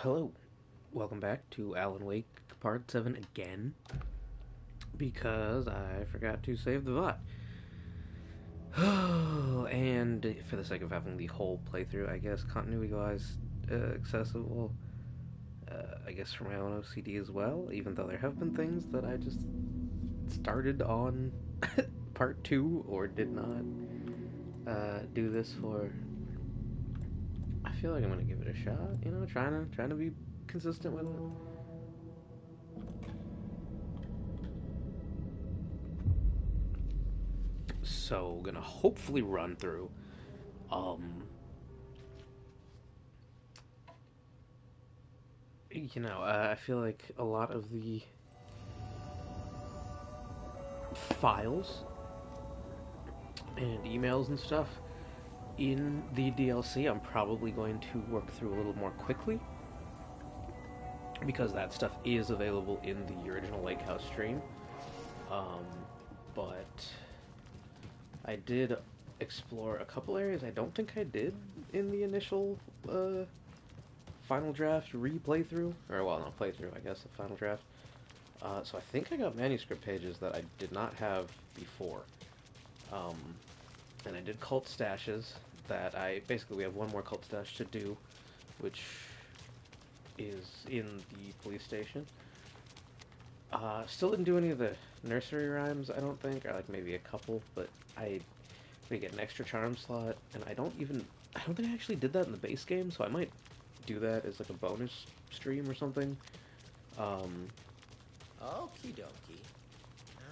Hello, welcome back to Alan Wake Part 7 again, because I forgot to save the VOD. And for the sake of having the whole playthrough, I guess, continuity-wise, accessible, I guess for my own OCD as well, even though there have been things that I just started on Part 2 or did not do this for. I feel like I'm gonna give it a shot, trying to be consistent with it. So, gonna hopefully run through. Um, I feel like a lot of the files and emails and stuff in the DLC I'm probably going to work through a little more quickly because that stuff is available in the original Lake House stream. Um, but I did explore a couple areas I don't think I did in the initial final draft replaythrough, or well, not playthrough, I guess, the final draft. So I think I got manuscript pages that I did not have before. Um, and I did cult stashes that we have one more cult stash to do, which is in the police station. Still didn't do any of the nursery rhymes, I don't think, or like maybe a couple, but we get an extra charm slot, and I don't think I actually did that in the base game, so I might do that as like a bonus stream or something. Um, Okie dokie.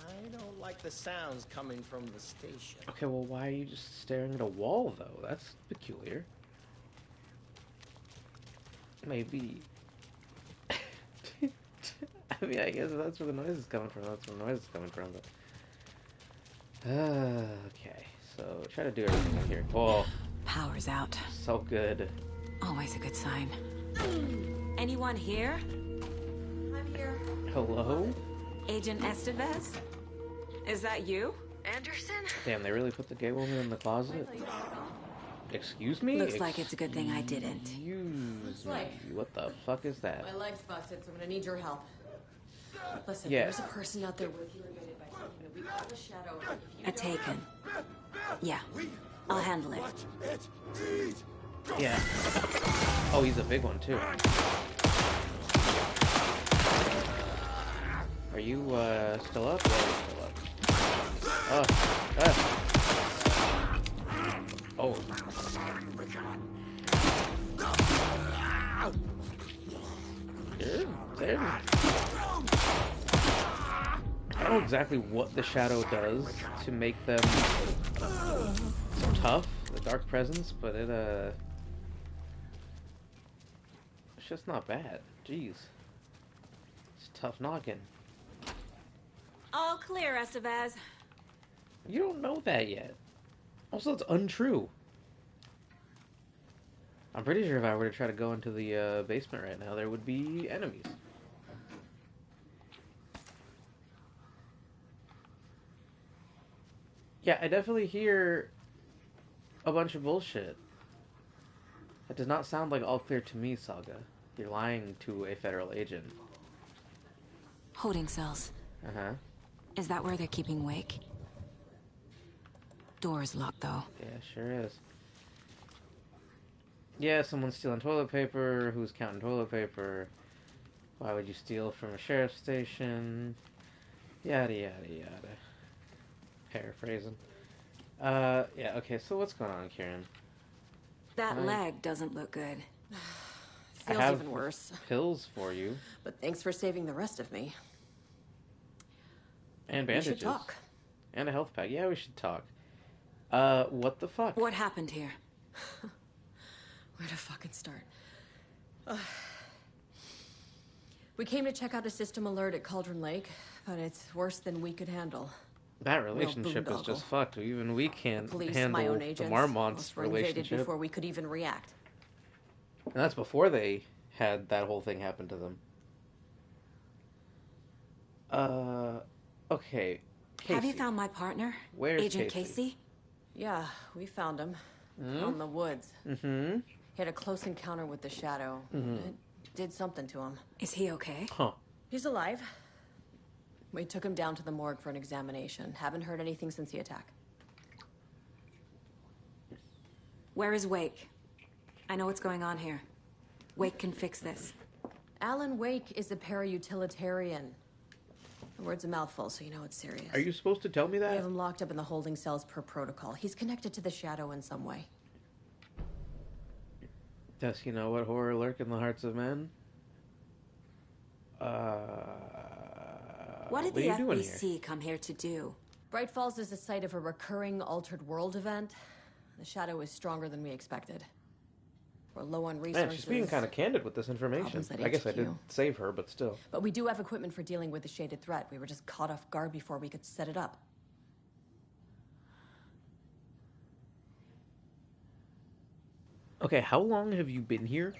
I don't like the sounds coming from the station. okay, well, why are you just staring at a wall, though? That's peculiar. Maybe. I mean, I guess if that's where the noise is coming from. That's where the noise is coming from. But okay, so try to do everything in here. Oh, Power's out. so good. Always a good sign. Anyone here? I'm here. Hello? Agent Estevez? Is that you? Anderson? Damn, they really put the gay woman in the closet? Excuse me? Looks like it's a good thing I didn't. Excuse me. like- What the fuck is that? My leg's busted, so I'm gonna need your help. Listen, Yeah. there's a person out there with you related by something that we call the shadow. If you A taken. Yeah, I'll handle it. Yeah. Oh, he's a big one, too. Are you, still up? Yeah, you're still up. Oh. There. I don't know exactly what the shadow does to make them tough, the dark presence, but it's just not bad. Jeez. It's tough knocking. All clear, Estevez. You don't know that yet. Also, it's untrue. I'm pretty sure if I were to try to go into the basement right now, there would be enemies. Yeah, I definitely hear a bunch of bullshit. That does not sound like all clear to me, Saga. You're lying to a federal agent. Holding cells. Uh-huh. Is that where they're keeping Wake? Door's locked, though. Yeah, sure is. Yeah, someone's stealing toilet paper. Who's counting toilet paper? Why would you steal from a sheriff's station? Yada, yada, yada. Paraphrasing. Yeah, okay, so what's going on, Kieran? That Hi. leg doesn't look good. I feels have even worse. pills for you. But thanks for saving the rest of me. And We bandages. should talk. And a health pack. Yeah, we should talk. What the fuck? What happened here? Where to fucking start? We came to check out a system alert at Cauldron Lake, but it's worse than we could handle. That relationship is boondoggle. just fucked. Even we can't Police, handle my own the agents, Marmont's most were invaded relationship. before we could even react. And that's before they had that whole thing happen to them. Okay. Casey. Have you found my partner? Where's Agent Casey? Casey? Yeah, we found him. Out in the woods. Mm-hmm. He had a close encounter with the shadow. Mm-hmm. It did something to him. Is he okay? Huh. He's alive. We took him down to the morgue for an examination. Haven't heard anything since the attack. Where is Wake? I know what's going on here. Wake can fix this. Alan Wake is a para-utilitarian. The word's a mouthful, so you know it's serious. Are you supposed to tell me We that? have him locked up in the holding cells per protocol. He's connected to the Shadow in some way. Does he know what horror lurk in the hearts of men? What did What the are you doing here? FBC come here to do? Bright Falls is the site of a recurring altered world event. The Shadow is stronger than we expected. We're low on resources. Man, she's being kind of candid with this information. Problems at I guess I did HQ. save her, but still. But we do have equipment for dealing with the shaded threat. We were just caught off guard before we could set it up. Okay, how long have you been here?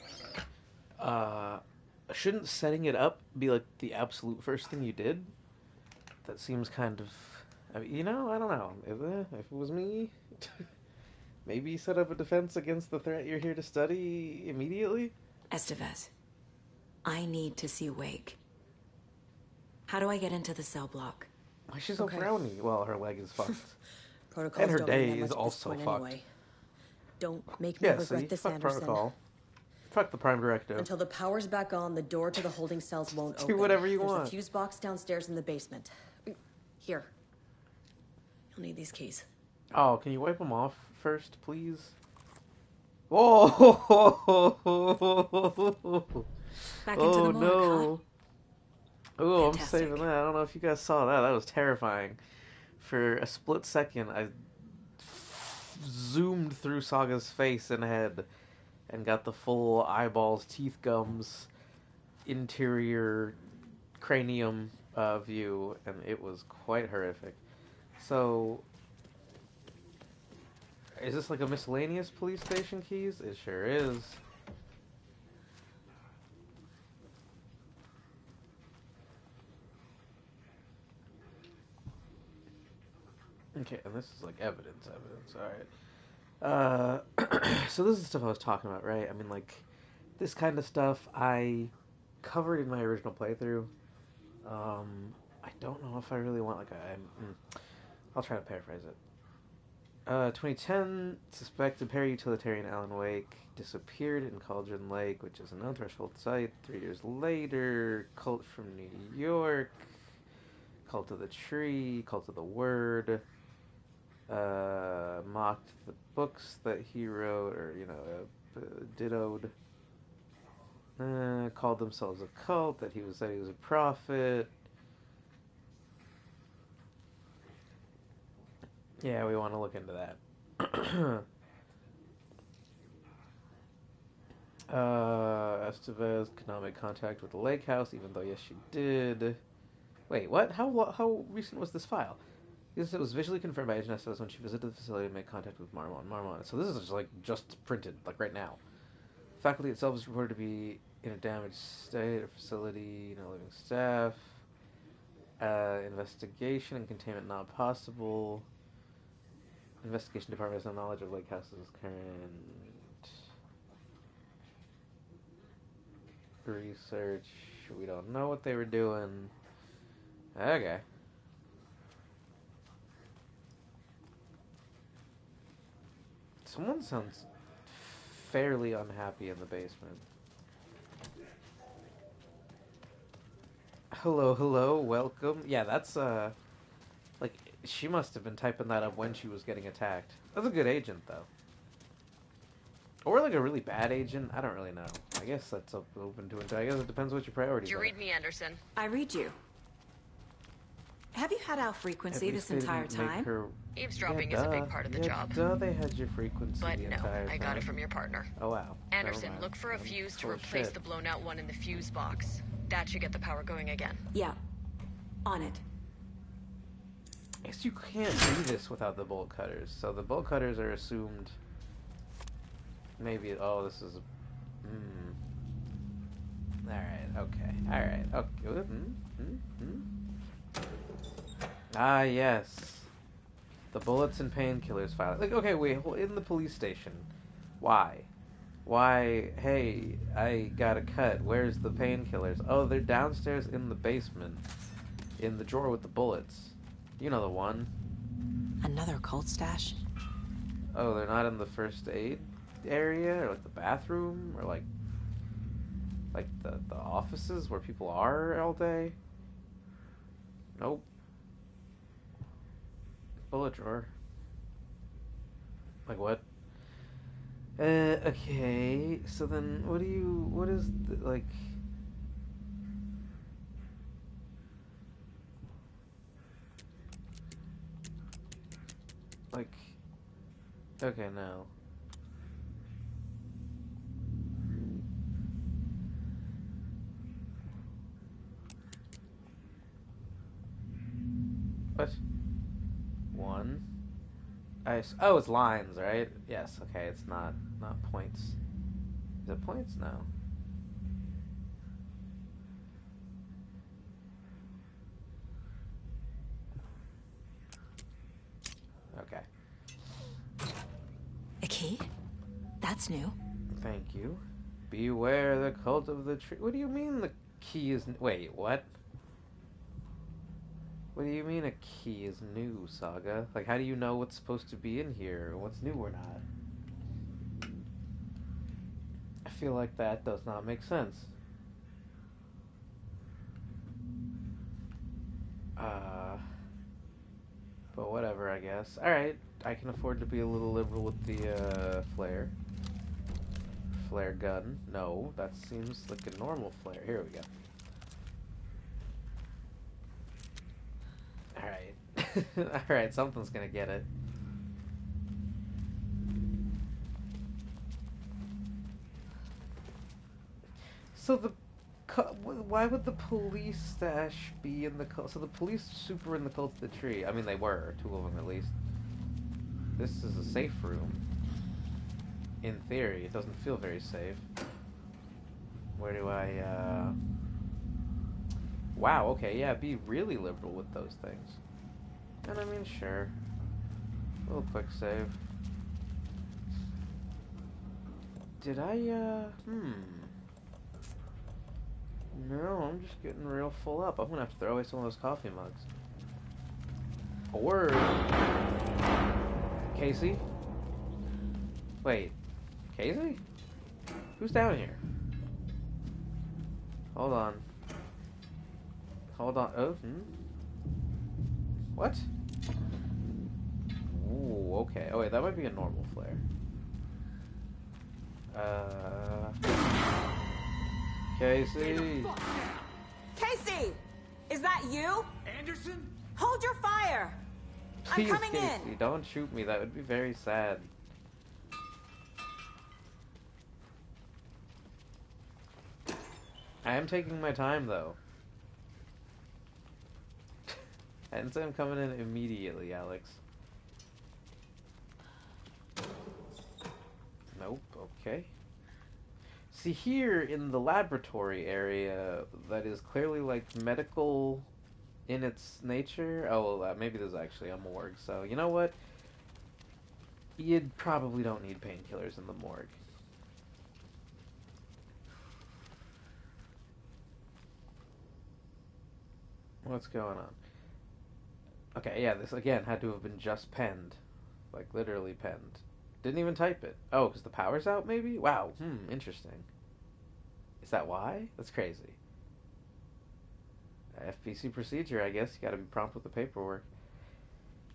Shouldn't setting it up be like the absolute first thing you did? That seems kind of... I mean, you know, I don't know. If it was me, maybe set up a defense against the threat you're here to study immediately? Estevez, I need to see Wake. How do I get into the cell block? Why she's so Okay. frowny? Well, her leg is fucked. Protocols And her don't mean day that much is at this also point fucked. Anyway. Don't make me Yeah, regret see? this, Fuck Anderson. protocol. Fuck the Prime Directive. Until the power's back on, the door to the holding cells won't Do open. whatever you There's want. a fuse box downstairs in the basement. Here. You'll need these keys. Oh, can you wipe them off first, please? Oh, Back into the morgue, no. Oh, I'm Fantastic. saving that. I don't know if you guys saw that. That was terrifying. For a split second, I zoomed through Saga's face and head and got the full eyeballs, teeth, gums, interior cranium view, and it was quite horrific. So, is this like a miscellaneous police station keys? It sure is. Okay, and this is like evidence. Alright. So this is stuff I was talking about, right? I mean, like, this kind of stuff I covered in my original playthrough. I don't know if I really want, like, I'll try to paraphrase it. 2010, suspected para-utilitarian Alan Wake disappeared in Cauldron Lake, which is a known threshold site. 3 years later, cult from New York, cult of the tree, cult of the word, mocked the books that he wrote, or, you know, dittoed, called themselves a cult, that said he was a prophet. Yeah, we want to look into that. Estevez could not make contact with the lake house, even though, yes, she did. Wait, what? How recent was this file? Because it was visually confirmed by Agent Estevez when she visited the facility and made contact with Marmon. So this is just printed, like right now. Faculty itself is reported to be in a damaged state, a facility, no living staff. Investigation and containment not possible. Investigation department has no knowledge of Lake House's current research. We don't know what they were doing. Okay. Someone sounds fairly unhappy in the basement. Hello, welcome. Yeah, that's, like, she must have been typing that up when she was getting attacked. That's a good agent, though. Or, like, a really bad agent. I don't really know. I guess that's open to it. I guess it depends what your priorities Did you are. read me, Anderson? I read you. Have you had our frequency At this least they entire didn't make time? her- Eavesdropping Yeah, is a big duh. part of the Yeah, job. Duh, they had your frequency But the no, entire I got time. it from your partner. Oh, wow. Never Anderson, mind. look for a I'm fuse to full of replace shit. the blown out one in the fuse box. That should get the power going again. Yeah. On it. I guess you can't do this without the bolt cutters. So the bolt cutters are assumed. Maybe. Oh, this is. Alright, okay. Alright, okay. Ah, yes. The bullets and painkillers file. Like, okay, wait, in the police station. Why? Why, hey, I got a cut. Where's the painkillers? Oh, they're downstairs in the basement. In the drawer with the bullets. You know the one. Another cult stash? Oh, they're not in the first aid area? Or like the bathroom? Or like the offices where people are all day? Nope. Bullet drawer. Like what? Okay. So then what is, like... Like... Okay, no. What? One. Oh, it's lines, right? Yes. Okay, it's not points. Is it points? No. Okay. A key? That's new. Thank you. Beware the cult of the tree. What do you mean the key is? Wait, what? What do you mean a key is new, Saga? Like, how do you know what's supposed to be in here, or what's new or not? I feel like that does not make sense. But whatever, I guess. Alright, I can afford to be a little liberal with the, flare. Flare gun. No, that seems like a normal flare. Here we go. Alright. Alright, something's gonna get it. So why would the police stash be in the cult? So the police super in the cult of the tree. I mean, they were, two of them at least. This is a safe room. In theory, it doesn't feel very safe. Where do I, Wow, okay, yeah, be really liberal with those things. And I mean, sure. A little quick save. Did I, No, I'm just getting real full up. I'm gonna have to throw away some of those coffee mugs. Or... Casey? Wait. Casey? Who's down here? Hold on. Hold on. Oh, What? Ooh, okay. Oh wait, that might be a normal flare. Casey! Casey! Is that you? Anderson? Hold your fire! Please, I'm coming Casey, in! don't shoot me. That would be very sad. I am taking my time, though. I didn't say I'm coming in immediately, Alex. Nope, okay. See, here in the laboratory area, that is clearly, like, medical in its nature. Oh, well, maybe there's actually a morgue, so you know what? You probably don't need painkillers in the morgue. What's going on? Okay, yeah, this again had to have been just penned. Like, literally penned. Didn't even type it. Oh, because the power's out, maybe? Wow, interesting. Is that why? That's crazy. FPC procedure, I guess. You gotta be prompt with the paperwork.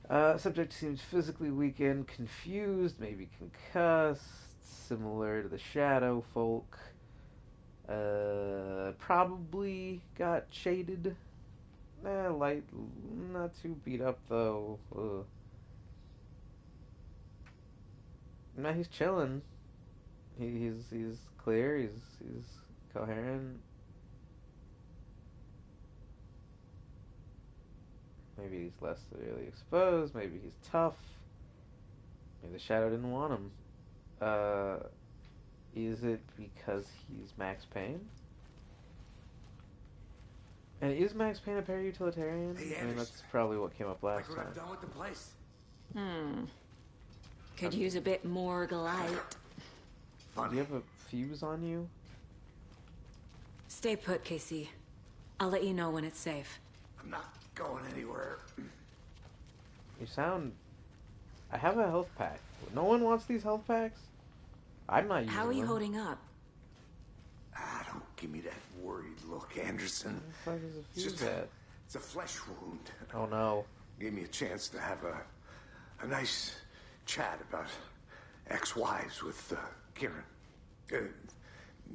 Subject seems physically weakened, confused, maybe concussed, similar to the shadow folk. Probably got shaded. Light, not too beat up though. Ugh. Nah, he's chilling. He's clear. He's coherent. Maybe he's less severely exposed. Maybe he's tough. Maybe the shadow didn't want him. Is it because he's Max Payne? And is Max Payne a para-utilitarian? Hey, I mean, that's probably what came up last time. Done with the place. Could use a bit more light. funny. you have a fuse on you? Stay put, Casey. I'll let you know when it's safe. I'm not going anywhere. You sound... I have a health pack. No one wants these health packs? I'm not using them. How are you holding up? Ah, don't give me that worried look, Anderson. Where the fuck is the It's fuse just at? it's a flesh wound. Oh no. Gave me a chance to have a nice chat about ex-wives with Kieran.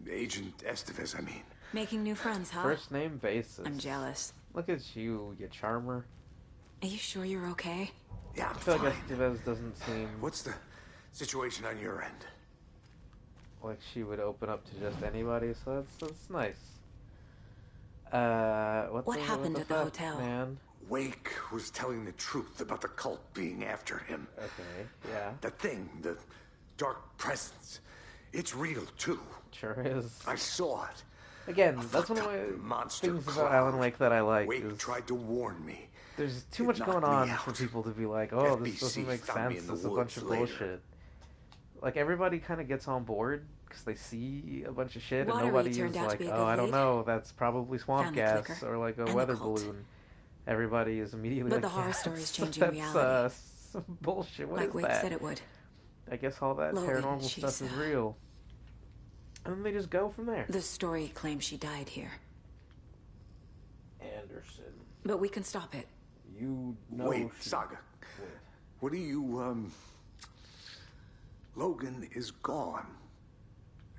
Agent Estevez, I mean. Making new friends, huh? First name basis. I'm jealous. Look at you charmer. Are you sure you're okay? Yeah, I'm I feel fine. like Estevez doesn't seem What's the situation on your end? like she would open up to just anybody, so that's nice. What happened at the fuck, hotel? man? Wake was telling the truth about the cult being after him. Okay, yeah, The thing, the dark presence. It's real, too. sure is. I saw it. Again, A that's one of fucked up my monster things about cloud. Alan Wake that I like. Wake Is tried to warn me. there's too It much knocked going me on out. for people to be like, oh, this doesn't FBC make found me sense. in the This is a bunch of woods later. bullshit. Like everybody kind of gets on board because they see a bunch of shit, Watery and nobody turned is out to like, be a oh, good I don't lead. know, that's probably swamp Found the gas clicker. or like a And the weather cult. balloon. Everybody is immediately But like, the horror yeah, story's changing that's, reality. some bullshit. What Like is Wake that? said it would. I guess all that Logan, paranormal she's, stuff is real. And then they just go from there. The story claims she died here. Anderson, But we can stop it. you know Wait, she- Saga. Wait. What do you, Logan is gone.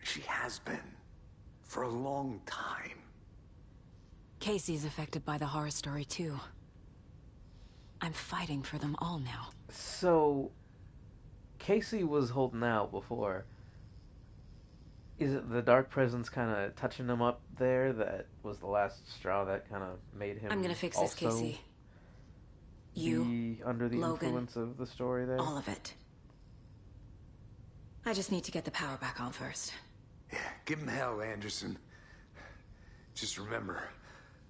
She has been. For a long time. Casey's affected by the horror story, too. I'm fighting for them all now. So, Casey was holding out before. Is it the dark presence kind of touching him up there that was the last straw that kind of made him I'm gonna fix this, also Casey. You, be under the Logan, influence of the story there? all of it. I just need to get the power back on first. Yeah, give him hell, Anderson. Just remember,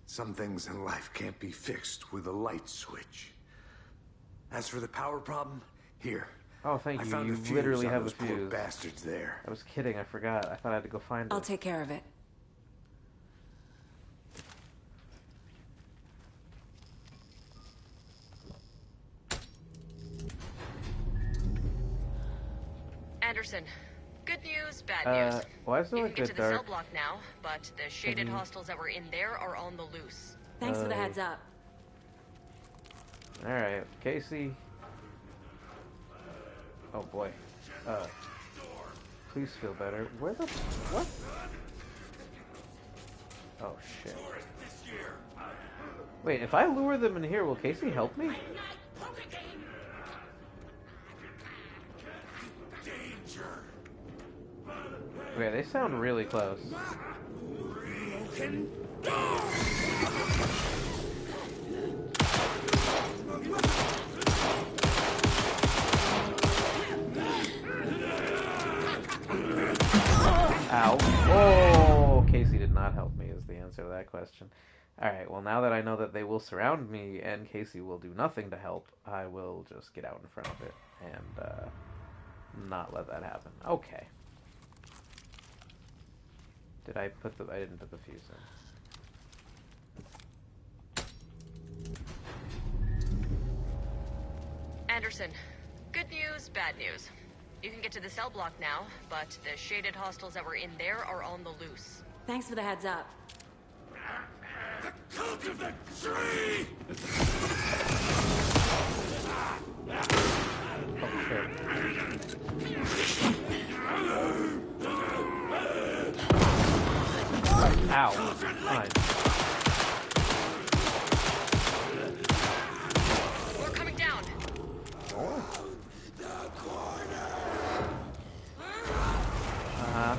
some things in life can't be fixed with a light switch. As for the power problem, here. Oh, thank I you. found You a fuse literally on have a those poor fuse. bastards there. I was kidding. I forgot. I thought I had to go find I'll it. take care of it. Anderson, good news, bad news. Why is there You like can a get to the cell dark... block now, but the shaded hostiles that were in there are on the loose. Thanks for the heads up. Alright, Casey. Oh boy. Please feel better. Where the... What? Oh shit. Wait, if I lure them in here, will Casey help me? Okay, they sound really close. Ow. Oh, Casey did not help me is the answer to that question. Alright, well now that I know that they will surround me and Casey will do nothing to help, I will just get out in front of it and not let that happen. Okay. Did I put the... I didn't put the fuse in. Anderson, good news, bad news. You can get to the cell block now, but the shaded hostiles that were in there are on the loose. Thanks for the heads up. The cult of the tree! Oh shit. Ow. Fine. We're coming down.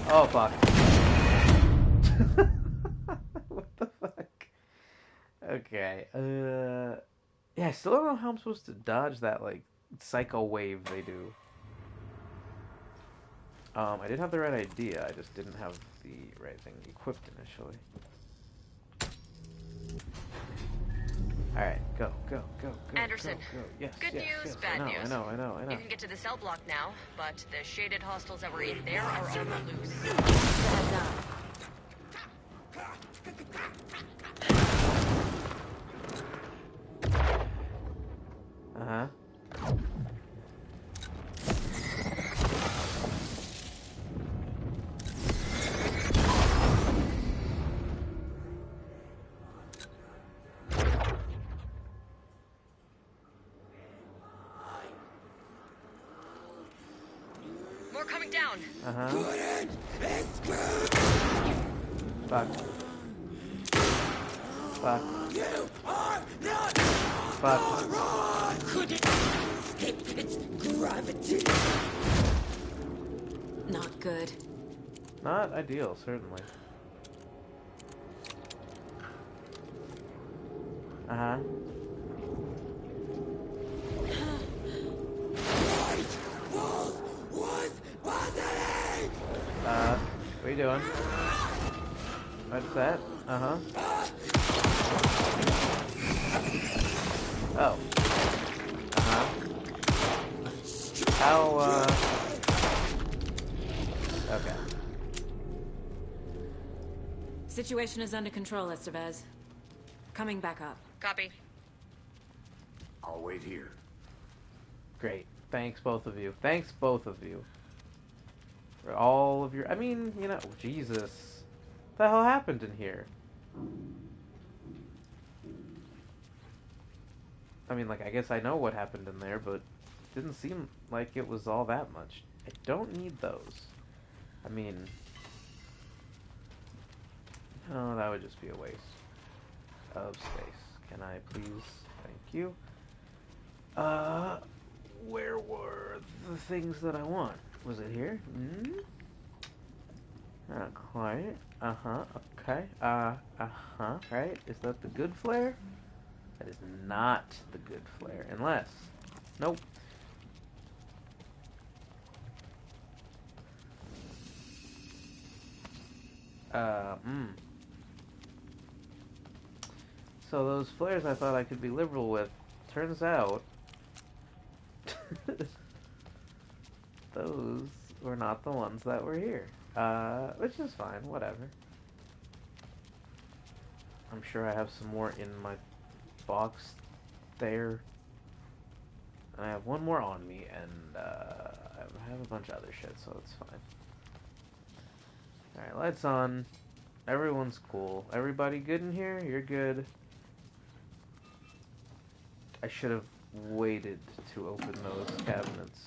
Oh fuck. What the fuck? Okay. Yeah, I still don't know how I'm supposed to dodge that like psycho wave they do. I did have the right idea, I just didn't have the right thing equipped initially. Alright, Go, go, go, go. Anderson, go, go. Yes, good yes, news, yes. bad news. I know. You can get to the cell block now, but the shaded hostiles that were in there are on the loose. Heads up. Uh-huh. More coming down. Uh-huh. Fuck. Fuck. You are not Fuck. couldn't escape its gravity. Not good. Not ideal, certainly. Uh-huh. Was puzzling. What are you doing? What's that? Uh-huh. Oh. Uh-huh. How, okay. Situation is under control, Estevez. Coming back up. Copy. I'll wait here. Great. Thanks, both of you. Thanks, both of you. For all of your... I mean, you know... Jesus. What the hell happened in here? I mean, like, I guess I know what happened in there, but it didn't seem like it was all that much. I don't need those. I mean... Oh, that would just be a waste of space. Can I please? Thank you. Where were the things that I want? Was it here? Not quite. Uh-huh. Okay. Uh-huh. Right? Is that the good flare? That is not the good flare. Unless... Nope. So those flares I thought I could be liberal with, turns out... those were not the ones that were here. Which is fine, whatever. I'm sure I have some more in my box there. And I have one more on me, and I have a bunch of other shit, so it's fine. Alright, lights on. Everyone's cool. Everybody good in here? You're good. I should have waited to open those cabinets.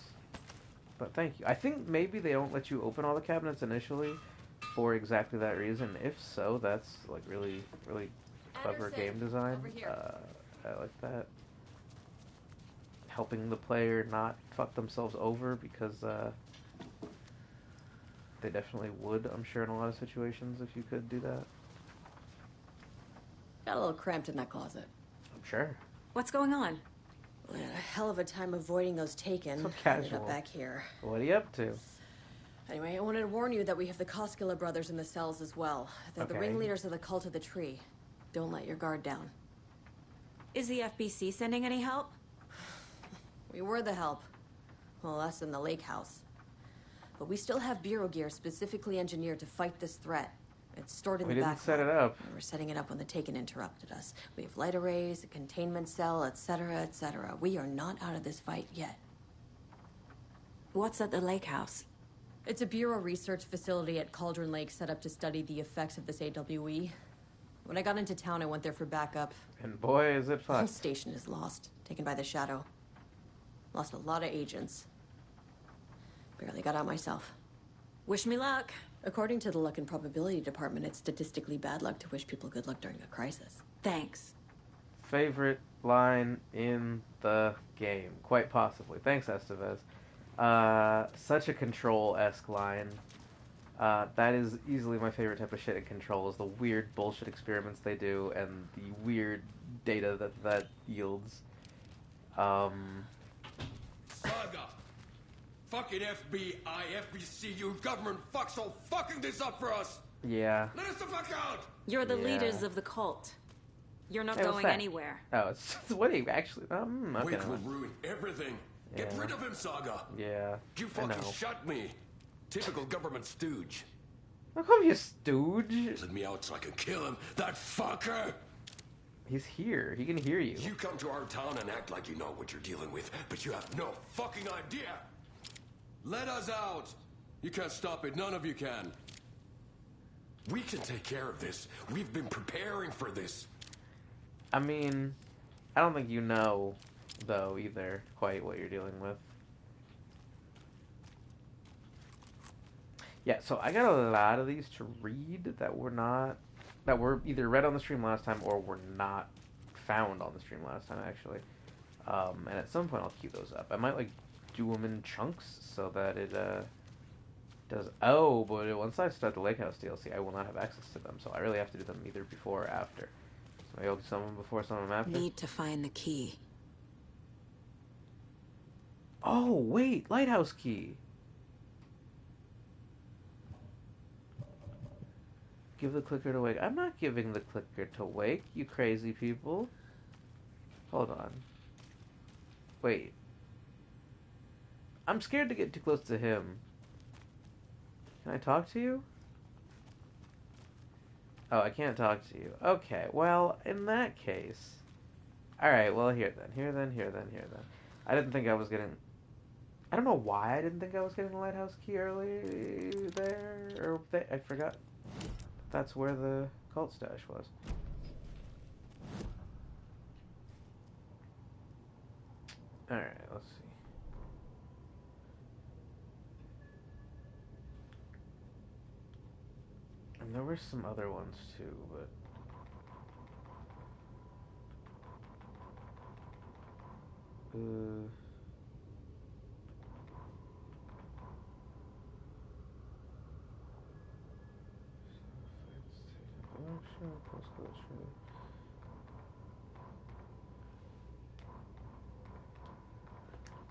But thank you. I think maybe they don't let you open all the cabinets initially for exactly that reason. If so, that's like really, really clever Anderson, game design. over here. I like that. Helping the player not fuck themselves over because they definitely would, I'm sure, in a lot of situations if you could do that. Got a little cramped in that closet. I'm sure. What's going on? We had a hell of a time avoiding those taken. So Ended casual. up back here. What are you up to? Anyway, I wanted to warn you that we have the Koskela brothers in the cells as well. They're the Okay. ringleaders of the cult of the tree. Don't let your guard down. Is the FBC sending any help? We were the help. Well, us in the lake house. But we still have Bureau gear specifically engineered to fight this threat. It's stored in We the didn't back. set it lab. up. We were setting it up when the Taken interrupted us. We have light arrays, a containment cell, etc., etc. We are not out of this fight yet. What's at the lake house? It's a Bureau research facility at Cauldron Lake set up to study the effects of this AWE. When I got into town, I went there for backup. And boy, is it The whole fun. station is lost, taken by the Shadow. Lost a lot of agents. Barely got out myself. Wish me luck. According to the Luck and Probability Department, it's statistically bad luck to wish people good luck during a crisis. Thanks. Favorite line in the game. Quite possibly. Thanks, Estevez. Such a Control-esque line. That is easily my favorite type of shit in Control, is the weird bullshit experiments they do and the weird data that yields. Saga! Fucking FBI, FBC, you government fucks all fucking this up for us! Yeah. Let us the fuck out! You're the Yeah. leaders of the cult. You're not Hey, what's going that? anywhere. Oh, it's what do you actually? Okay. Wake will ruin everything. Get Yeah. rid of him, Saga. Yeah. You I know. fucking shut me. Typical government stooge. How come you stooge? Let me out so I can kill him. That fucker. He's here. He can hear you. You come to our town and act like you know what you're dealing with, but you have no fucking idea. Let us out. You can't stop it. None of you can. We can take care of this. We've been preparing for this. I mean, I don't think you know, though, either, quite what you're dealing with. Yeah, so I got a lot of these to read that were either read on the stream last time or were not found on the stream last time, actually. And at some point I'll queue those up. I might, like, do them in chunks so that it, does... Oh, but once I start the Lake House DLC, I will not have access to them, so I really have to do them either before or after. So maybe I'll do some of them before, some of them after. Need to find the key. Oh, wait! Lighthouse key! Give the clicker to Wake. I'm not giving the clicker to Wake, you crazy people. Hold on. Wait. I'm scared to get too close to him. Can I talk to you? Oh, I can't talk to you. Okay, well, in that case... Alright, well, here then. I didn't think I was getting... I don't know why I didn't think I was getting the lighthouse key early there. I forgot. That's where the cult stash was. Alright, let's see. And there were some other ones too, but...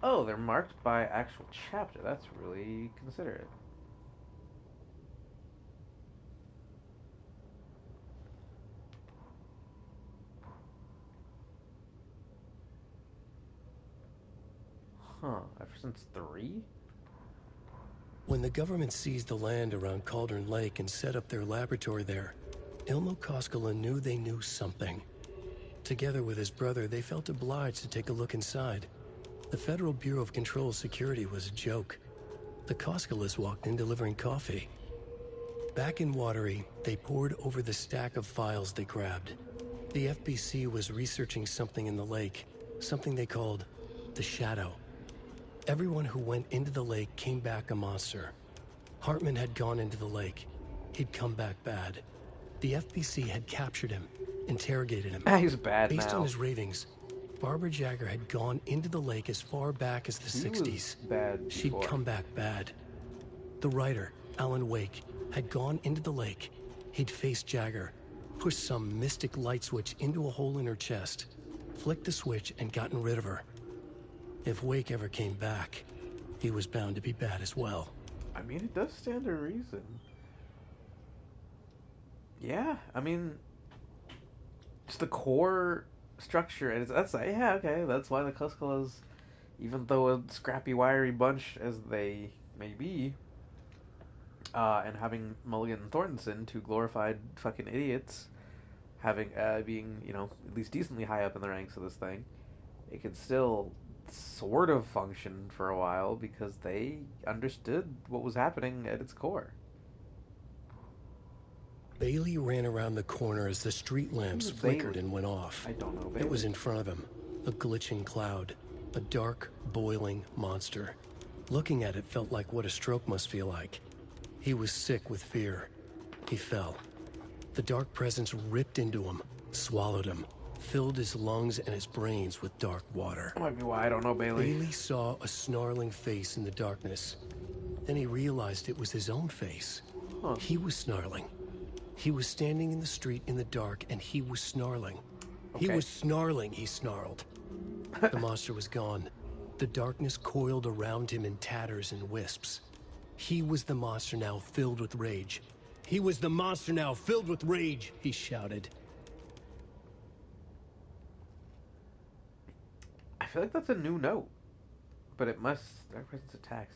Oh, they're marked by actual chapter. That's really considerate. Huh, ever since 3? When the government seized the land around Cauldron Lake and set up their laboratory there, Ilmo Koskela knew they knew something. Together with his brother, they felt obliged to take a look inside. The Federal Bureau of Control Security was a joke. The Koskelas walked in delivering coffee. Back in Watery, they pored over the stack of files they grabbed. The FBC was researching something in the lake, something they called the Shadow. Everyone who went into the lake came back a monster. Hartman had gone into the lake. He'd come back bad. The FBC had captured him, interrogated him. He's bad Based now. on his ravings, Barbara Jagger had gone into the lake as far back as the 60s. Bad She'd before. come back bad. The writer, Alan Wake, had gone into the lake. He'd faced Jagger, pushed some mystic light switch into a hole in her chest, flicked the switch and gotten rid of her. If Wake ever came back, he was bound to be bad as well. I mean, it does stand to reason. Yeah, I mean, just the core structure, and that's yeah, okay. That's why the Koskelas, even though a scrappy, wiry bunch as they may be, and having Mulligan and Thornton, two glorified fucking idiots, having being at least decently high up in the ranks of this thing, it could still sort of function for a while because they understood what was happening at its core. Bailey ran around the corner as the street lamps flickered and went off. I don't know, Bailey. It was in front of him, a glitching cloud, a dark, boiling monster. Looking at it felt like what a stroke must feel like. He was sick with fear. He fell. The dark presence ripped into him, swallowed him, filled his lungs and his brains with dark water. That might be why I don't know Bailey. Bailey saw a snarling face in the darkness. Then he realized it was his own face. Huh. He was snarling. He was standing in the street in the dark, and he was snarling. Okay. He was snarling, he snarled. The monster was gone. The darkness coiled around him in tatters and wisps. He was the monster now filled with rage. He was the monster now filled with rage, he shouted. feel like that's a new note, but it must. Dark Presence attacks.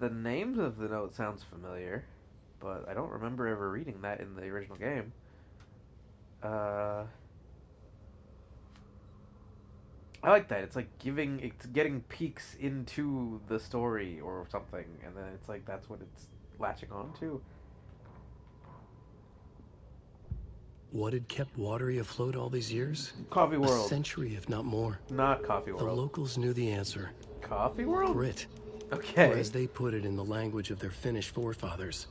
The names of the note sounds familiar, but I don't remember ever reading that in the original game. I like that. It's like it's getting peeks into the story or something, and then it's like that's what it's latching on to. What had kept Watery afloat all these years? Coffee A World. century, if not more. Not Coffee The World. locals knew the answer. Coffee World? Grit. Okay. Or as they put it in the language of their Finnish forefathers,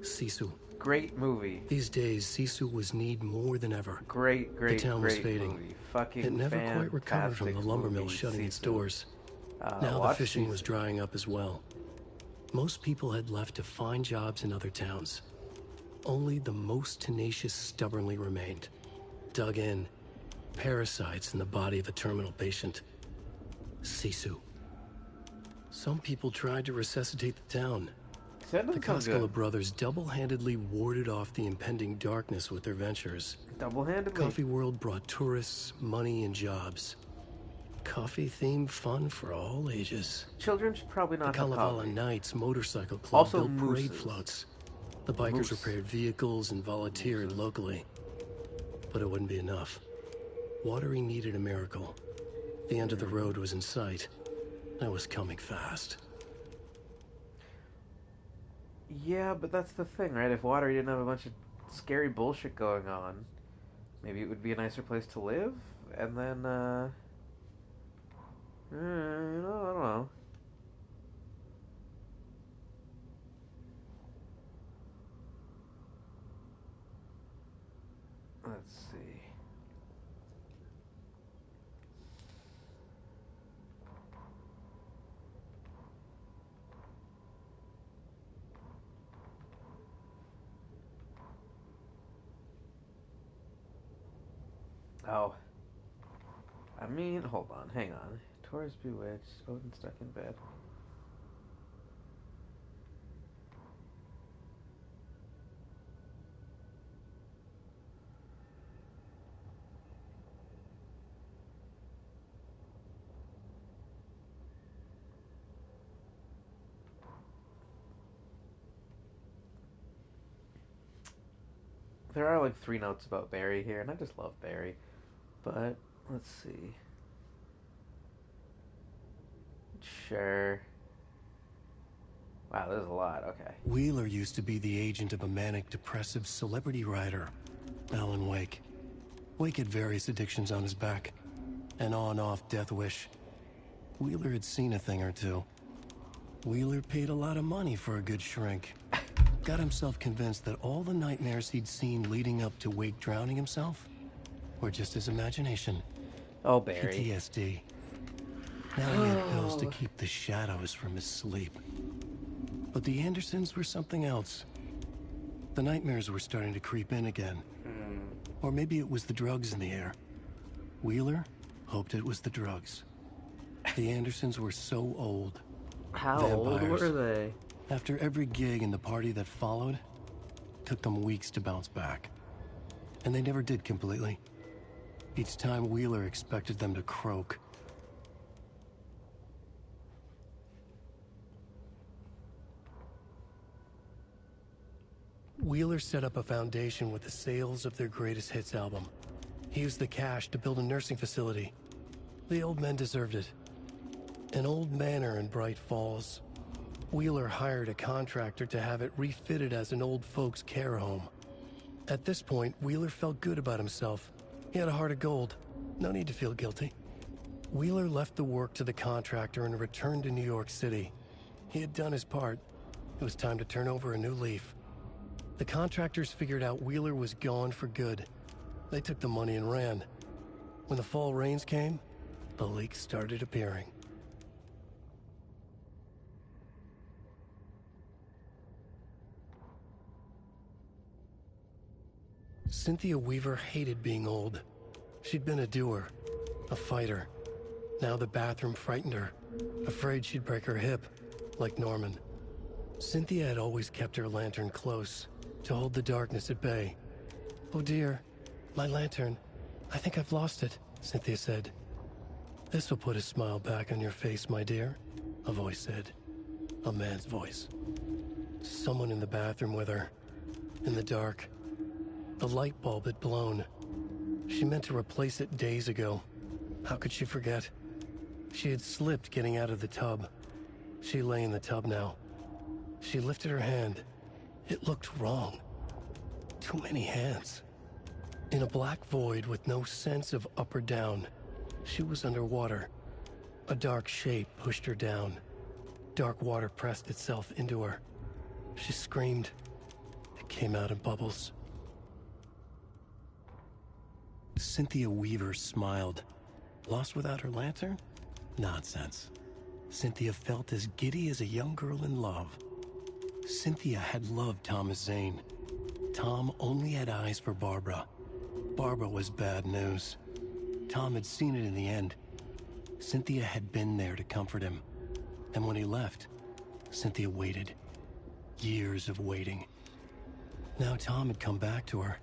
Sisu. Great movie. These days, Sisu was need more than ever. Great, The town was great fading. movie. Fucking It never quite recovered from the fantastic lumber mill movie, shutting its Sisu. doors. Now the watch fishing Sisu. was drying up as well. Most people had left to find jobs in other towns. Only the most tenacious stubbornly remained. Dug in. Parasites in the body of a terminal patient. Sisu. Some people tried to resuscitate the town. That The doesn't sound Koskela good. brothers double-handedly warded off the impending darkness with their ventures. Double-handedly? Coffee World brought tourists, money, and jobs. Coffee-themed fun for all ages. Children should probably not The have Kalevala coffee. Knights Motorcycle Club Also built parade mooses. floats. The bikers Moose. repaired vehicles and volunteered locally. But it wouldn't be enough. Watery needed a miracle. The end of the road was in sight. And it was coming fast. Yeah, but that's the thing, right? If Watery didn't have a bunch of scary bullshit going on, maybe it would be a nicer place to live, and then, I don't know. Let's see. Oh. I mean, hold on, hang on. Tor's bewitched, Odin stuck in bed. There are like 3 notes about Barry here, and I just love Barry. But, let's see. Sure. Wow, there's a lot, okay. Wheeler used to be the agent of a manic-depressive celebrity writer, Alan Wake. Wake had various addictions on his back. An on-off death wish. Wheeler had seen a thing or two. Wheeler paid a lot of money for a good shrink. Got himself convinced that all the nightmares he'd seen leading up to Wake drowning himself were just his imagination. Oh, Barry. PTSD. Now he had pills to keep the shadows from his sleep. But the Andersons were something else. The nightmares were starting to creep in again. Or maybe it was the drugs in the air. Wheeler hoped it was the drugs. The Andersons were so old. How old Vampires. were they? After every gig and the party that followed, took them weeks to bounce back. And they never did completely. Each time Wheeler expected them to croak. Wheeler set up a foundation with the sales of their greatest hits album. He used the cash to build a nursing facility. The old men deserved it. An old manor in Bright Falls. Wheeler hired a contractor to have it refitted as an old folks' care home. At this point, Wheeler felt good about himself. He had a heart of gold. No need to feel guilty. Wheeler left the work to the contractor and returned to New York City. He had done his part. It was time to turn over a new leaf. The contractors figured out Wheeler was gone for good. They took the money and ran. When the fall rains came, the leaks started appearing. Cynthia Weaver hated being old. She'd been a doer, a fighter. Now the bathroom frightened her, afraid she'd break her hip, like Norman. Cynthia had always kept her lantern close, to hold the darkness at bay. "Oh dear, my lantern. I think I've lost it," Cynthia said. This'll put a smile back on your face, my dear, a voice said. A man's voice. Someone in the bathroom with her. In the dark. The light bulb had blown. She meant to replace it days ago. How could she forget? She had slipped getting out of the tub. She lay in the tub now. She lifted her hand. It looked wrong. Too many hands. In a black void with no sense of up or down, she was underwater. A dark shape pushed her down. Dark water pressed itself into her. She screamed. It came out in bubbles. Cynthia Weaver smiled. Lost without her lantern? Nonsense. Cynthia felt as giddy as a young girl in love. Cynthia had loved Thomas Zane. Tom only had eyes for Barbara. Barbara was bad news. Tom had seen it in the end. Cynthia had been there to comfort him. And when he left, Cynthia waited. Years of waiting. Now Tom had come back to her.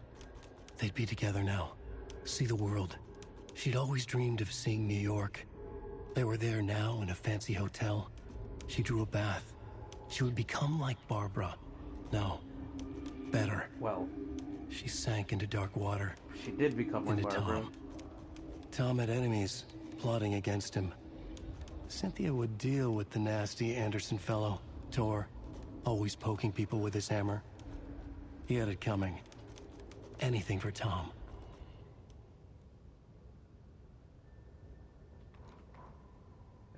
They'd be together now. See the world. She'd always dreamed of seeing New York. They were there now in a fancy hotel. She drew a bath. She would become like Barbara. No. Better. Well, she sank into dark water. She did become like Barbara. Tom had enemies plotting against him. Cynthia would deal with the nasty Anderson fellow, Tor, always poking people with his hammer. He had it coming. Anything for Tom.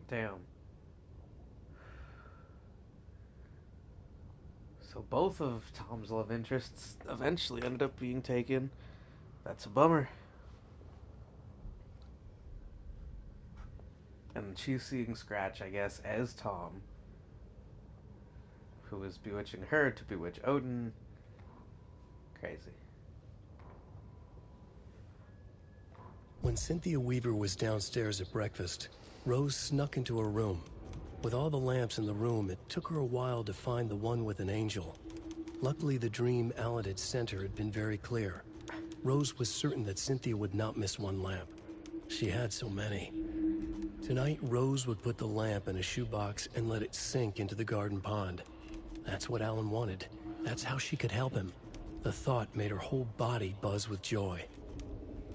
Damn. So both of Tom's love interests eventually ended up being taken. That's a bummer. And she's seeing Scratch, I guess, as Tom, who is bewitching her to bewitch Odin. Crazy. When Cynthia Weaver was downstairs at breakfast, Rose snuck into her room. With all the lamps in the room, it took her a while to find the one with an angel. Luckily, the dream Alan had sent her had been very clear. Rose was certain that Cynthia would not miss one lamp. She had so many. Tonight, Rose would put the lamp in a shoebox and let it sink into the garden pond. That's what Alan wanted. That's how she could help him. The thought made her whole body buzz with joy.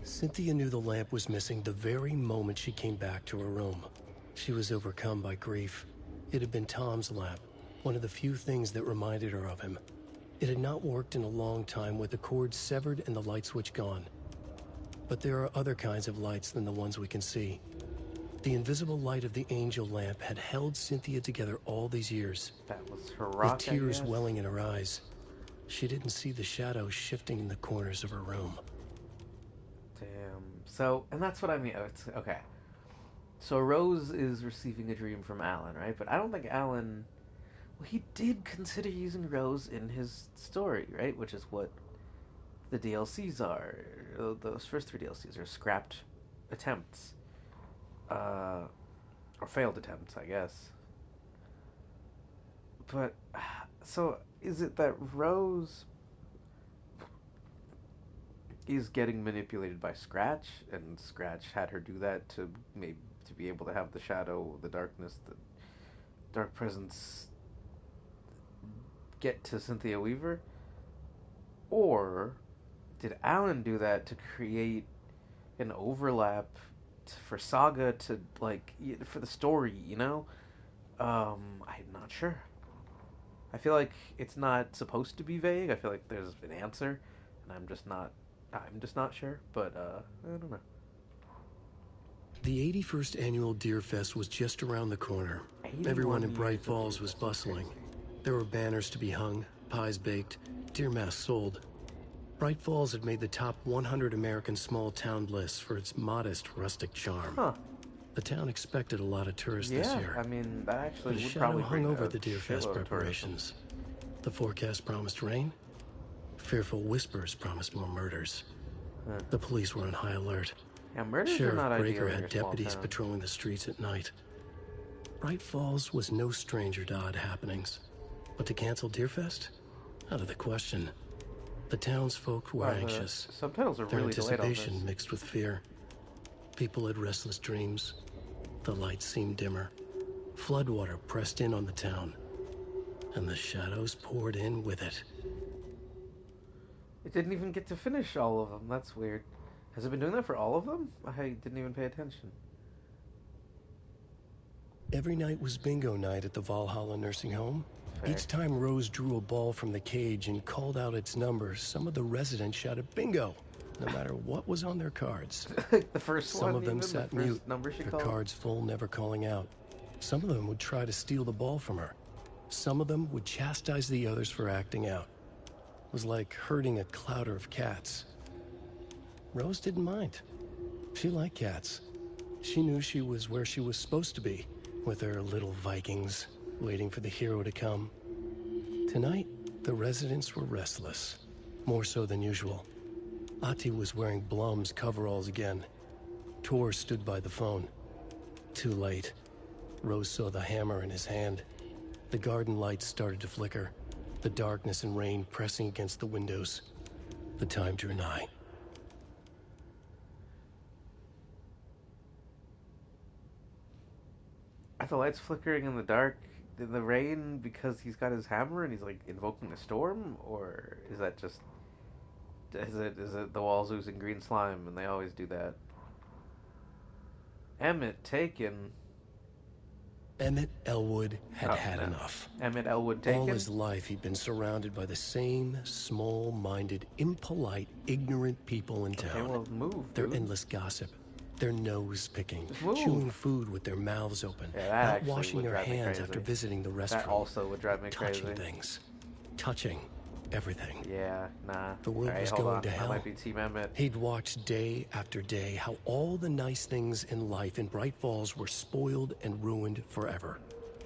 Cynthia knew the lamp was missing the very moment she came back to her room. She was overcome by grief. It had been Tom's lamp, one of the few things that reminded her of him. It had not worked in a long time with the cord severed and the light switch gone. But there are other kinds of lights than the ones we can see. The invisible light of the angel lamp had held Cynthia together all these years. That was her rock, with tears welling in her eyes. She didn't see the shadows shifting in the corners of her room. Damn. So, and that's what I mean. Okay. So Rose is receiving a dream from Alan, right? But I don't think Alan... Well, he did consider using Rose in his story, right? Which is what the DLCs are. Those first 3 DLCs are scrapped attempts. Or failed attempts, I guess. But, so, is it that Rose is getting manipulated by Scratch, and Scratch had her do that to be able to have the shadow, the darkness, the dark presence get to Cynthia Weaver? Or did Alan do that to create an overlap for Saga to, like, for the story, you know? I'm not sure. I feel like it's not supposed to be vague. I feel like there's an answer, and I'm just not sure, but, I don't know. The 81st annual Deer Fest was just around the corner. Everyone in Bright Falls was bustling. There were banners to be hung, pies baked, deer masks sold. Bright Falls had made the top 100 American small town lists for its modest rustic charm. Huh. The town expected a lot of tourists this year. Yeah, I mean, that actually but a would shadow probably bring hung over a the Deer Fest shitload of preparations. The forecast promised rain. Fearful whispers promised more murders. Huh. The police were on high alert. Yeah, murders are Sheriff not ideal Breaker in had your small deputies town. patrolling the streets at night. Bright Falls was no stranger to odd happenings. But to cancel Deerfest? Out of the question. The townsfolk were anxious. Subtitles are Their really delayed on anticipation this. mixed with fear. People had restless dreams. The lights seemed dimmer. Floodwater pressed in on the town, and the shadows poured in with it. It didn't even get to finish all of them. That's weird. Has it been doing that for all of them? I didn't even pay attention. Every night was bingo night at the Valhalla nursing home. Fair. Each time Rose drew a ball from the cage and called out its number, some of the residents shouted bingo, no matter what was on their cards. The first Some one, of them even sat the first mute, number she their called. cards full, never calling out. Some of them would try to steal the ball from her. Some of them would chastise the others for acting out. It was like herding a clouder of cats. Rose didn't mind. She liked cats. She knew she was where she was supposed to be, with her little Vikings, waiting for the hero to come. Tonight, the residents were restless, more so than usual. Ati was wearing Blum's coveralls again. Tor stood by the phone. Too late. Rose saw the hammer in his hand. The garden lights started to flicker, the darkness and rain pressing against the windows. The time drew nigh. Are the lights flickering in the dark, in the rain, because he's got his hammer and he's like invoking a storm, or is that just is it the walls oozing green slime and they always do that? Emmett taken. Emmett Elwood had had no. enough. Emmett Elwood taken. All his life he'd been surrounded by the same small-minded, impolite, ignorant people in town. Okay, well, move, Their dude. endless gossip, their nose picking, Move. chewing food with their mouths open, Yeah, that not actually washing would their drive me hands crazy. after visiting the restroom. That also would drive me touching crazy. things, touching everything. Yeah, nah. The world All right, was hold going on. to hell. I might be Team Emmett. He'd watched day after day how all the nice things in life in Bright Falls were spoiled and ruined forever.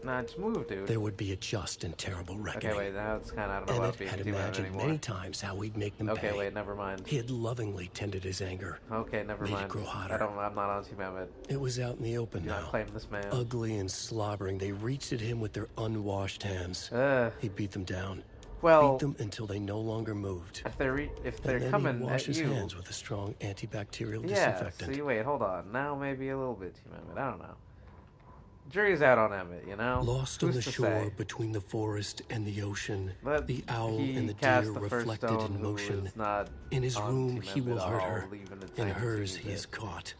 Nah, just move, dude. There would be a just and terrible reckoning. Okay, wait, now it's kind of, I don't know Emmett about being had Team Emmett imagined anymore. many times how he'd make them Okay, pay. wait, never mind. He had lovingly tended his anger. Okay, never made mind. it grow hotter. I'm not on Team Emmett. It was out in the open You're now. not claiming this man. Ugly and slobbering, they reached at him with their unwashed hands. He beat them down. Well, beat them until they no longer moved. If they're and then coming he'd wash at his you, hands with a strong antibacterial yeah. disinfectant. See, wait, hold on. Now maybe a little bit Team Emmett. I don't know. Jury's out on Emmett, you know. Lost Who's on the to shore say? between the forest and the ocean, But the owl he and the cast deer the first reflected stone in who motion. is not In his on room, Team he Emmett will at hurt all, her. leaving it In tiny hers, to he see is it. caught.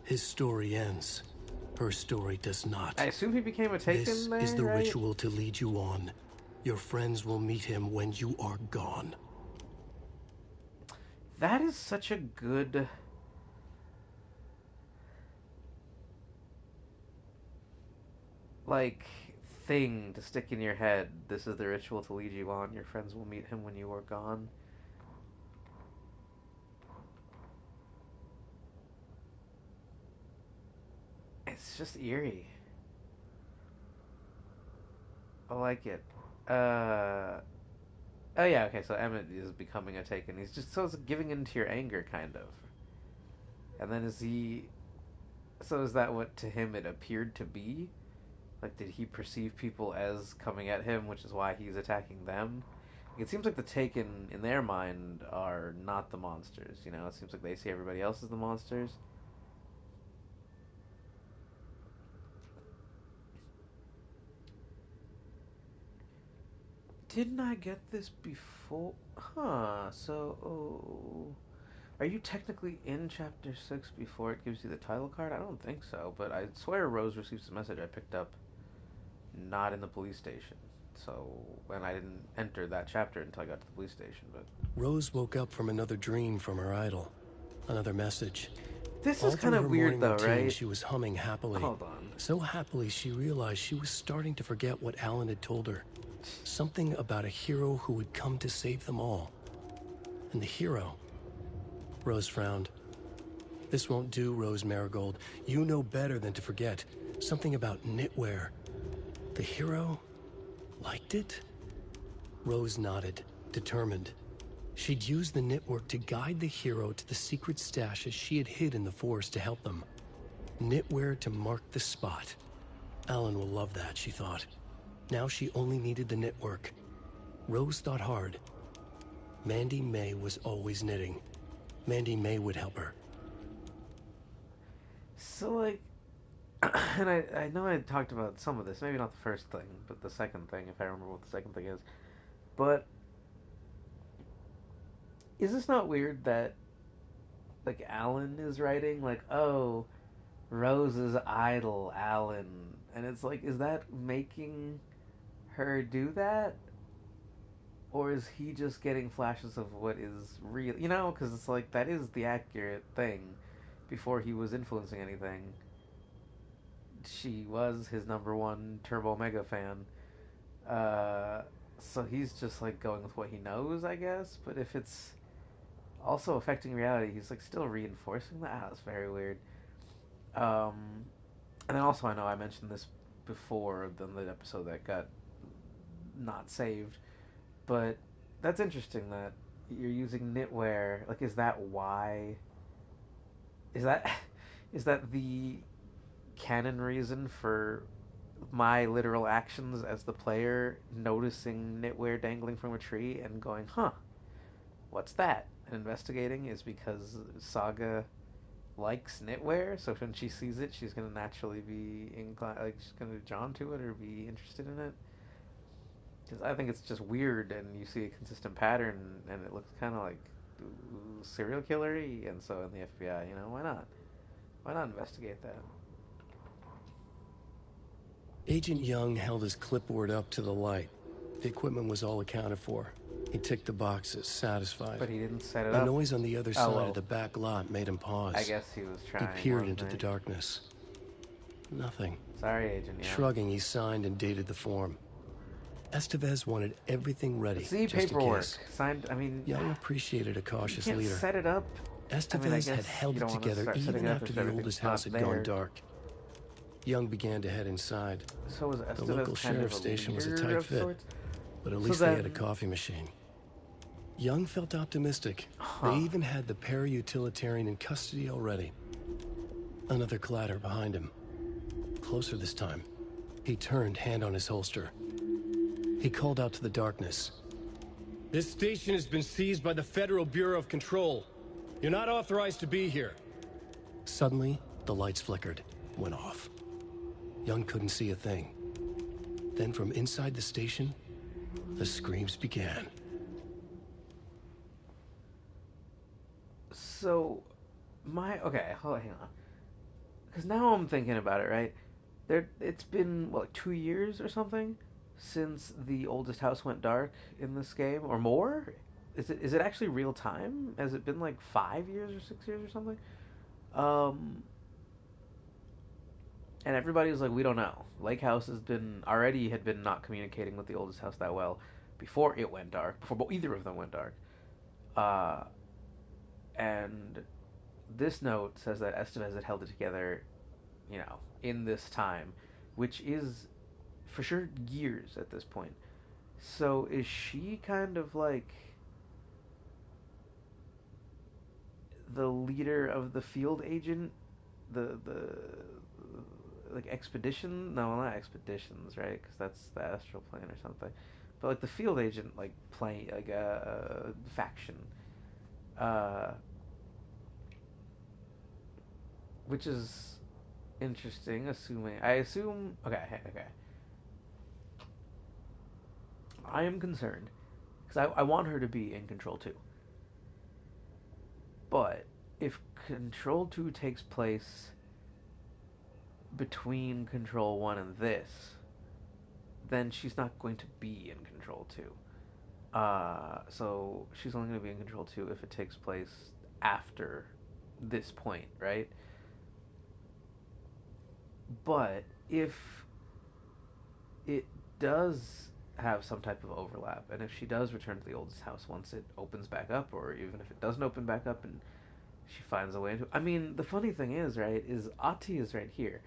His story ends. Her story does not. I assume he became a Taken This there, is the right? ritual to lead you on. Your friends will meet him when you are gone. That is such a good... like, thing to stick in your head. This is the ritual to lead you on. Your friends will meet him when you are gone. It's just eerie. I like it. Oh yeah, okay, so Emmett is becoming a Taken. He's just, so it's giving into your anger, kind of. And then so is that what to him it appeared to be? Like, did he perceive people as coming at him, which is why he's attacking them? It seems like the Taken, in their mind, are not the monsters, you know? It seems like they see everybody else as the monsters. Didn't I get this before? Huh, so... Oh. Are you technically in Chapter 6 before it gives you the title card? I don't think so, but I swear Rose receives a message I picked up not in the police station. So, and I didn't enter that chapter until I got to the police station, but... Rose woke up from another dream from her idol. Another message. This All is kind through of her weird, morning though, routine, right? She was humming happily. Hold on. So happily, she realized she was starting to forget what Alan had told her. Something about a hero who would come to save them all. And the hero... Rose frowned. This won't do, Rose Marigold. You know better than to forget. Something about knitwear. The hero liked it? Rose nodded, determined. She'd use the knitwork to guide the hero to the secret stashes she had hid in the forest to help them. Knitwear to mark the spot. Alan will love that, she thought. Now she only needed the knitwork. Rose thought hard. Mandy May was always knitting. Mandy May would help her. So, like... And I know I talked about some of this, maybe not the first thing, but the second thing, if I remember what the second thing is. But is this not weird that like Alan is writing like, oh, Rose's idol, Alan, and it's like, is that making her do that, or is he just getting flashes of what is real? You know, because it's like that is the accurate thing. Before he was influencing anything, she was his number one Turbo Mega fan. Uh, so he's just like going with what he knows, I guess. But if it's also affecting reality, he's like still reinforcing that. That's very weird. Um, and then also, I know I mentioned this before than the episode that got not saved, but that's interesting that you're using knitwear. Like, is that why? Is that is that the canon reason for my literal actions as the player noticing knitwear dangling from a tree and going, huh, what's that? And investigating is because Saga likes knitwear, so when she sees it, she's gonna naturally be inclined, like she's gonna be drawn to it or be interested in it. Because I think it's just weird, and you see a consistent pattern, and it looks kind of like serial killery, and so in the FBI, why not? Why not investigate that? Agent Young held his clipboard up to the light. The equipment was all accounted for. He ticked the boxes, satisfied. But he didn't set it A up. noise on the other side of the back lot made him pause. I guess he was trying. He peered into the darkness. Nothing. Sorry, Agent Young. Shrugging, he signed and dated the form. Estevez wanted everything ready. See, just paperwork. in case. Signed, Young appreciated a cautious leader. Set it up. Estevez had held it together even after the oldest house had gone dark. Young began to head inside. So was Estevez the local sheriff's station was a tight fit, but at least they had a coffee machine. Young felt optimistic. They even had the para-utilitarian in custody already. Another clatter behind him. Closer this time. He turned, hand on his holster. He called out to the darkness. This station has been seized by the Federal Bureau of Control. You're not authorized to be here. Suddenly, the lights flickered, went off. Young couldn't see a thing. Then from inside the station, the screams began. So, okay, hold on, hang on. Because now I'm thinking about it, right? It's been, what, like 2 years or something since the oldest house went dark in this game, or more? Is it actually real time? Has it been like 5 years or 6 years or something? And everybody was like, we don't know. Lake House had been not communicating with the oldest house that well before it went dark, before either of them went dark. And this note says that Estevez had held it together, in this time, which is for sure years at this point. So is she kind of like the leader of the field agent, the like expedition? No, not expeditions, right? Because that's the astral plane or something. But like the field agent, like plane, like a faction, which is interesting. I assume. Okay. I am concerned because I want her to be in Control 2. But if Control 2 takes place between Control 1 and this, then she's not going to be in Control 2. So she's only going to be in Control 2 if it takes place after this point, right? But if it does have some type of overlap, and if she does return to the oldest house once it opens back up, or even if it doesn't open back up and she finds a way into... I mean, the funny thing is, right, is Ati is right here.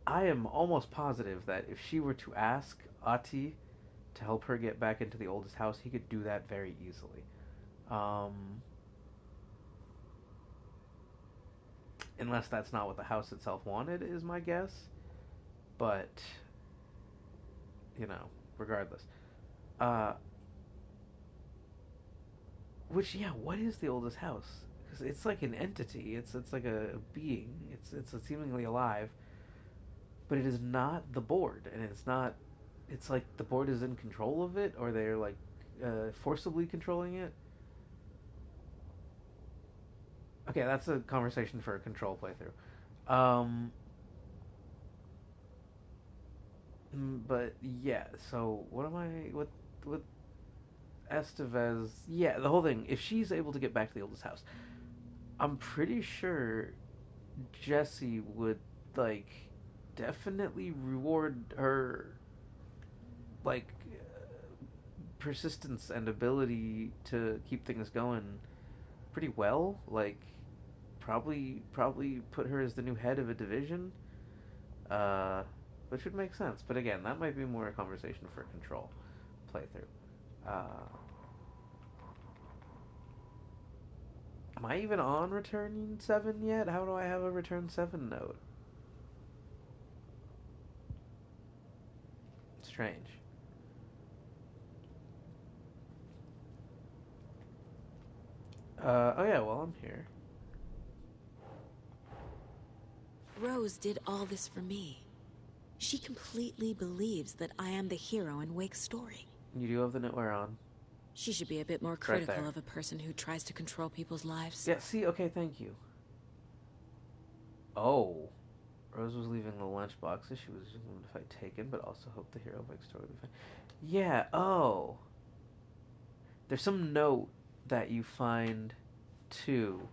I am almost positive that if she were to ask Ati to help her get back into the oldest house, he could do that very easily. Unless that's not what the house itself wanted, is my guess. But, regardless. What is the oldest house? because it's like an entity. It's like a being. It's a seemingly alive, but it is not the board, and it's not. It's like the board is in control of it, or they're like forcibly controlling it. Okay, that's a conversation for a control playthrough. But yeah. So what am I? What Estevez? Yeah, the whole thing. If she's able to get back to the oldest house, I'm pretty sure Jesse would like definitely reward her like persistence and ability to keep things going pretty well. Like probably put her as the new head of a division, uh, which would make sense. But again, that might be more a conversation for a control playthrough. Am I even on Return 7 yet? How do I have a Return 7 note? Strange. Oh yeah, well, I'm here. Rose did all this for me. She completely believes that I am the hero in Wake's story. You do have the knitwear on. She should be a bit more Right critical there. of a person who tries to control people's lives. Yeah, see, okay, thank you. Oh. Rose was leaving the lunchboxes. She was going to fight Taken, but also hoped the hero Wake's story would be fine. Yeah, oh. There's some note that you find, too.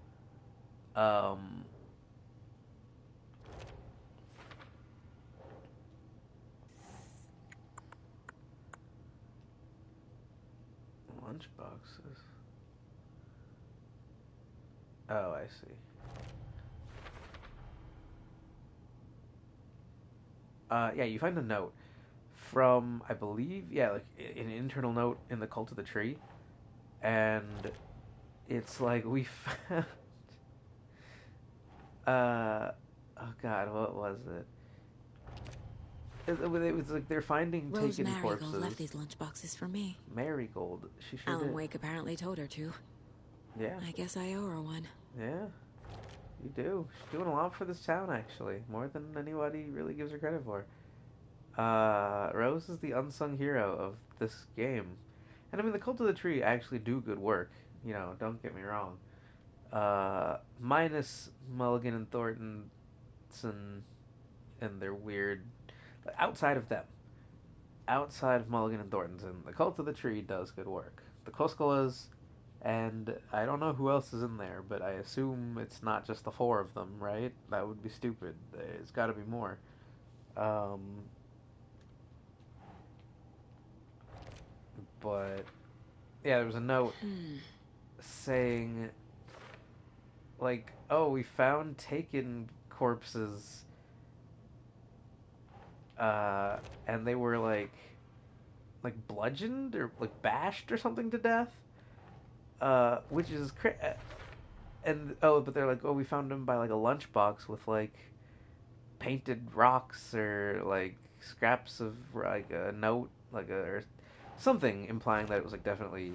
Lunchboxes. Oh, I see. Yeah, you find a note from, I believe, yeah, like an internal note in the Cult of the Tree, and it's like we found, oh god, what was it? It was like they're finding Rose taken Marigold corpses. left these lunchboxes for me. Marigold, she sure Alan did. Wake apparently told her to. Yeah. I guess I owe her one. Yeah, you do. She's doing a lot for this town, actually, more than anybody really gives her credit for. Rose is the unsung hero of this game. And I mean, the Cult of the Tree actually do good work. You know, don't get me wrong. Minus Mulligan and Thornton and their weird. Outside of them, outside of Mulligan and Thornton, the Cult of the Tree does good work. The Koskolas, and I don't know who else is in there, but I assume it's not just the four of them, right? That would be stupid. There's got to be more. But yeah, there was a note saying like, "Oh, we found taken corpses, and they were like bludgeoned or like bashed or something to death." Which is and oh, but they're like, "Oh, we found them by like a lunchbox with like painted rocks or like scraps of like a note, like a or something implying that it was like definitely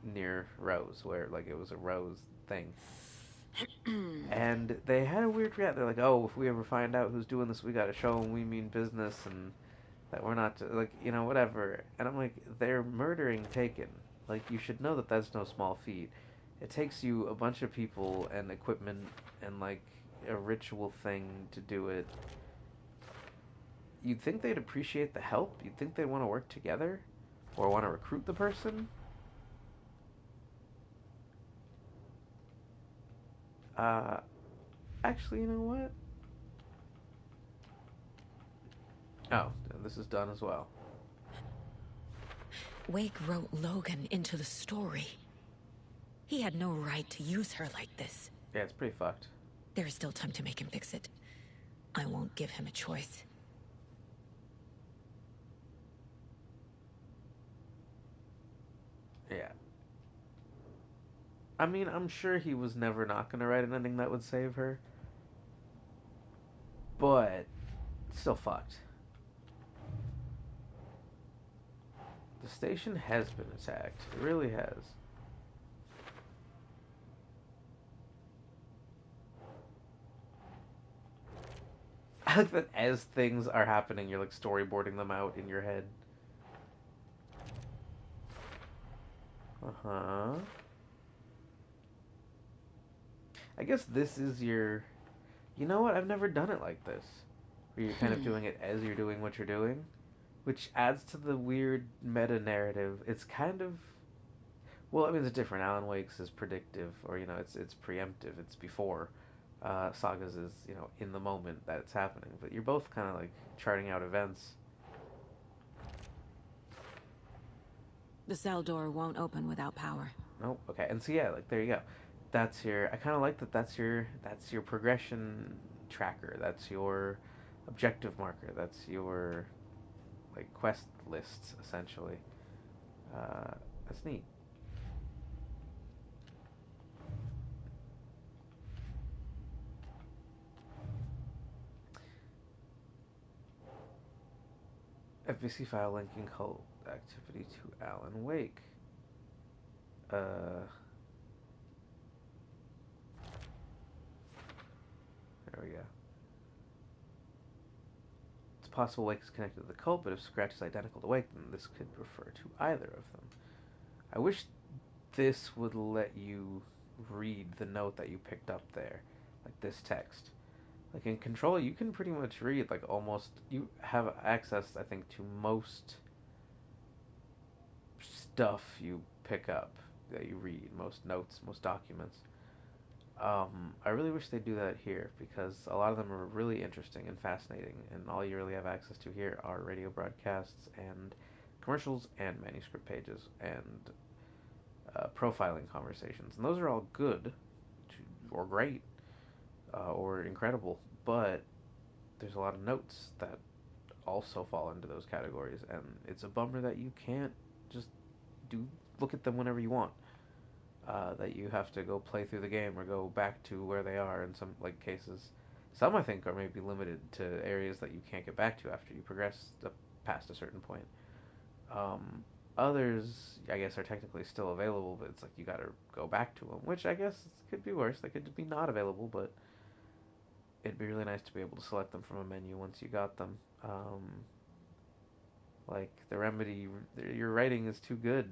near Rose, where like it was a Rose thing." And they had a weird react. They're like, "Oh, if we ever find out who's doing this, we got to show them we mean business and that we're not like whatever." And I'm like, "They're murdering Taken. Like you should know that that's no small feat. It takes you a bunch of people and equipment and like a ritual thing to do it. You'd think they'd appreciate the help. You'd think they'd want to work together or want to recruit the person." Uh, Actually, you know what? Oh, this is done as well. Wake wrote Logan into the story. He had no right to use her like this. Yeah, it's pretty fucked. There is still time to make him fix it. I won't give him a choice. Yeah. I mean, I'm sure he was never not going to write an ending that would save her. But, still fucked. The station has been attacked. It really has. I like that as things are happening, you're like storyboarding them out in your head. Uh-huh. I guess this is your... You know what? I've never done it like this. Where you're kind of doing it as you're doing what you're doing. Which adds to the weird meta-narrative. It's kind of... Well, I mean, it's different. Alan Wake's is predictive, or, you know, it's preemptive. It's before. Saga's is, you know, in the moment that it's happening. But you're both kind of, like, charting out events. The cell door won't open without power. Nope. Okay. And so yeah, like there you go. That's your. I kind of like that. That's your progression tracker. That's your objective marker. That's your like quest lists essentially. That's neat. FBC file linking cult activity to Alan Wake. There we go. It's possible Wake is connected to the cult, but if Scratch is identical to Wake, then this could refer to either of them. I wish this would let you read the note that you picked up there, like this text. Like in Control, you can pretty much read like almost, you have access, I think, to most stuff you pick up that you read, most notes, most documents. I really wish they'd do that here because a lot of them are really interesting and fascinating, and all you really have access to here are radio broadcasts and commercials and manuscript pages and profiling conversations. And those are all good or great or incredible, but there's a lot of notes that also fall into those categories, and it's a bummer that you can't just look at them whenever you want. That you have to go play through the game or go back to where they are in some like cases. Some I think are maybe limited to areas that you can't get back to after you progress past a certain point. Others, I guess, are technically still available, but it's like you got to go back to them, which I guess could be worse. They could be not available, but it'd be really nice to be able to select them from a menu once you got them. Like the Remedy, your writing is too good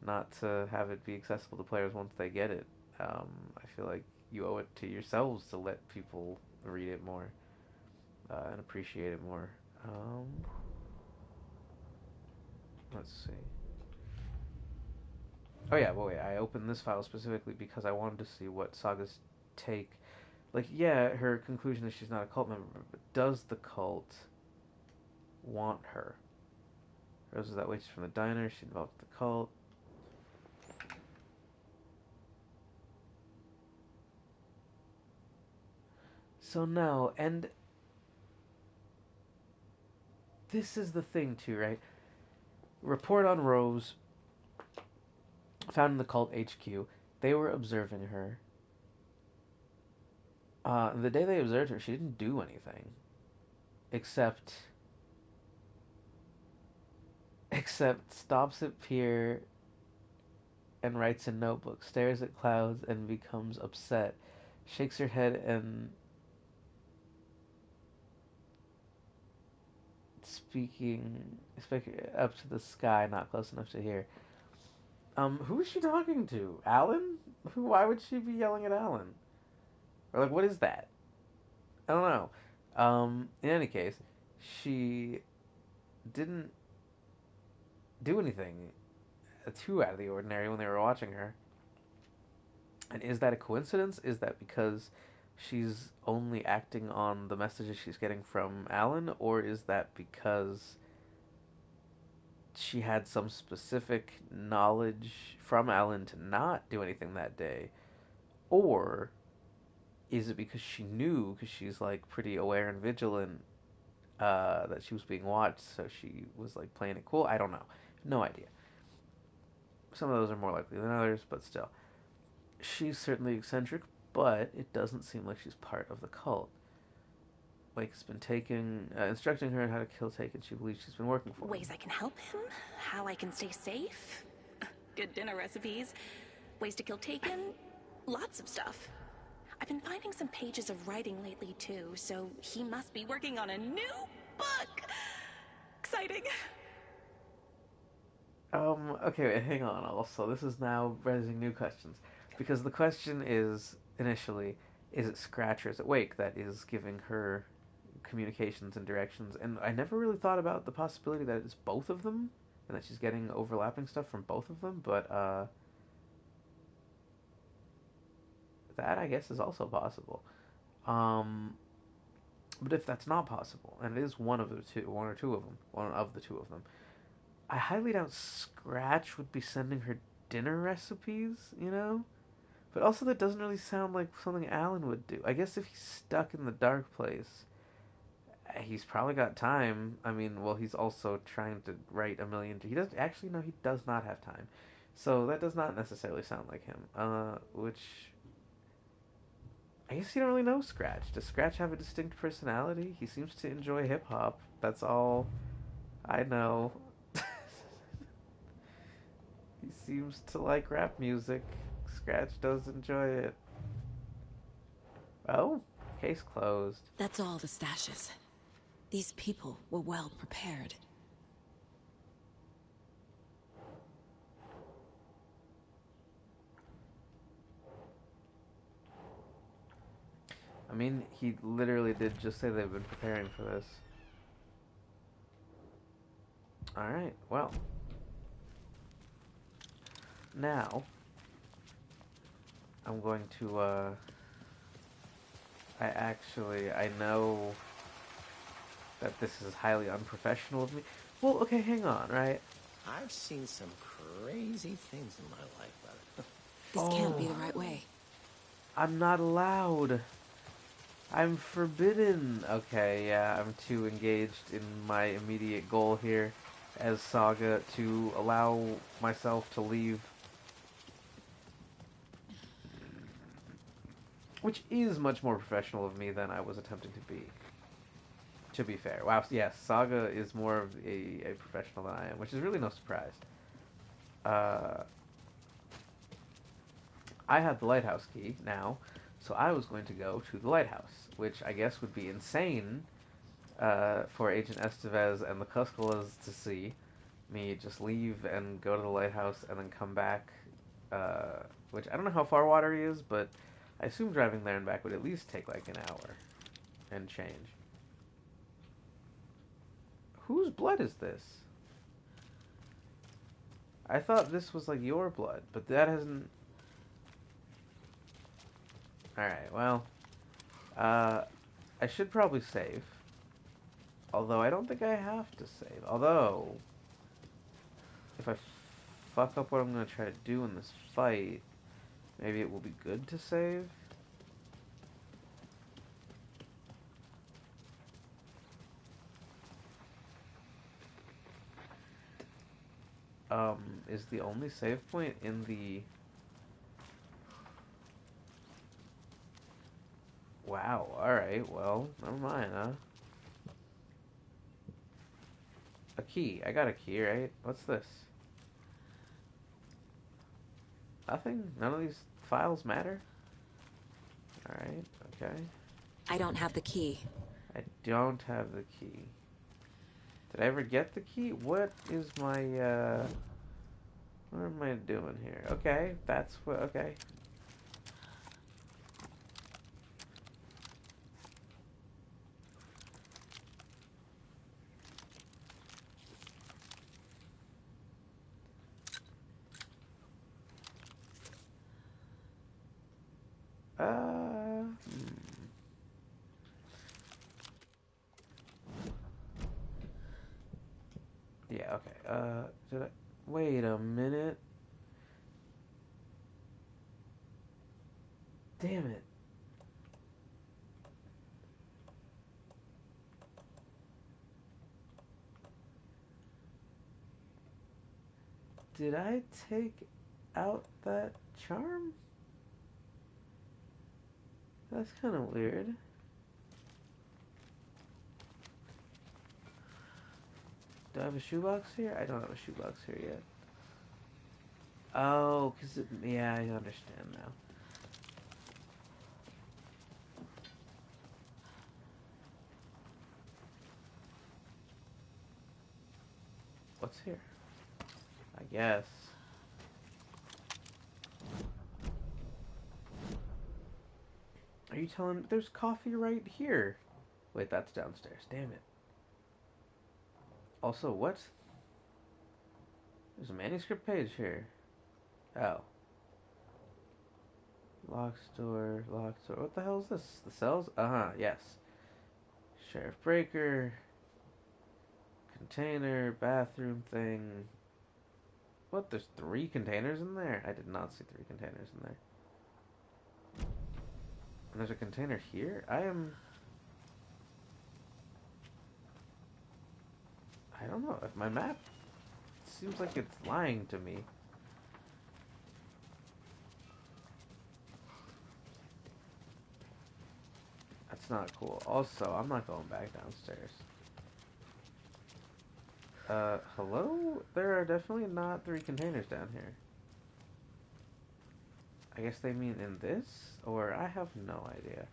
not to have it be accessible to players once they get it. I feel like you owe it to yourselves to let people read it more and appreciate it more. Let's see. Oh yeah, well wait, I opened this file specifically because I wanted to see what Saga's take. Like, yeah, her conclusion is she's not a cult member, but does the cult want her? Rose is that waitress from the diner, she involved with the cult. So no, and this is the thing too, right? Report on Rose, found in the cult HQ. They were observing her. The day they observed her, she didn't do anything. Except stops at pier and writes a notebook, stares at clouds and becomes upset, shakes her head and speaking up to the sky, not close enough to hear. Who is she talking to? Alan? Why would she be yelling at Alan? Or like, what is that? I don't know. In any case, she didn't do anything too out of the ordinary when they were watching her. And is that a coincidence? Is that because she's only acting on the messages she's getting from Alan? Or is that because she had some specific knowledge from Alan to not do anything that day? Or is it because she knew, because she's like pretty aware and vigilant, that she was being watched, so she was like playing it cool? I don't know. No idea. Some of those are more likely than others, but still. She's certainly eccentric, but it doesn't seem like she's part of the cult. Wake's been instructing her on how to kill Taken. She believes she's been working for him. Ways I can help him, how I can stay safe, good dinner recipes, ways to kill Taken, lots of stuff. I I've been finding some pages of writing lately too, so he must be working on a new book. Exciting. Okay, wait, hang on. Also, this is now raising new questions. Because the question is, initially, is it Scratch or is it Wake that is giving her communications and directions? And I never really thought about the possibility that it's both of them, and that she's getting overlapping stuff from both of them, but, that, I guess, is also possible. Um, but if that's not possible, and it is one of the two, one or two of them, one of the two of them, I highly doubt Scratch would be sending her dinner recipes, you know? But also that doesn't really sound like something Alan would do. I guess if he's stuck in the dark place, he's probably got time. I mean, well, he's also trying to write a million... He does actually, no, he does not have time. So that does not necessarily sound like him. Which... I guess you don't really know Scratch. Does Scratch have a distinct personality? He seems to enjoy hip-hop. That's all I know. He seems to like rap music. Scratch does enjoy it. Oh, case closed. That's all the stashes. These people were well prepared. I mean, he literally did just say they've been preparing for this. Alright, well. Now, I'm going to, I know that this is highly unprofessional of me. Well, okay, hang on, right? I've seen some crazy things in my life, brother. This can't be the right way. I'm not allowed. I'm forbidden. Okay, yeah, I'm too engaged in my immediate goal here as Saga to allow myself to leave. Which is much more professional of me than I was attempting to be fair. Wow, yes, Saga is more of a professional than I am, which is really no surprise. I have the lighthouse key now, so I was going to go to the lighthouse, which I guess would be insane for Agent Estevez and the Cuscalas to see me just leave and go to the lighthouse and then come back, which I don't know how far Watery is, but I assume driving there and back would at least take like an hour and change. Whose blood is this? I thought this was like your blood, but that hasn't... Alright, well, I should probably save. Although I don't think I have to save. Although, if I fuck up what I'm going to try to do in this fight, maybe it will be good to save. Is the only save point in the... Wow, alright, well, never mind, huh? A key. I got a key, right? What's this? Nothing? None of these files matter? Alright, okay. I don't have the key. I don't have the key. Did I ever get the key? What is my, what am I doing here? Okay, that's what, okay. Yeah, okay, did I... Wait a minute. Damn it. Did I take out that charm? That's kind of weird. Do I have a shoebox here? I don't have a shoebox here yet. Oh, because it... Yeah, I understand now. what's here? I guess. Are you telling me there's coffee right here? Wait, that's downstairs. Damn it. Also, what? There's a manuscript page here. Oh. Locked door, locked door. What the hell is this? The cells? Uh-huh, yes. Sheriff Breaker. Container, bathroom thing. What? There's 3 containers in there? I did not see 3 containers in there. And there's a container here? I don't know. If my map seems like it's lying to me. That's not cool. Also, I'm not going back downstairs. Hello? There are definitely not 3 containers down here. I guess they mean in this? Or I have no idea.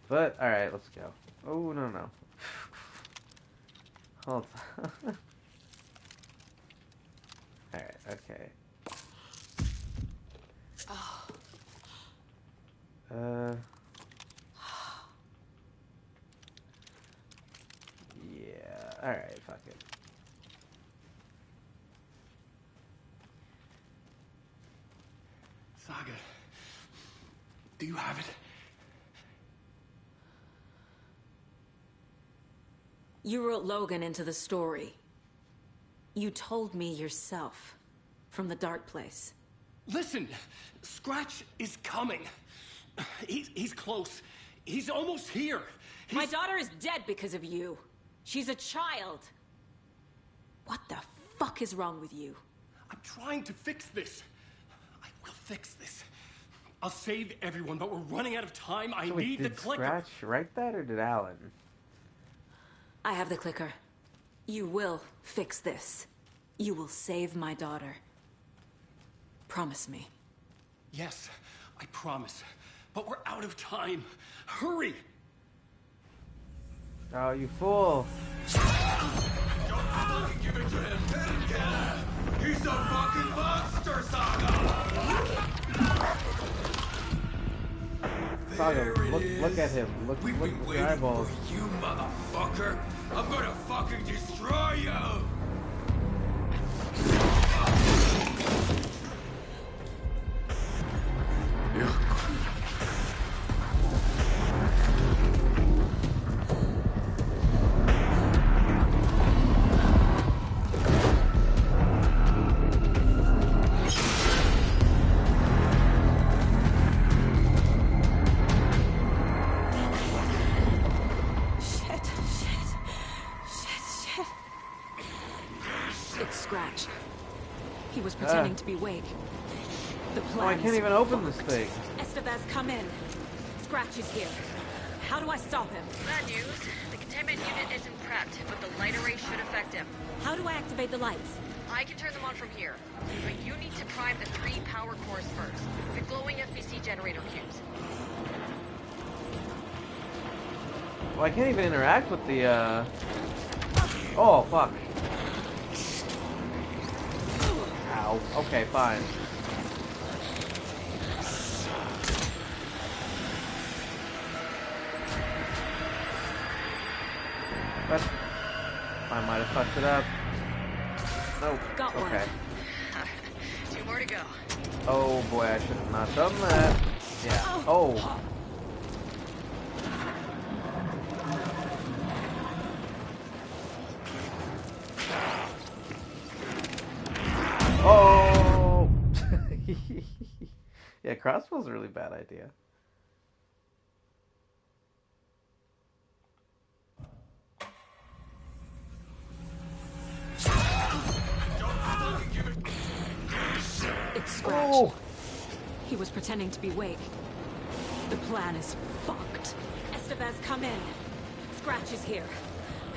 But, alright, let's go. Oh, no. Hold on. Alright, okay. Yeah, alright, fuck it. Saga, do you have it? You wrote Logan into the story. You told me yourself. From the dark place. Listen, Scratch is coming. He's close. He's almost here. My daughter is dead because of you. She's a child. What the fuck is wrong with you? I'm trying to fix this. I will fix this. I'll save everyone, but we're running out of time. I need the clicker. Did Scratch write that, or did Alan? I have the clicker. You will fix this. You will save my daughter. Promise me. Yes, I promise. But we're out of time. Hurry! Oh, you fool. Don't fucking give it to him. He's a fucking monster, Saga! Saga, look at him. Look at the eyeballs. For you, motherfucker! I'm gonna fucking destroy you! Pretending to be Wake. The plan. Oh, I can't even open this thing. Estevez, come in. Scratch is here. How do I stop him? Bad news. The containment unit isn't prepped, but the light array should affect him. How do I activate the lights? I can turn them on from here. But you need to prime the 3 power cores first. The glowing FBC generator cubes. Well, I can't even interact with the, Oh, fuck. Ow. Okay, fine. But I might have fucked it up. Nope. Got one. Okay. 2 more to go. Oh boy, I should have not done that. Yeah. Oh. Oh! Yeah, crossbow's a really bad idea. It's Scratch. Oh. He was pretending to be Wake. The plan is fucked. Estevez, come in. Scratch is here.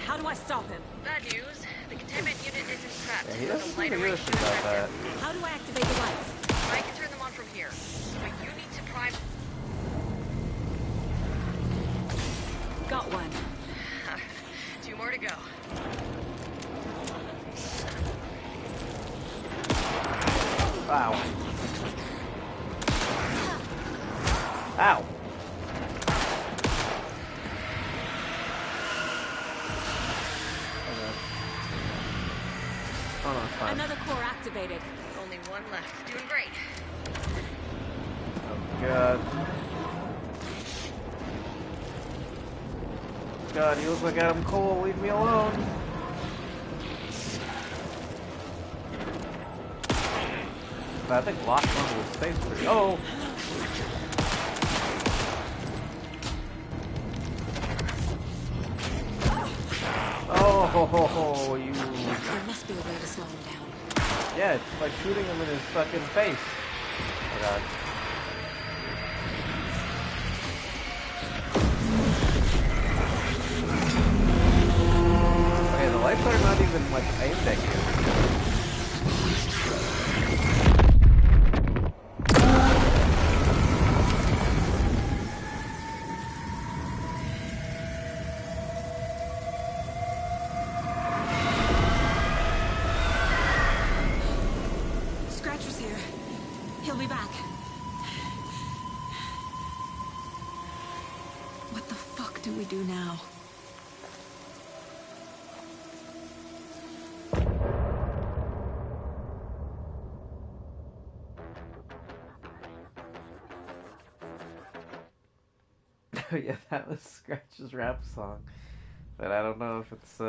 How do I stop him? Bad news. The containment unit isn't prepped. Yeah, he but doesn't the light seem to array give a should shit about affect that. him. How do I activate the lights? I can turn them on from here. But you need to prime... Got one. 2 more to go. fine. Another core activated. Only one left. Doing great. Oh god. God, he looks like Adam Cole. Leave me alone. But I think locked onto his face pretty. Oh! Oh, ho, ho, ho, you. There must be a way to slow him down. Yeah, it's like shooting him in his fucking face. Oh god. Okay, the lights are not even like aimed at you. Scratcher's here. He'll be back. What the fuck do we do now? Yeah, that was Scratch's rap song. But I don't know if it's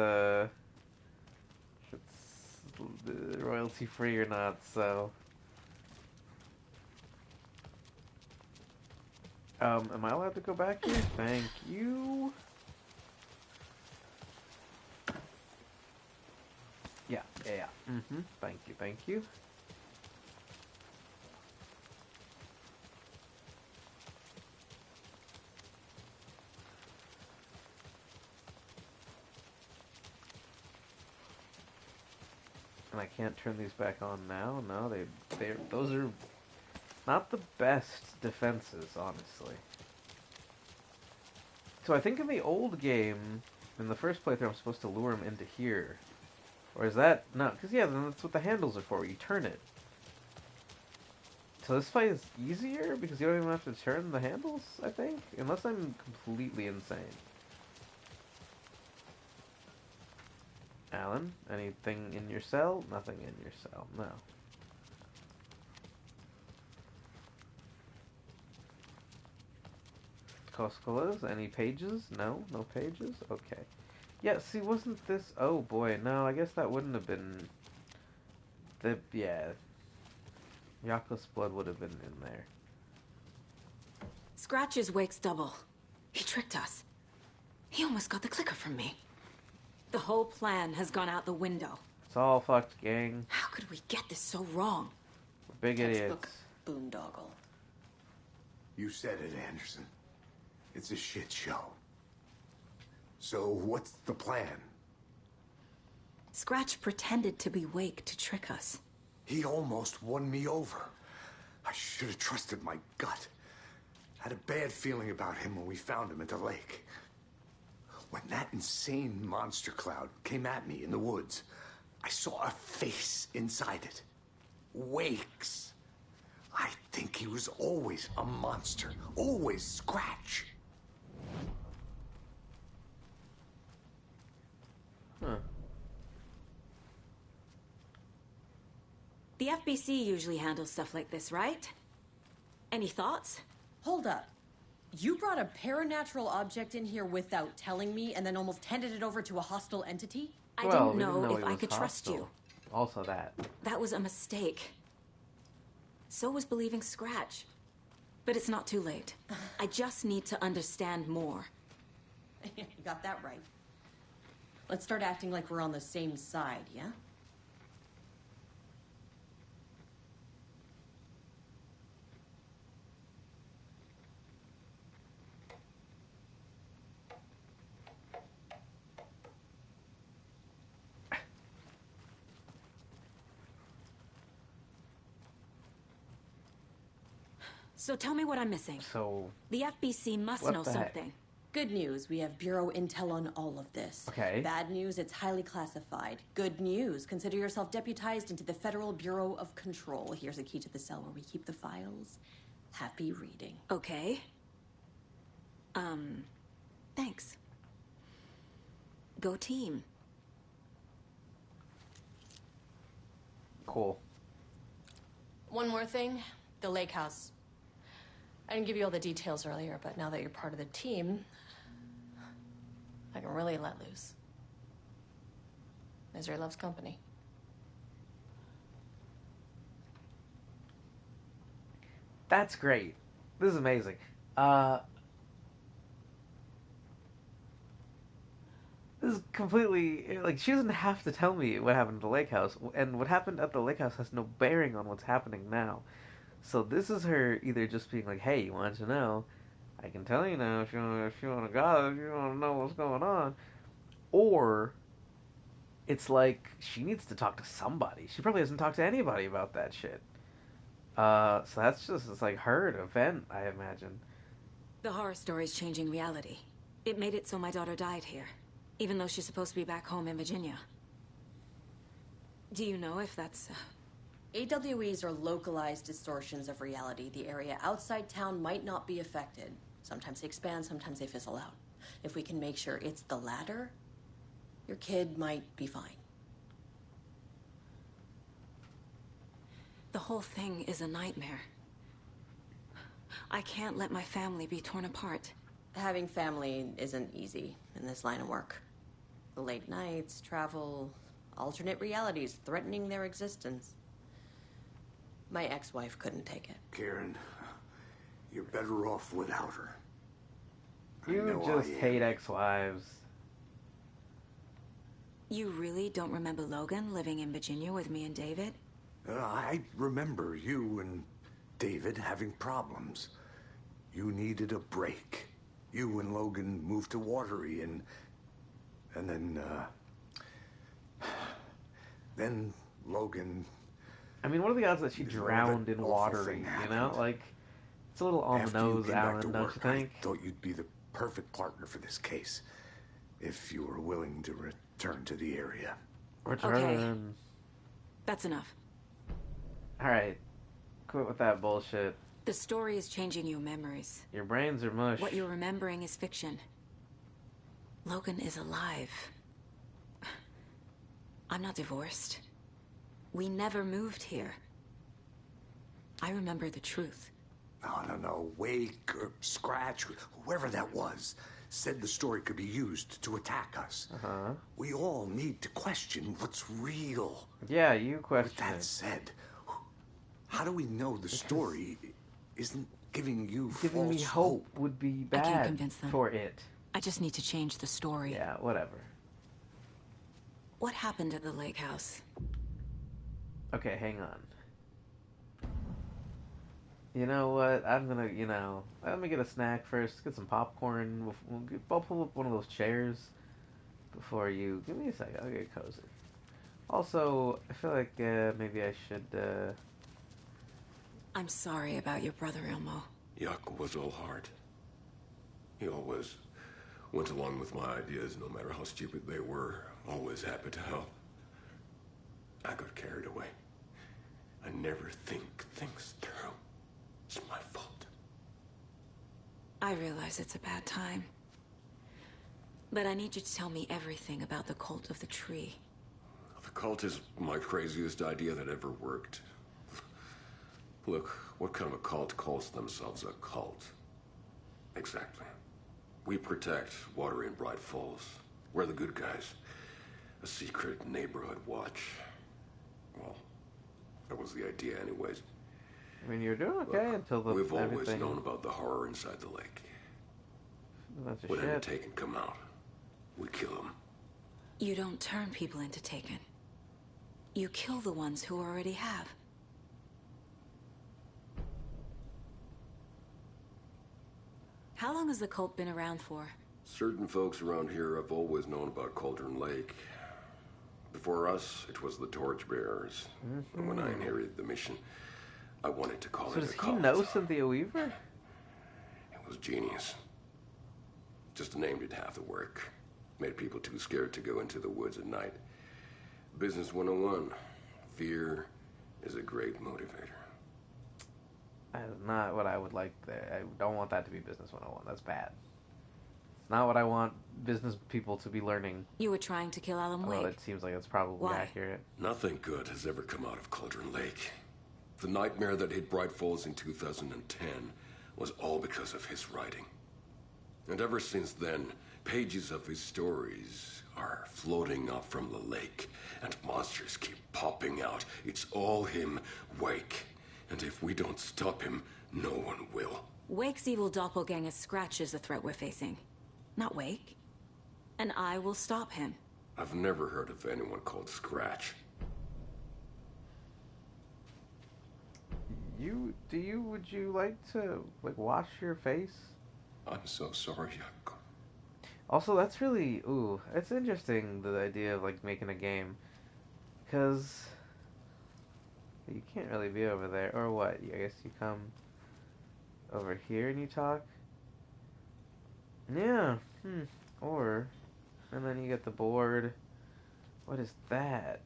royalty free or not, so am I allowed to go back here? Thank you. Yeah. Thank you. And I can't turn these back on now. No, those are not the best defenses, honestly. So I think in the old game, in the first playthrough, I'm supposed to lure him into here. Or is that... No, because yeah, then that's what the handles are for. You turn it. So this fight is easier because you don't even have to turn the handles, I think? Unless I'm completely insane. Alan, anything in your cell? Nothing in your cell, no. Coscolas, any pages? No, no pages? Okay. Yeah, see, wasn't this... Oh boy, no, I guess that wouldn't have been... Yeah. Yako's blood would have been in there. Scratch's wake's double. He tricked us. He almost got the clicker from me. The whole plan has gone out the window. It's all fucked, gang. How could we get this so wrong? We're big idiots. Boondoggle. You said it, Anderson. It's a shit show. So what's the plan? Scratch pretended to be Wake to trick us. He almost won me over. I should have trusted my gut. Had a bad feeling about him when we found him at the lake. When that insane monster cloud came at me in the woods, I saw a face inside it. Wake's. I think he was always a monster. Always Scratch. Huh. The FBC usually handles stuff like this, right? Any thoughts? Hold up. You brought a paranatural object in here without telling me and then almost handed it over to a hostile entity? I didn't know if I could trust you. Also that. That was a mistake. So was believing Scratch. But it's not too late. I just need to understand more. You got that right. Let's start acting like we're on the same side, yeah? So tell me what I'm missing. So... The FBC must know something. Good news, we have Bureau intel on all of this. Okay. Bad news, it's highly classified. Good news, consider yourself deputized into the Federal Bureau of Control. Here's a key to the cell where we keep the files. Happy reading. Okay. Thanks. Go team. Cool. One more thing, the lake house. I didn't give you all the details earlier, but now that you're part of the team, I can really let loose. Misery loves company. That's great. This is amazing. This is completely like she doesn't have to tell me what happened at the lake house, and what happened at the lake house has no bearing on what's happening now. So this is her either just being like, "Hey, you want to know? I can tell you now if you want to go, if you want to know what's going on," or it's like she needs to talk to somebody. She probably hasn't talked to anybody about that shit. So that's just it's like her to vent, I imagine. The horror story's changing reality. It made it so my daughter died here, even though she's supposed to be back home in Virginia. Do you know if that's... AWEs are localized distortions of reality. The area outside town might not be affected. Sometimes they expand, sometimes they fizzle out. If we can make sure it's the latter, your kid might be fine. The whole thing is a nightmare. I can't let my family be torn apart. Having family isn't easy in this line of work. The late nights, travel, alternate realities threatening their existence. My ex-wife couldn't take it. Karen, you're better off without her. You just hate ex-wives. You really don't remember Logan living in Virginia with me and David? I remember you and David having problems. You needed a break. You and Logan moved to Watery and then Logan... I mean, what are the odds that she drowned in Watery, you know? Like, it's a little on the nose, Alan, don't you think? I thought you'd be the perfect partner for this case, if you were willing to return to the area. Return. Okay. That's enough. Alright. Quit with that bullshit. The story is changing your memories. Your brains are mush. What you're remembering is fiction. Logan is alive. I'm not divorced. We never moved here. I remember the truth. No. Wake or Scratch, whoever that was, said the story could be used to attack us. We all need to question what's real. Yeah, you question With that said, how do we know the story isn't giving you Giving me hope would be bad I can't convince them. for it. I just need to change the story. Yeah, whatever. What happened at the lake house? Okay, hang on. You know what? I'm gonna, let me get a snack first. Get some popcorn. I'll pull up one of those chairs before you. Give me a second. I'll get cozy. Also, I feel like maybe I should. I'm sorry about your brother, Ilmo. Yaakov was all heart. He always went along with my ideas, no matter how stupid they were. Always happy to help. I got carried away. I never think things through. It's my fault. I realize it's a bad time. But I need you to tell me everything about the cult of the tree. The cult is my craziest idea that ever worked. Look, what kind of a cult calls themselves a cult? Exactly. We protect Watery and Bright Falls. We're the good guys. A secret neighborhood watch. Well, that was the idea anyways. I mean, you're doing okay. Look, until we've always everything... known about the horror inside the lake. That's a when shit. Taken come out, we kill them. You don't turn people into Taken. You kill the ones who already have. How long has the cult been around for? Certain folks around here have always known about Cauldron Lake. Before us, it was the Torchbearers. And when I inherited the mission, I wanted to call So it does a he cult. know Cynthia Weaver? It was genius. Just a name did half the work. Made people too scared to go into the woods at night. Business 101. Fear is a great motivator. That is not what I would like there. I don't want that to be Business 101. That's bad. Not what I want business people to be learning. You were trying to kill Alan Although Wake. it seems like it's probably Why? accurate. Nothing good has ever come out of Cauldron Lake. The nightmare that hit Bright Falls in 2010 was all because of his writing. And ever since then, pages of his stories are floating up from the lake, and monsters keep popping out. It's all him, Wake. And if we don't stop him, no one will. Wake's evil doppelganger Scratch is the threat we're facing, not Wake. And I will stop him. I've never heard of anyone called Scratch. Would you like to, like, wash your face? I'm so sorry, Jakob. Also, that's really, it's interesting, the idea of, like, making a game. Because you can't really be over there. Or what? I guess you come over here and you talk? Yeah. Or, and then you get the board. What is that?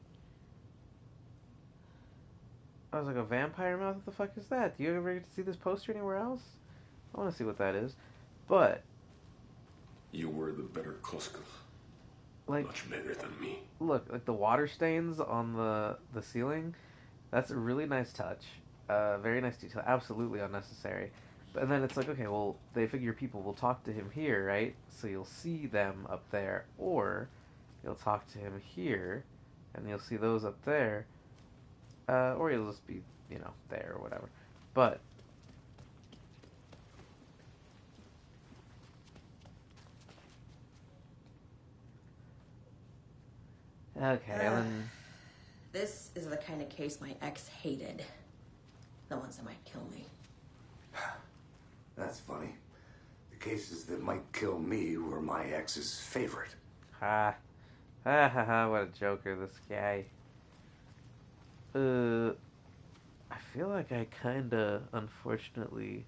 I was like, a vampire mouth? What the fuck is that? Do you ever get to see this poster anywhere else? I want to see what that is. But You were the better Koska. like, Much better than me. look, like the water stains on the ceiling, that's a really nice touch. Very nice detail. Absolutely unnecessary. But then it's like, okay, well, they figure people will talk to him here, right? So you'll see them up there. Or you'll talk to him here, and you'll see those up there. Or you'll just be, there or whatever. But okay, and then This is the kind of case my ex hated. The ones that might kill me. That's funny. The cases that might kill me were my ex's favorite. ha what a joker, this guy. I feel like I kinda, unfortunately,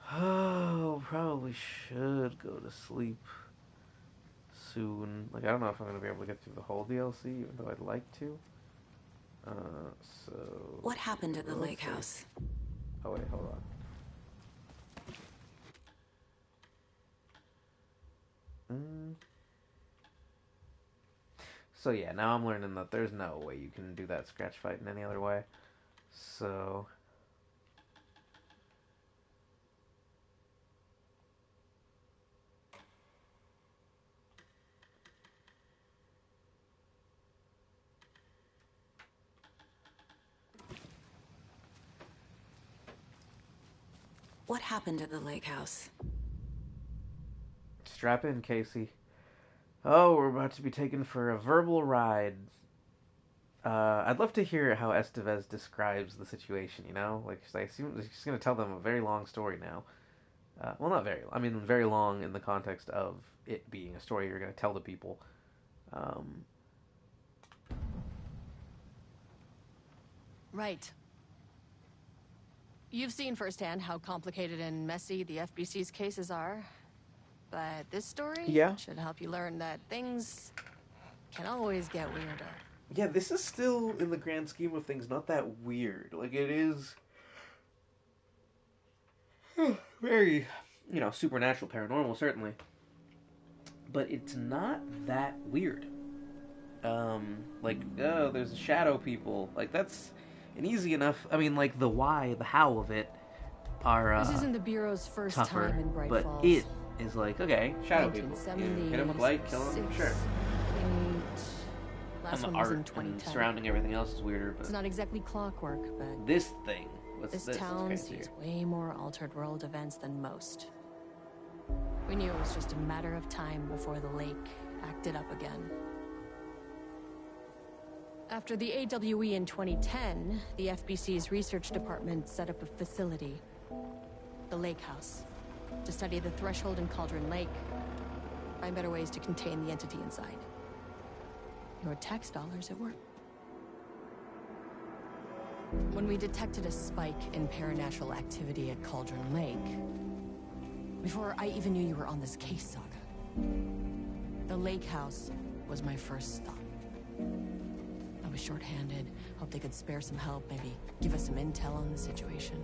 probably should go to sleep soon. Like, I don't know if I'm gonna be able to get through the whole DLC, even though I'd like to. So... What happened at the let's lake see. house? Oh, wait, hold on. So yeah, now I'm learning that there's no way you can do that scratch fight in any other way. So... What happened at the lake house? Strap in, Casey. Oh, we're about to be taken for a verbal ride. I'd love to hear how Estevez describes the situation, Like, I assume he's going to tell them a very long story now. Well, not very long. I mean, very long in the context of it being a story you're going to tell to people. Right. You've seen firsthand how complicated and messy the FBC's cases are. But this story should help you learn that things can always get weirder. Yeah, this is still, in the grand scheme of things, not that weird. Like, it is very, supernatural, paranormal, certainly. But it's not that weird. There's shadow people. Like, that's an easy enough... I mean, like, the why, the how of it are, this isn't the Bureau's first tougher, time in Bright but Falls. it is like, okay, shadow people. You hit them with light, kill them, sure. Last And the one was in art 2010. and surrounding everything else is weirder, but It's not exactly clockwork, but this thing, this is town crazier. sees way more altered world events than most. We knew it was just a matter of time before the lake acted up again. After the AWE in 2010, the FBC's research department set up a facility, the Lake House, to study the threshold in Cauldron Lake, find better ways to contain the entity inside. Your tax dollars at work. When we detected a spike in paranatural activity at Cauldron Lake, before I even knew you were on this case, Saga, the Lake House was my first stop. I was short-handed, hoped they could spare some help, maybe give us some intel on the situation.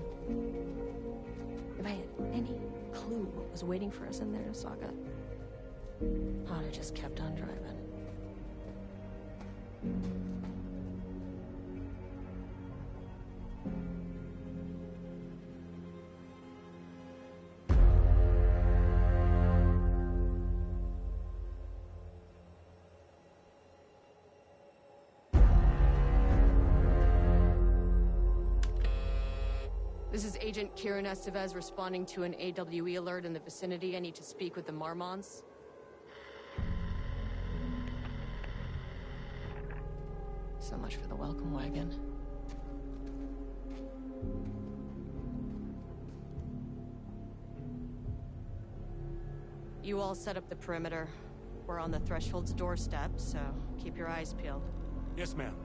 If I had any clue what was waiting for us in there, Saga. I'd have just kept on driving. This is Agent Kieran Estevez responding to an AWE alert in the vicinity. I need to speak with the Marmons. So much for the welcome wagon. You all set up the perimeter. We're on the Threshold's doorstep, so keep your eyes peeled. Yes, ma'am.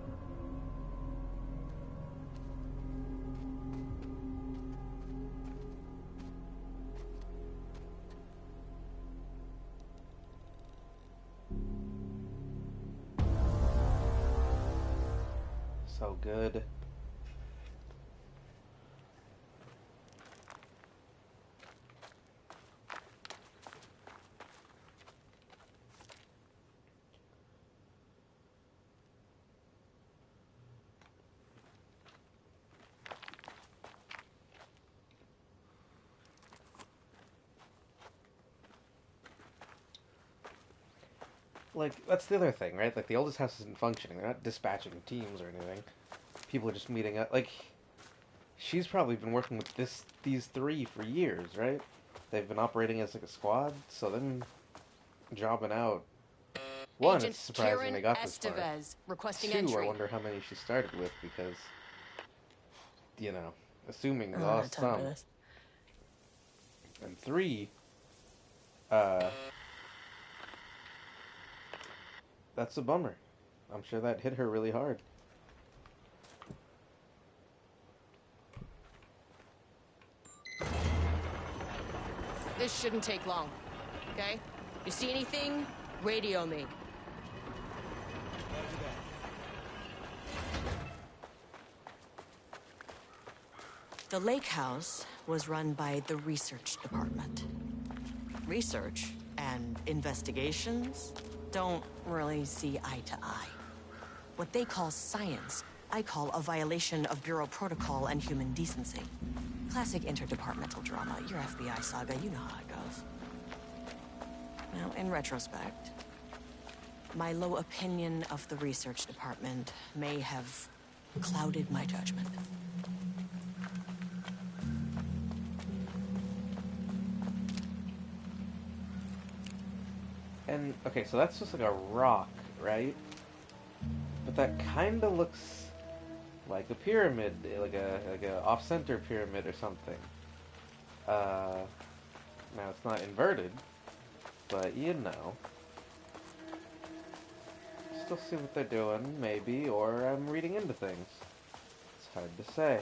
So good. Like, that's the other thing, right? Like, the oldest house isn't functioning. They're not dispatching teams or anything. People are just meeting up. Like, she's probably been working with these three for years, right? They've been operating as like a squad, so them jobbing out. One, Agent it's surprising Kieran they got this far. Estevez, requesting Two, entry. I wonder how many she started with, because, you know, assuming I we don't have lost time for some. this. And three, that's a bummer. I'm sure that hit her really hard. This shouldn't take long, okay? You see anything? Radio me. The lake house was run by the research department. Research and investigations don't really see eye to eye. What they call science, I call a violation of Bureau protocol and human decency. Classic interdepartmental drama. Your FBI saga, you know how it goes. Now, in retrospect, my low opinion of the research department may have clouded my judgment. And, okay, so that's just like a rock, right? But that kind of looks like a pyramid, like a off-center pyramid or something. Now it's not inverted, but you know. Still see what they're doing, maybe, or I'm reading into things. It's hard to say.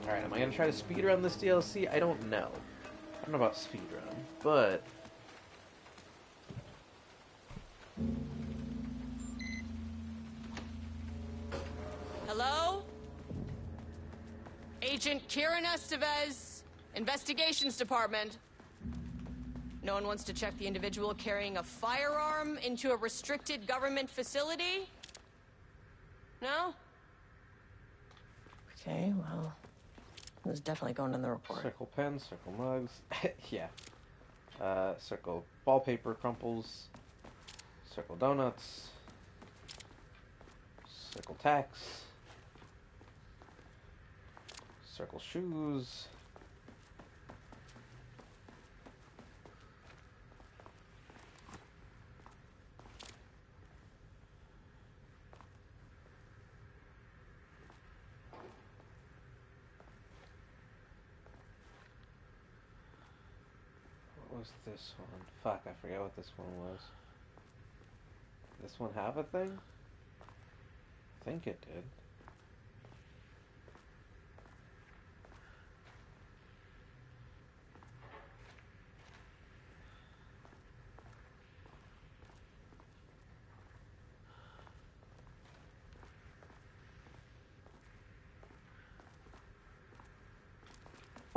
Alright, am I gonna try to speedrun this DLC? I don't know. I don't know about speedrun, but... Hello? Agent Kieran Estevez, Investigations Department. No one wants to check the individual carrying a firearm into a restricted government facility? No? Okay, well, this is definitely going in the report. Circle pens, circle mugs. Yeah. Circle wallpaper crumples. Circle donuts. Circle tacks. Circle shoes. What was this one? Fuck, I forget what this one was. This one have a thing? I think it did.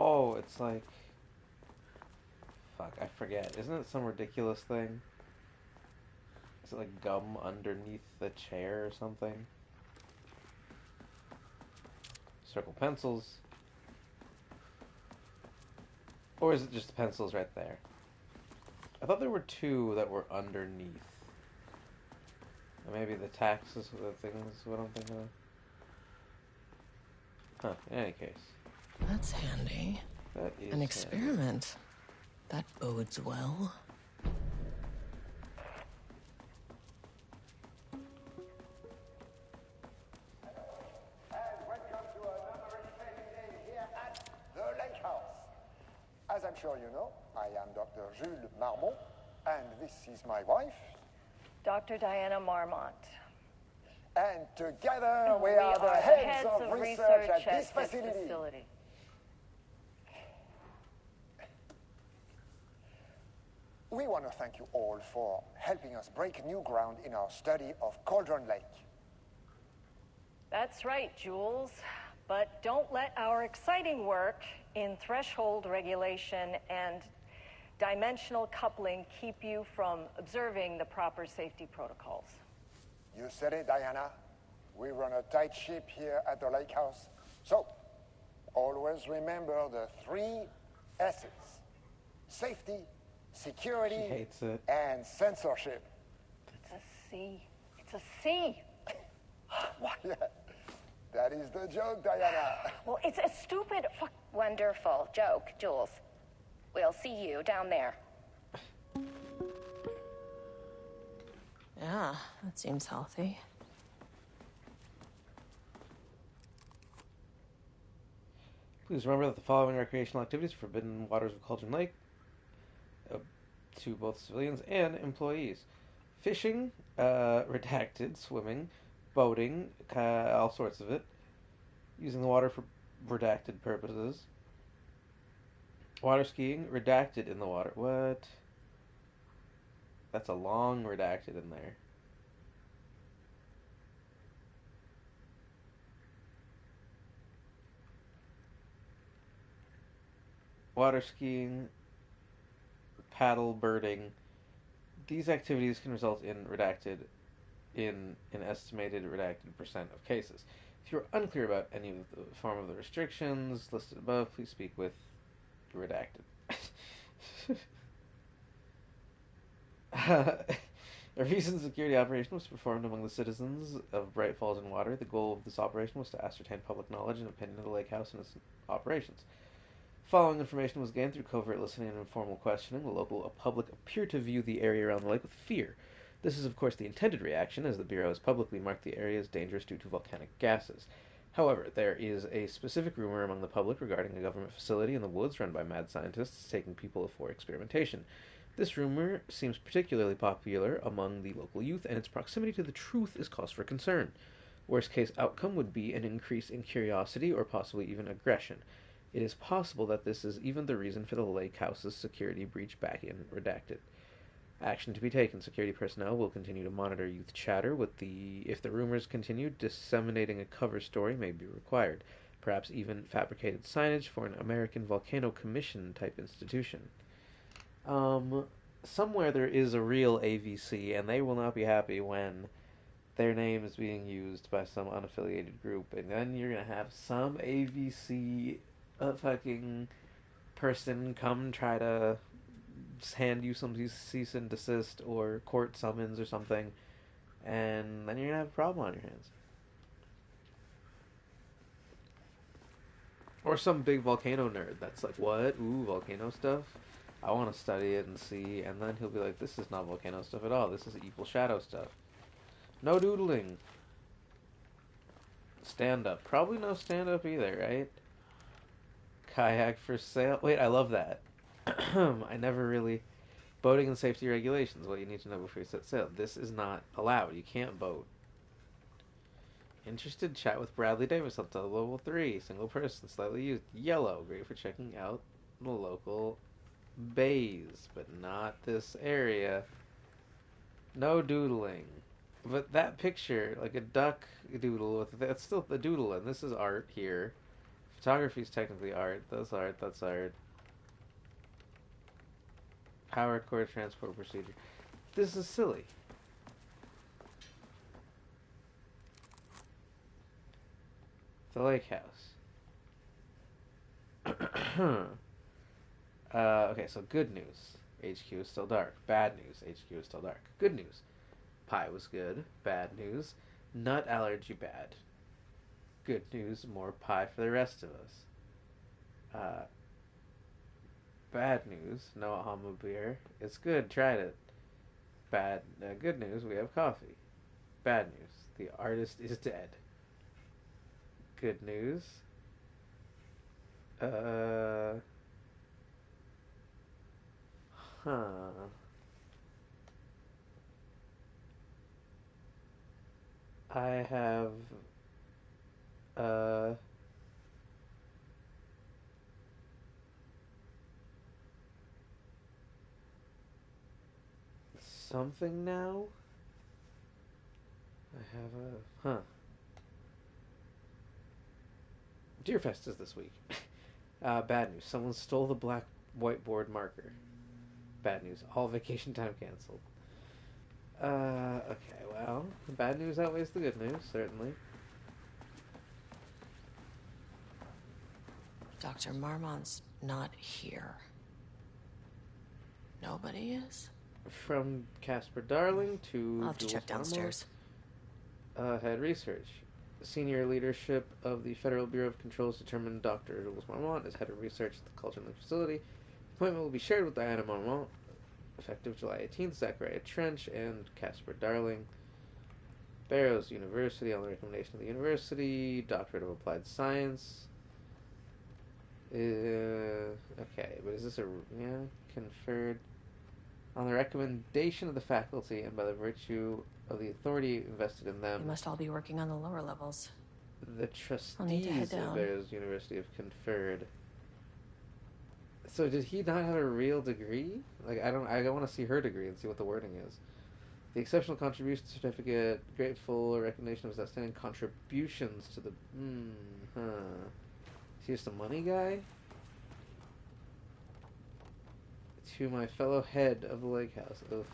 Oh, it's like... Fuck, I forget. Isn't it some ridiculous thing? Is it like gum underneath the chair or something? Circle pencils. Or is it just the pencils right there? I thought there were two that were underneath. Or maybe the taxes of the things what I'm thinking of. Huh, in any case. That's handy. That is an experiment. That bodes well. As I'm sure you know, I am Dr. Jules Marmont, and this is my wife, Dr. Diana Marmont. And together we are the heads of research at this facility. We want to thank you all for helping us break new ground in our study of Cauldron Lake. That's right, Jules. But don't let our exciting work in threshold regulation and dimensional coupling keep you from observing the proper safety protocols. You said it, Diana. We run a tight ship here at the lake house. So, always remember the 3 S's. Safety, security, she hates it. And censorship. It's a C. It's a C. Why, that is the joke, Diana. Well, it's a stupid fuck. Wonderful joke, Jules. We'll see you down there. Yeah, that seems healthy. Please remember that the following recreational activities are forbidden in waters of Cauldron Lake to both civilians and employees. Fishing, redacted, swimming, boating, all sorts of it. Using the water for redacted purposes. Water skiing, redacted in the water. What? That's a long redacted in there. Water skiing, paddle birding. These activities can result in redacted in an estimated redacted percent of cases. If you're unclear about any of the form of the restrictions listed above, please speak with redacted. A recent security operation was performed among the citizens of Bright Falls and Water. The goal of this operation was to ascertain public knowledge and opinion of the lake house and its operations. Following information was gained through covert listening and informal questioning. The local public appeared to view the area around the lake with fear. This is, of course, the intended reaction, as the Bureau has publicly marked the area as dangerous due to volcanic gases. However, there is a specific rumor among the public regarding a government facility in the woods run by mad scientists taking people for experimentation. This rumor seems particularly popular among the local youth, and its proximity to the truth is cause for concern. Worst case outcome would be an increase in curiosity or possibly even aggression. It is possible that this is even the reason for the lake house's security breach back in redacted. Action to be taken. Security personnel will continue to monitor youth chatter. If the rumors continue, disseminating a cover story may be required. Perhaps even fabricated signage for an American Volcano Commission type institution. Somewhere there is a real AVC, and they will not be happy when their name is being used by some unaffiliated group, and then you're gonna have some AVC fucking person come try to hand you some cease and desist or court summons or something, and then you're gonna have a problem on your hands. Or some big volcano nerd that's like, what? Ooh, volcano stuff? I want to study it and see, and then he'll be like, this is not volcano stuff at all, this is evil shadow stuff. No doodling. Stand-up. Probably no stand-up either, right? Kayak for sale. Wait, I love that. I never really... Boating and safety regulations. What you need to know before you set sail. This is not allowed. You can't boat. Interested? Chat with Bradley Davis up to level 3. Single person. Slightly used. Yellow. Great for checking out the local bays. But not this area. No doodling. But that picture, like a duck doodle, that's still the doodle, and this is art here. Photography is technically art. That's art. That's art. Power core transport procedure. This is silly. The lake house. Okay, so good news. HQ is still dark. Bad news. HQ is still dark. Good news. Pie was good. Bad news. Nut allergy bad. Good news. More pie for the rest of us. Bad news. No Alma beer. It's good. Tried it. Good news. We have coffee. Bad news. The artist is dead. Good news. Huh. I have, something now? I have huh. Deerfest is this week. Bad news. Someone stole the black whiteboard marker. Bad news. All vacation time canceled. Okay, well, the bad news outweighs the good news, certainly. Dr. Marmont's not here. Nobody is? From Casper Darling to I'll have to check downstairs. Head research. Senior leadership of the Federal Bureau of Controls determined Dr. Jules Marmont is head of research at the Cauldron Lake facility. The appointment will be shared with Diana Marmont, effective July 18th. Zachariah Trench and Casper Darling. Barrows University, on the recommendation of the university. Doctorate of Applied Science. Okay, but is this conferred on the recommendation of the faculty and by the virtue of the authority invested in them? They must all be working on the lower levels. The I'll need to head trustees of down. Barrows University have conferred. So did he not have a real degree? Like, I want to see her degree and see what the wording is. The exceptional contribution certificate, grateful recognition of his outstanding contributions to the. Is he just a money guy? To my fellow head of the lake house. Ugh.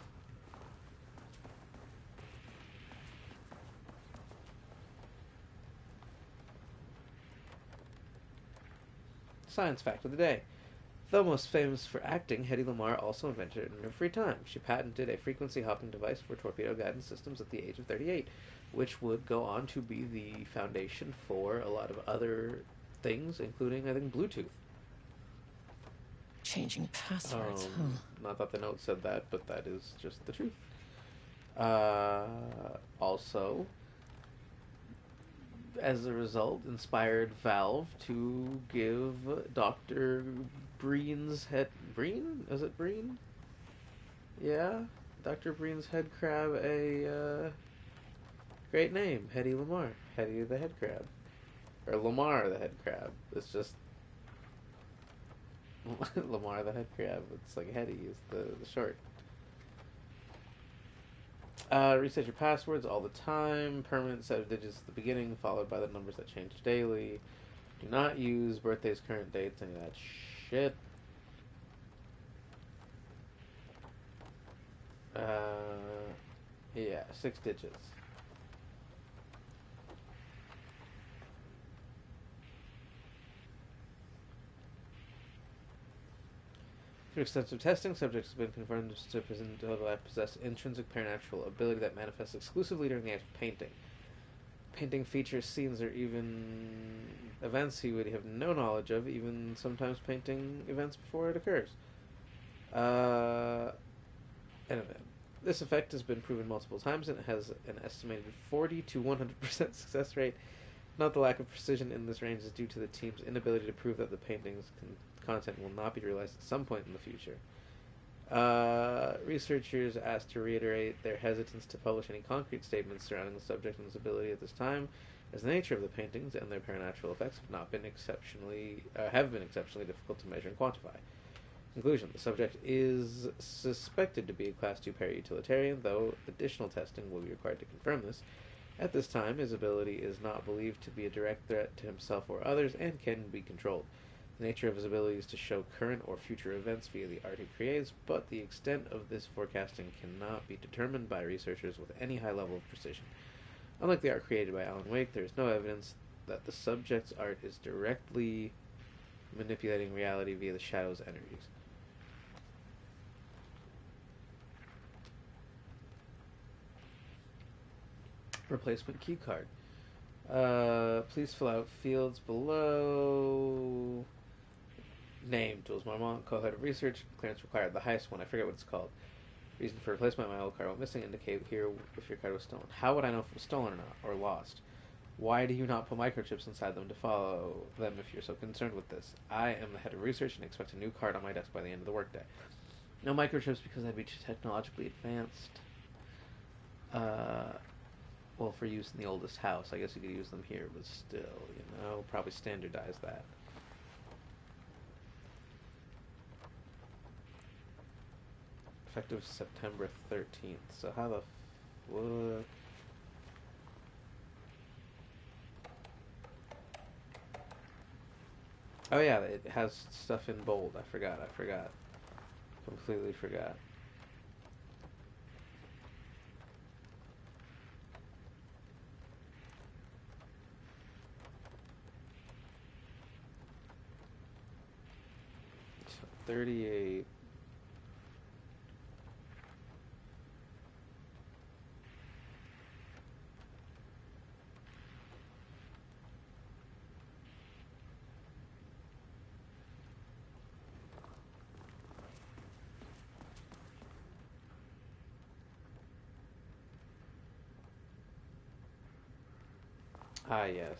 Science fact of the day. Though most famous for acting, Hedy Lamarr also invented it in her free time. She patented a frequency-hopping device for torpedo guidance systems at the age of 38, which would go on to be the foundation for a lot of other things, including, I think, Bluetooth. Changing passwords, Not that the note said that, but that is just the truth. Also, as a result, inspired Valve to give Dr. Breen's head... Breen? Is it Breen? Yeah? Dr. Breen's head crab a great name. Hedy Lamarr. Hedy the head crab. Or Lamar the head crab. It's just... Lamar the head crab. It's like Hedy is the short. Reset your passwords all the time. Permanent set of digits at the beginning, followed by the numbers that change daily. Do not use birthdays, current dates, any of that shit. Yeah, 6 digits. Through extensive testing, subjects have been confirmed to possess intrinsic paranatural ability that manifests exclusively during the act of painting. Painting features scenes or even events he would have no knowledge of, even sometimes painting events before it occurs. Anyway, this effect has been proven multiple times and it has an estimated 40 to 100% success rate. Note the lack of precision in this range is due to the team's inability to prove that the painting's content will not be realized at some point in the future. Researchers asked to reiterate their hesitance to publish any concrete statements surrounding the subject and his ability at this time, as the nature of the paintings and their paranatural effects have been exceptionally difficult to measure and quantify. Conclusion: the subject is suspected to be a Class 2 para-utilitarian, though additional testing will be required to confirm this. At this time, his ability is not believed to be a direct threat to himself or others and can be controlled. The nature of his ability is to show current or future events via the art he creates, but the extent of this forecasting cannot be determined by researchers with any high level of precision. Unlike the art created by Alan Wake, there is no evidence that the subject's art is directly manipulating reality via the shadow's energies. Replacement keycard. Please fill out fields below. Name, Jules Marmont, co-head of research, clearance required, the highest one, I forget what it's called. Reason for replacement, my old card went missing, indicate here if your card was stolen. How would I know if it was stolen or not, or lost? Why do you not put microchips inside them to follow them if you're so concerned with this? I am the head of research and expect a new card on my desk by the end of the workday. No microchips because I'd be too technologically advanced. Well, for use in the oldest house, I guess you could use them here, but still, you know, probably standardize that. Effective September 13th. So how the fuck? Oh yeah, it has stuff in bold. I forgot. Completely forgot. So 38. Ah, yes.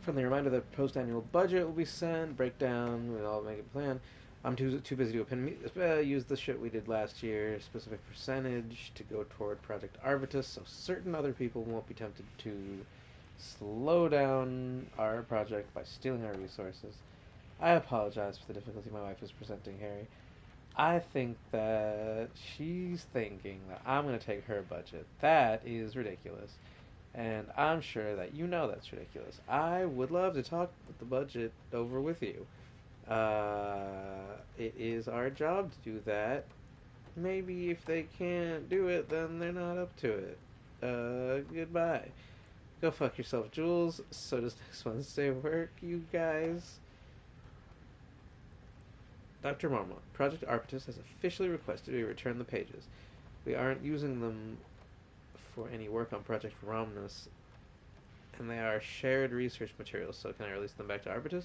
Friendly reminder that post-annual budget will be sent. Breakdown. We'll all make a plan. I'm too busy to use the shit we did last year. Specific percentage to go toward Project Arvitus, so certain other people won't be tempted to slow down our project by stealing our resources. I apologize for the difficulty my wife is presenting, Harry. I think that she's thinking that I'm going to take her budget. That is ridiculous. And I'm sure that you know that's ridiculous. I would love to talk the budget over with you. It is our job to do that. Maybe if they can't do it, then they're not up to it. Goodbye. Go fuck yourself, Jules. So does next Wednesday work, you guys? Dr. Marmont, Project Arpitus has officially requested we return the pages. We aren't using them for any work on Project Romnus, and they are shared research materials, so can I release them back to Arbitus?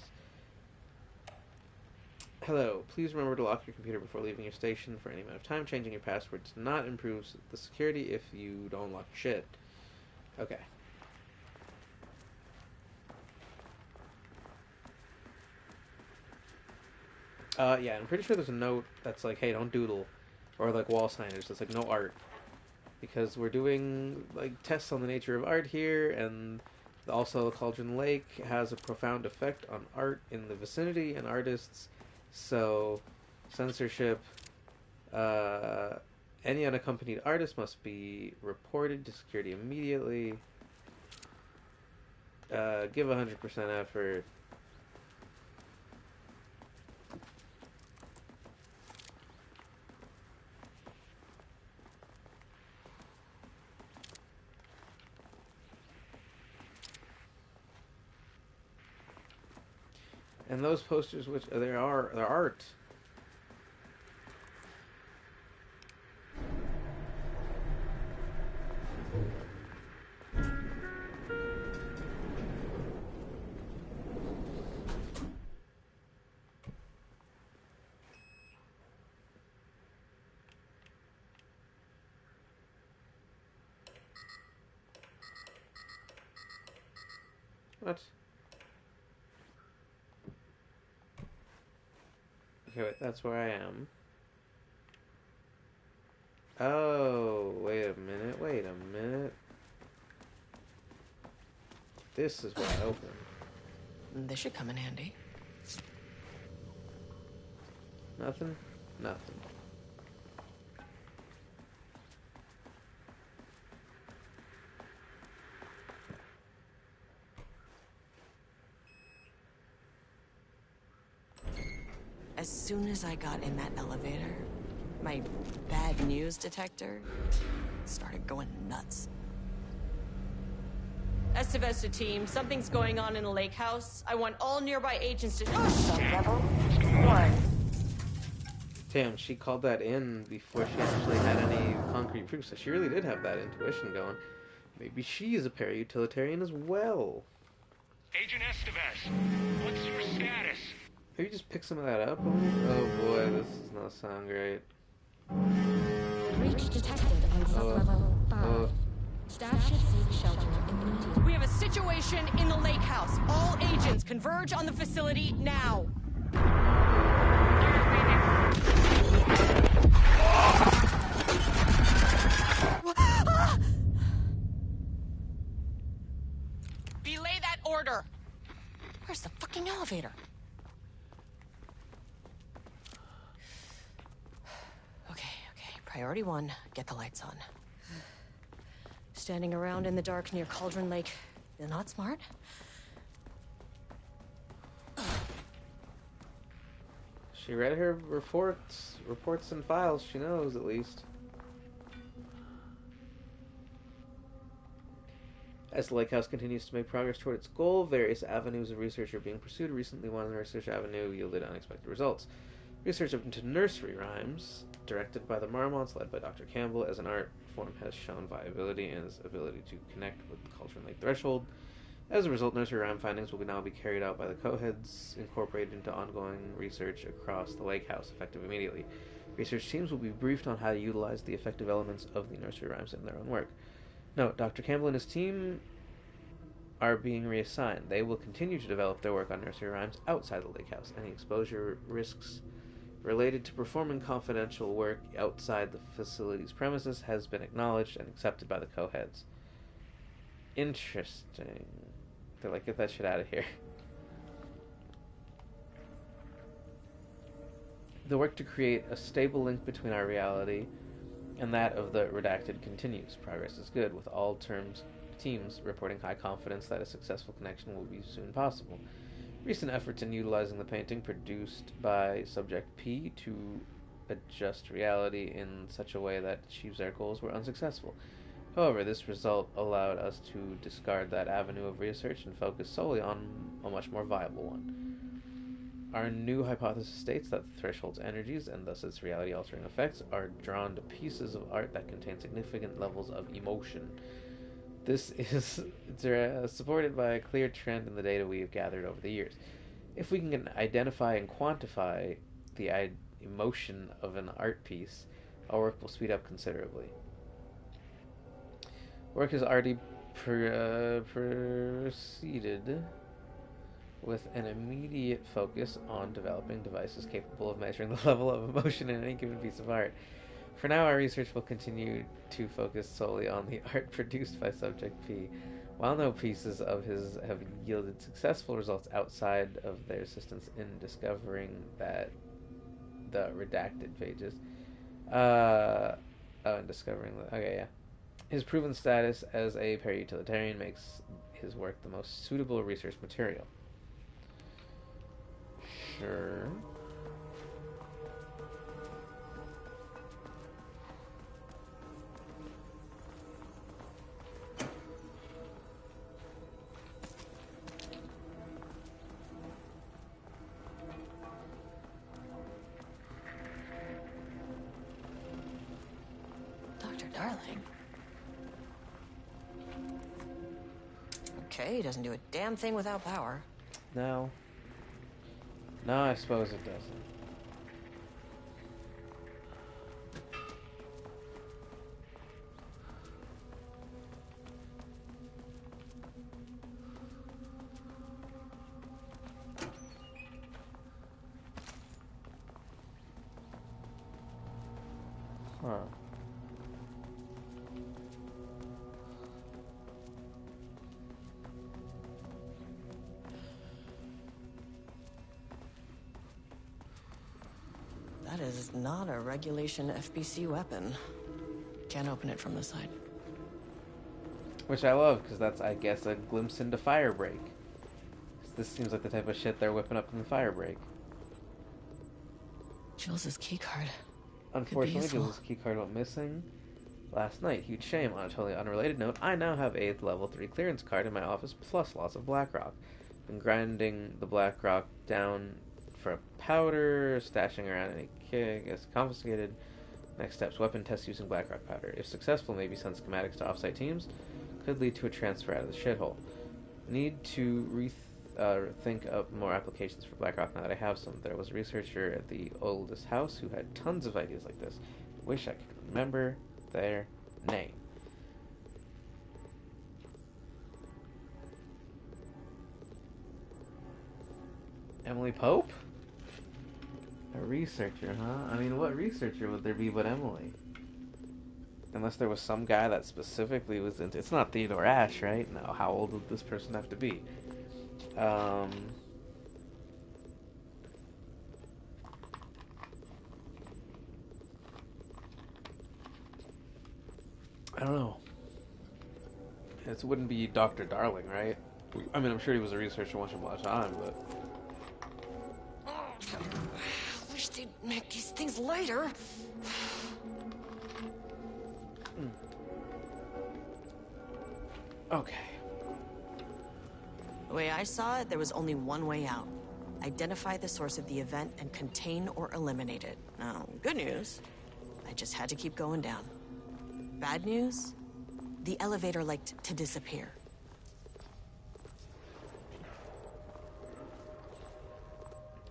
Hello, please remember to lock your computer before leaving your station for any amount of time. Changing your password does not improve the security if you don't lock shit. Okay. Yeah, I'm pretty sure there's a note that's like, hey, don't doodle. Or like wall signage that's like, no art. Because we're doing like tests on the nature of art here, and also Cauldron Lake has a profound effect on art in the vicinity and artists. So, censorship. Any unaccompanied artist must be reported to security immediately. Give 100% effort. And those posters, which they're art. What? Okay, wait, that's where I am. Oh, wait a minute, wait a minute. This is where I open. This should come in handy. Nothing? Nothing. As soon as I got in that elevator, my bad news detector started going nuts. Estevez to team, something's going on in the lake house. I want all nearby agents to... Oh, shit! Level 1. Damn, she called that in before she actually had any concrete proof, so she really did have that intuition going. Maybe she is a para-utilitarian as well. Agent Estevez, what's your status? Maybe just pick some of that up? Oh boy, this does not sound great. Breach detected on sublevel 5. Staff should seek shelter immediately. We have a situation in the lake house. All agents converge on the facility now. Belay that order. Where's the fucking elevator? Okay. Priority 1, get the lights on. Standing around in the dark near Cauldron Lake. You're not smart? She read her reports and files. She knows, at least. As the lake house continues to make progress toward its goal, various avenues of research are being pursued. Recently, one research avenue yielded unexpected results. Research into nursery rhymes, directed by the Marmonts, led by Dr. Campbell, as an art form has shown viability in its ability to connect with the Cauldron Lake threshold. As a result, nursery rhyme findings will now be carried out by the co-heads, incorporated into ongoing research across the lake house, effective immediately. Research teams will be briefed on how to utilize the effective elements of the nursery rhymes in their own work. Note, Dr. Campbell and his team are being reassigned. They will continue to develop their work on nursery rhymes outside the lake house. Any exposure risks related to performing confidential work outside the facility's premises has been acknowledged and accepted by the co-heads. Interesting. They're like, get that shit out of here. The work to create a stable link between our reality and that of the redacted continues. Progress is good, with all teams reporting high confidence that a successful connection will be soon possible. Recent efforts in utilizing the painting produced by Subject P to adjust reality in such a way that achieves our goals were unsuccessful. However, this result allowed us to discard that avenue of research and focus solely on a much more viable one. Our new hypothesis states that the threshold's energies, and thus its reality-altering effects, are drawn to pieces of art that contain significant levels of emotion. This is supported by a clear trend in the data we have gathered over the years. If we can identify and quantify the emotion of an art piece, our work will speed up considerably. Work has already proceeded with an immediate focus on developing devices capable of measuring the level of emotion in any given piece of art. For now, our research will continue to focus solely on the art produced by Subject P. While no pieces of his have yielded successful results outside of their assistance in discovering the redacted pages. His proven status as a para-utilitarian makes his work the most suitable research material. Sure. Dr. Darling. Okay, he doesn't do a damn thing without power. No. No, I suppose it doesn't. Huh. That is not a regulation FBC weapon. Can't open it from the side. Which I love, because that's, I guess, a glimpse into Firebreak. This seems like the type of shit they're whipping up in the Firebreak. Jules' keycard. Unfortunately, Jules' keycard went missing last night. Huge shame. On a totally unrelated note, I now have a level 3 clearance card in my office, plus lots of Blackrock. Been grinding the Blackrock down for powder, stashing around any kit, gets confiscated. Next steps, weapon tests using Blackrock powder. If successful, maybe send schematics to offsite teams. Could lead to a transfer out of the shithole. Need to think of more applications for Blackrock now that I have some. There was a researcher at the oldest house who had tons of ideas like this. Wish I could remember their name. Emily Pope? A researcher, huh? I mean, what researcher would there be but Emily? Unless there was some guy that specifically was into... It's not Theodore Ashe, right? No, how old would this person have to be? I don't know. It wouldn't be Dr. Darling, right? I mean, I'm sure he was a researcher once upon a time, but... I wish they'd make these things lighter. Okay. The way I saw it, there was only one way out. Identify the source of the event and contain or eliminate it. Now, good news, I just had to keep going down. Bad news, the elevator liked to disappear.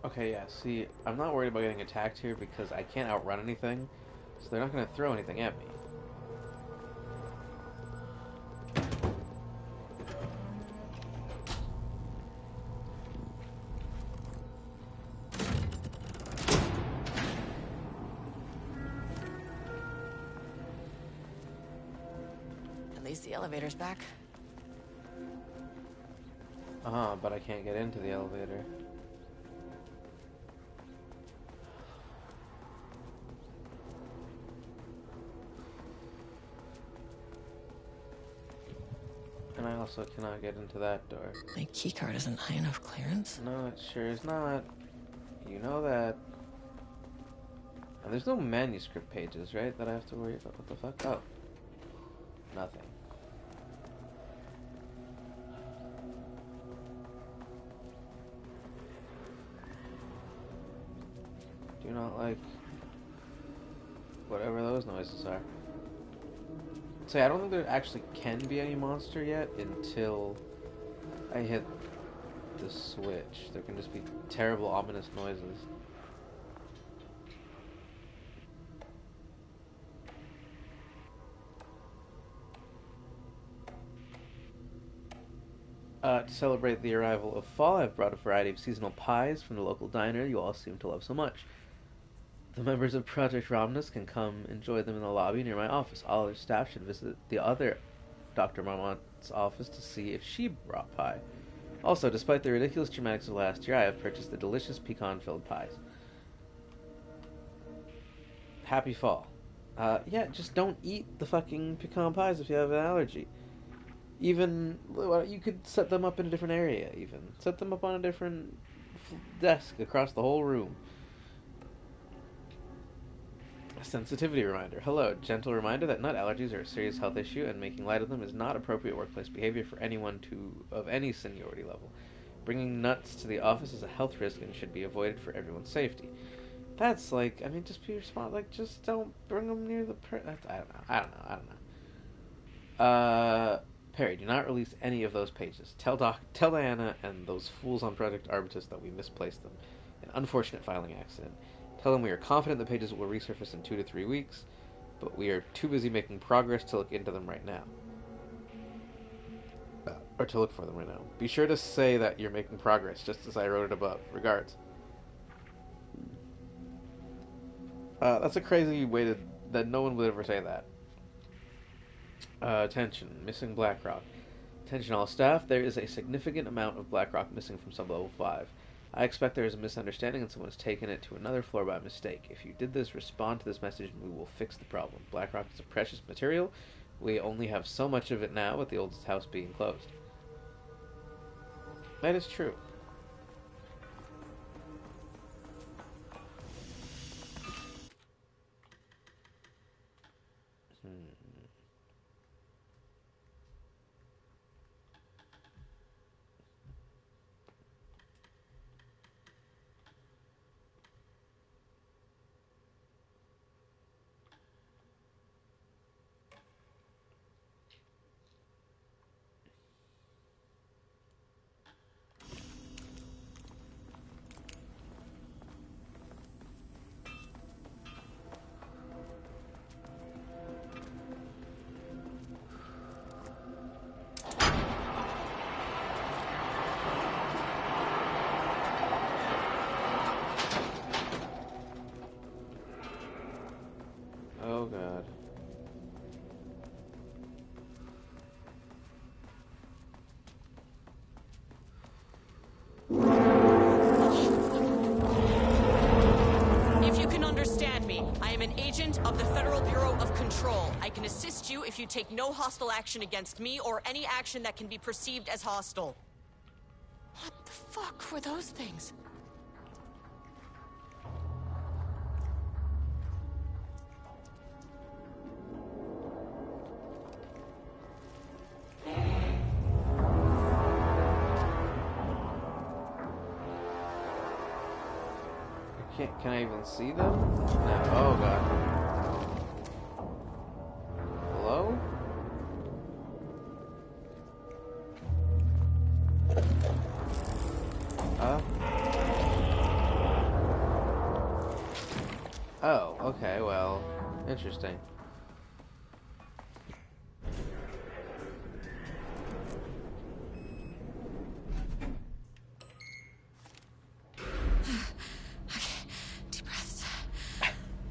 Okay, yeah, see, I'm not worried about getting attacked here because I can't outrun anything, so they're not going to throw anything at me. At least the elevator's back. But I can't get into the elevator. And I also cannot get into that door. My keycard isn't high enough clearance? No, it sure is not. You know that. And there's no manuscript pages, right, that I have to worry about. What the fuck? Oh. Nothing. Do not like whatever those noises are. So yeah, I don't think there actually can be any monster yet until I hit the switch. There can just be terrible, ominous noises. To celebrate the arrival of fall, I've brought a variety of seasonal pies from the local diner you all seem to love so much. The members of Project Romnus can come enjoy them in the lobby near my office. All other staff should visit the other Dr. Marmont's office to see if she brought pie. Also, despite the ridiculous dramatics of last year, I have purchased the delicious pecan-filled pies. Happy fall. Yeah, just don't eat the fucking pecan pies if you have an allergy. Even, you could set them up in a different area, even. Set them up on a different desk across the whole room. A sensitivity reminder. Hello, gentle reminder that nut allergies are a serious health issue, and making light of them is not appropriate workplace behavior for anyone of any seniority level. Bringing nuts to the office is a health risk and should be avoided for everyone's safety. That's like, I mean, just be responsible. Like, just don't bring them near the I don't know. Perry, do not release any of those pages. Tell Diana and those fools on Project Arbitus that we misplaced them. An unfortunate filing accident. Tell them we are confident the pages will resurface in 2 to 3 weeks, but we are too busy making progress to look into them right now. Or to look for them right now. Be sure to say that you're making progress, just as I wrote it above. Regards. That's a crazy way to that no one would ever say that. Attention, missing Blackrock. Attention all staff, there is a significant amount of Blackrock missing from sub-level 5. I expect there is a misunderstanding and someone has taken it to another floor by mistake. If you did this, respond to this message and we will fix the problem. Blackrock is a precious material. We only have so much of it now with the old house being closed. That is true. Oh god. If you can understand me, I am an agent of the Federal Bureau of Control. I can assist you if you take no hostile action against me or any action that can be perceived as hostile. What the fuck were those things? Can I even see them? No. Oh god. Hello? Oh, okay, well, interesting.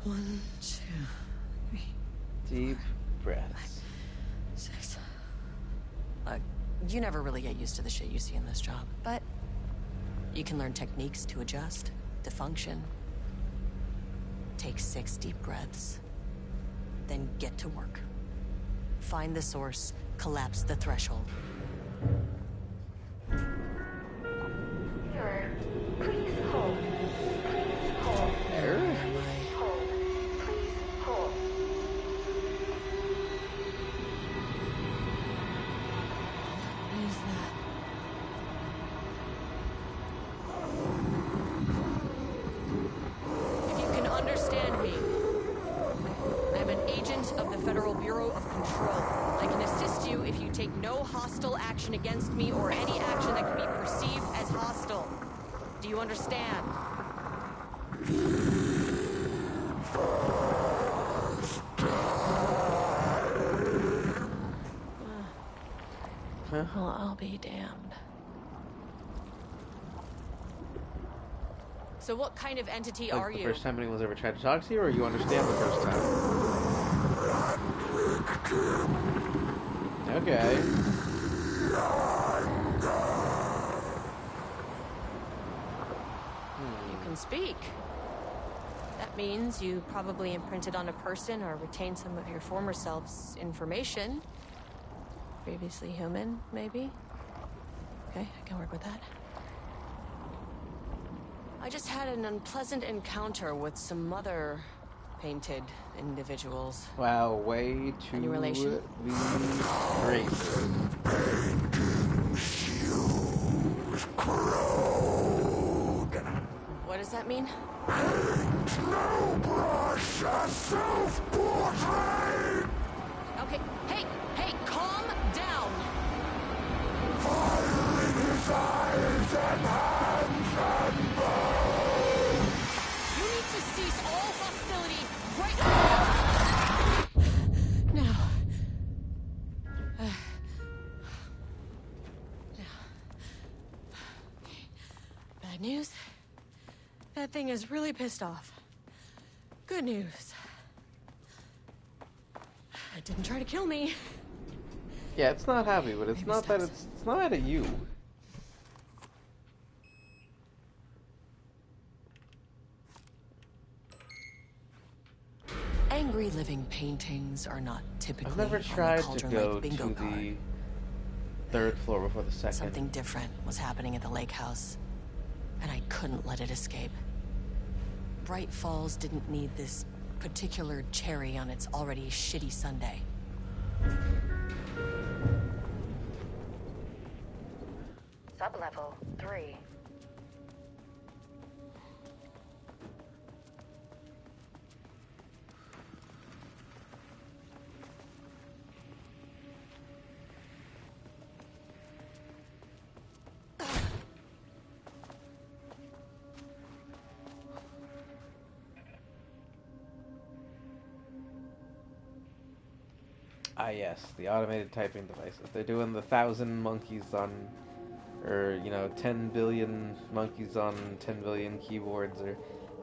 One, two, three. Deep breaths. 6. Look, you never really get used to the shit you see in this job, but you can learn techniques to adjust, to function. Take 6 deep breaths, then get to work. Find the source, collapse the threshold. Sir, please hold. Please hold. Error? Hold. Please hold. What is that? If you can understand me, I'm an agent of the Federal Bureau of Control. I can assist you if you take no hostile action against me or any action that can be perceived as hostile. Do you understand? Well, I'll be damned. So what kind of entity Like are the you? first time anyone's ever tried to talk to you, or you understand the first time? Okay. You can speak. That means you probably imprinted on a person or retained some of your former self's information. Previously human, maybe? Okay, I can work with that. I just had an unpleasant encounter with some other painted individuals. Wow, way too Any relation? Great. What does that mean? No brush, a self-portrait! Okay, hey, calm down! Fire in his eyes and hands and bones! You need to cease all hostility right now! Now. Bad news? That thing is really pissed off. Good news. didn't try to kill me. Yeah, it's not happy, but it's not that it's not mad at you. Angry living paintings are not typically I've never on the tried to Cauldron go Lake bingo to card. the third floor before the second. Something different was happening at the lake house, and I couldn't let it escape. Bright Falls didn't need this particular cherry on its already shitty sundae. Sublevel 3. Ah, yes, the automated typing devices. They're doing the 1,000 monkeys on, or, 10 billion monkeys on 10 billion keyboards, or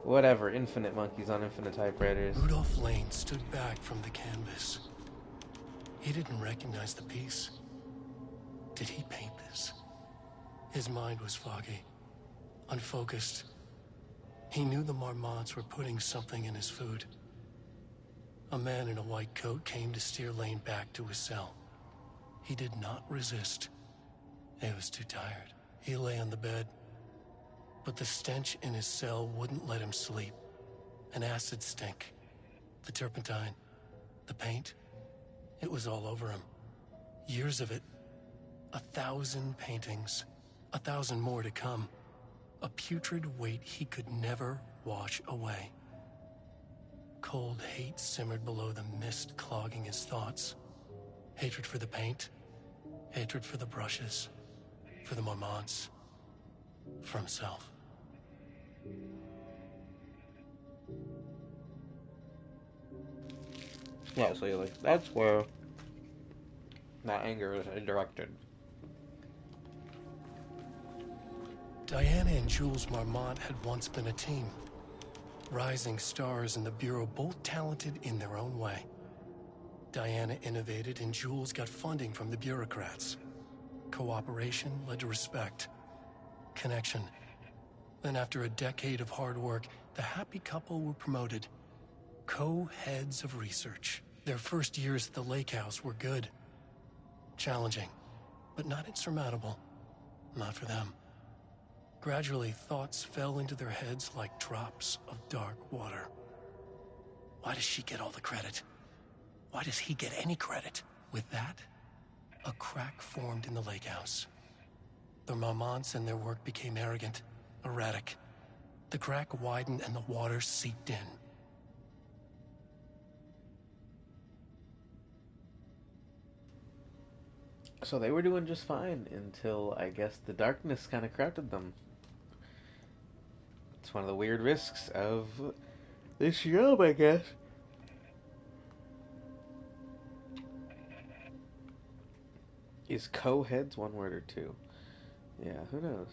whatever, infinite monkeys on infinite typewriters. Rudolph Lane stood back from the canvas. He didn't recognize the piece. Did he paint this? His mind was foggy, unfocused. He knew the Marmots were putting something in his food. A man in a white coat came to steer Lane back to his cell. He did not resist. He was too tired. He lay on the bed, but the stench in his cell wouldn't let him sleep. An acid stink. The turpentine. The paint. It was all over him. Years of it. 1,000 paintings. 1,000 more to come. A putrid weight he could never wash away. Cold hate simmered below the mist clogging his thoughts. Hatred for the paint. Hatred for the brushes. For the Marmots. For himself. Yeah, so you're like, that's where that anger is directed. Diana and Jules Marmont had once been a team. Rising stars in the Bureau, both talented in their own way. Diana innovated and Jules got funding from the bureaucrats. Cooperation led to respect. Connection. Then after a decade of hard work, the happy couple were promoted. Co-heads of research. Their first years at the lake house were good. Challenging, but not insurmountable. Not for them. Gradually, thoughts fell into their heads like drops of dark water. Why does she get all the credit? Why does he get any credit? With that, a crack formed in the lake house. The Marmonts and their work became arrogant, erratic. The crack widened and the water seeped in. So they were doing just fine until, I guess, the darkness kind of corrupted them. It's one of the weird risks of this job, I guess. Is co-heads one word or two? Yeah, who knows?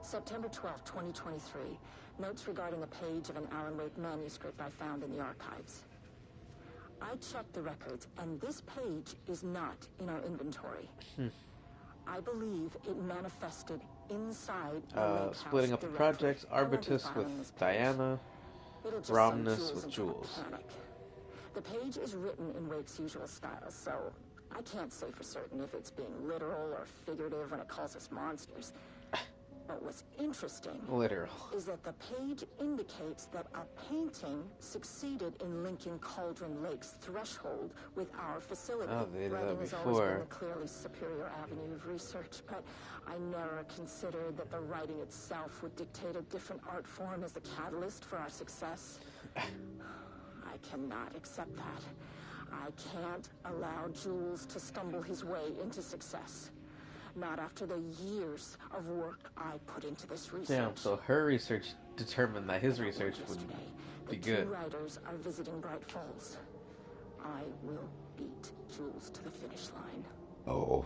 September 12, 2023. Notes regarding a page of an Alan Wake manuscript I found in the archives. I checked the records, and this page is not in our inventory. I believe it manifested inside the lake splitting house up the directly. projects, I won't be Arbitus filing with this page. Diana, It'll just Romnus send with into a Jules. panic. The page is written in Wake's usual style, so I can't say for certain if it's being literal or figurative when it calls us monsters. But what's interesting Literal. is that the page indicates that a painting succeeded in linking Cauldron Lake's threshold with our facility. Oh, they did Writing that has always been before. the clearly superior avenue of research, but I never considered that the writing itself would dictate a different art form as the catalyst for our success. I cannot accept that. I can't allow Jules to stumble his way into success. Not after the years of work I put into this research. Damn, so her research determined that his research would be The good. two writers are visiting Bright Falls. I will beat Jules to the finish line. Oh.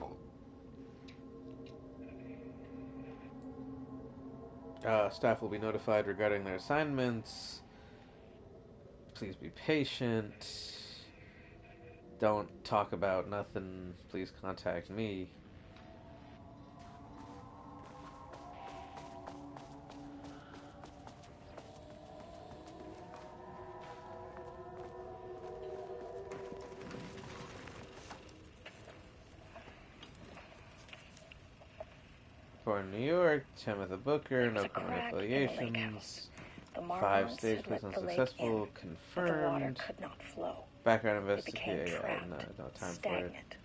Staff will be notified regarding their assignments. Please be patient. Don't talk about nothing. Please contact me. For New York, Timothy Booker, no criminal affiliations. 5 stage police unsuccessful, confirmed. Background investigation, no time for it.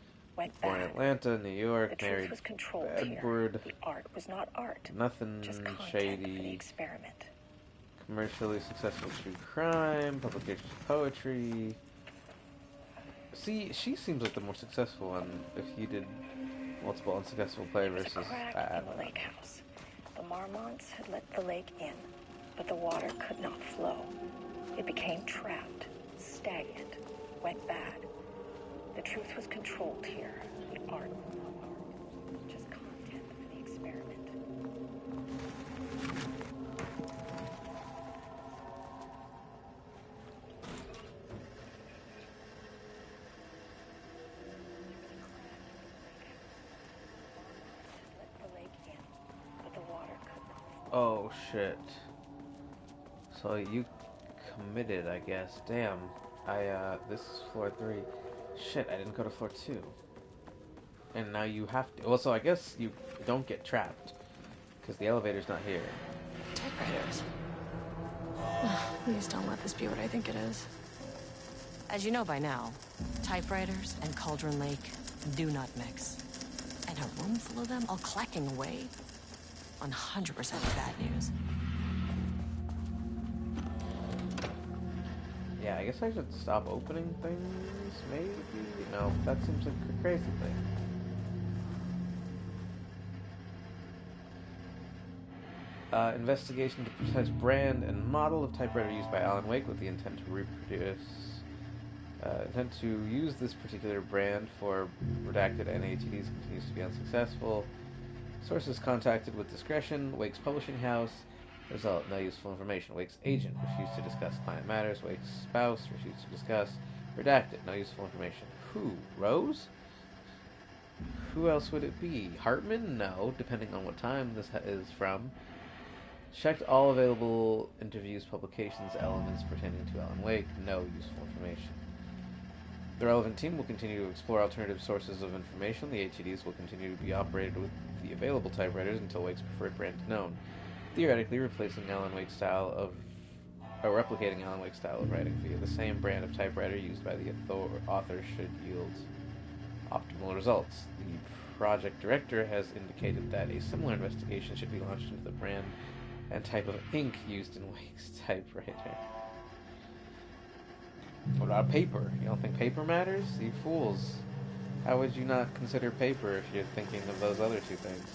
Born in Atlanta, New York, married Edward. Nothing shady. Commercially successful true crime, publication of poetry. See, she seems like the more successful one if you did multiple unsuccessful play versus in the lake house. The Marmonts had let the lake in, but the water could not flow. It became trapped, stagnant, went bad. The truth was controlled here. The art was not art, just content for the experiment. Oh shit. So you committed, I guess. Damn. This is floor 3. Shit, I didn't go to floor 2. And now you have to. Well, so I guess you don't get trapped. Because the elevator's not here. Typewriters. Please don't let this be what I think it is. As you know by now, typewriters and Cauldron Lake do not mix. And a room full of them all clacking away? 100% bad news. Yeah, I guess I should stop opening things, maybe? No, that seems like a crazy thing. Investigation to precise brand and model of typewriter used by Alan Wake with the intent to reproduce. Intent to use this particular brand for redacted NATDs continues to be unsuccessful. Sources contacted with discretion. Wake's publishing house. Result, no useful information. Wake's agent refused to discuss client matters. Wake's spouse refused to discuss. Redacted, no useful information. Who? Rose? Who else would it be? Hartman? No, depending on what time this is from. Checked all available interviews, publications, elements pertaining to Alan Wake. No useful information. The relevant team will continue to explore alternative sources of information. The ATDs will continue to be operated with the available typewriters until Wake's preferred brand is known. Theoretically, replacing Alan Wake's style of, or replicating Alan Wake's style of writing via the same brand of typewriter used by the author should yield optimal results. The project director has indicated that a similar investigation should be launched into the brand and type of ink used in Wake's typewriter. What about paper? You don't think paper matters? You fools. How would you not consider paper if you're thinking of those other two things?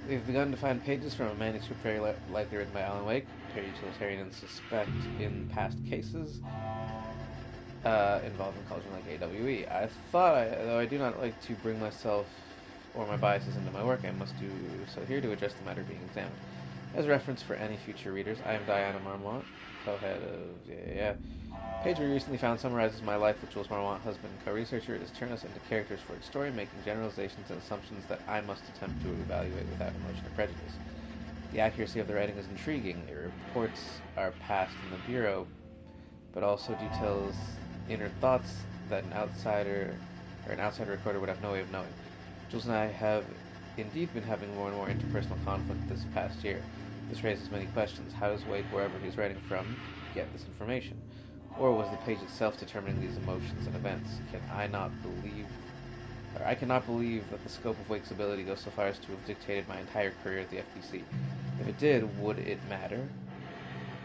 We've begun to find pages from a manuscript very likely written by Alan Wake, utilitarian suspect in past cases involving Cauldron Lake AWE. I thought, though I do not like to bring myself or my biases into my work, I must do so here to address the matter being examined. As reference for any future readers, I am Diana Marmont, co-head of Page we recently found summarizes my life with Jules Marmont, husband and co-researcher. It has turned us into characters for its story, making generalizations and assumptions that I must attempt to evaluate without emotion or prejudice. The accuracy of the writing is intriguing. It reports our past in the Bureau, but also details inner thoughts that an outsider or an outside recorder would have no way of knowing. Jules and I have indeed been having more and more interpersonal conflict this past year. This raises many questions. How does Wake, wherever he's writing from, get this information? Or was the page itself determining these emotions and events? I cannot believe that the scope of Wake's ability goes so far as to have dictated my entire career at the FBC. If it did, would it matter?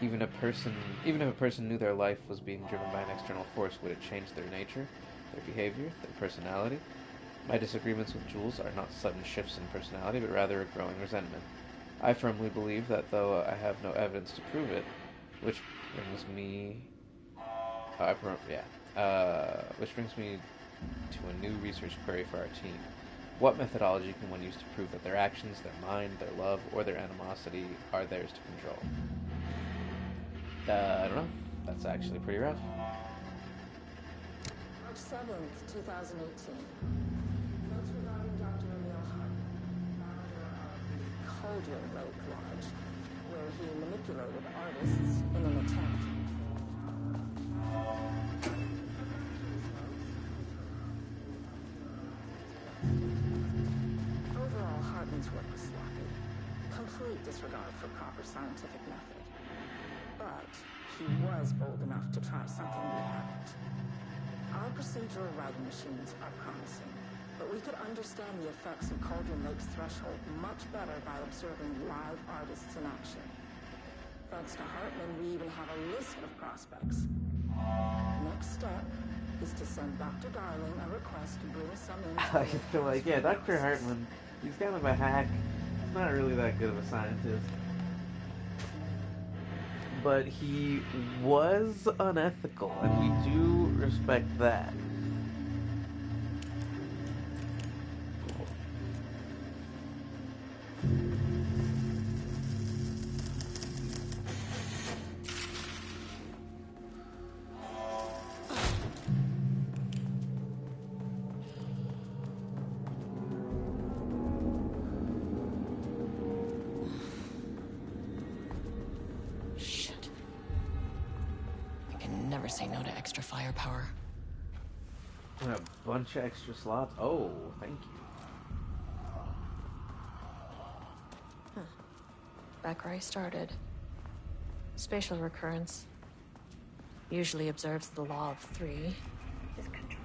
Even if a person knew their life was being driven by an external force, would it change their nature, their behavior, their personality? My disagreements with Jules are not sudden shifts in personality, but rather a growing resentment. I firmly believe that though I have no evidence to prove it, which brings me to a new research query for our team. What methodology can one use to prove that their actions, their mind, their love, or their animosity are theirs to control? I don't know. That's actually pretty rough. March 7th, 2018. Notes regarding Dr. Emil Hart, founder of Cauldron Lake Lodge, where he manipulated artists in an attempt. Overall, Hartman's work was sloppy. Complete disregard for proper scientific method. But he was bold enough to try something we haven't. Our procedural writing machines are promising, but we could understand the effects of Cauldron Lake's threshold much better by observing live artists in action. Thanks to Hartman, we even have a list of prospects. Next step is to send Dr. Darling a request to bring some in. I feel like, yeah, Dr. Hartman, he's kind of a hack. He's not really that good of a scientist. But he was unethical, and we do respect that. Say no to extra firepower. And a bunch of extra slots. Oh, thank you. Back where I started. Spatial recurrence usually observes the law of three. Is controlling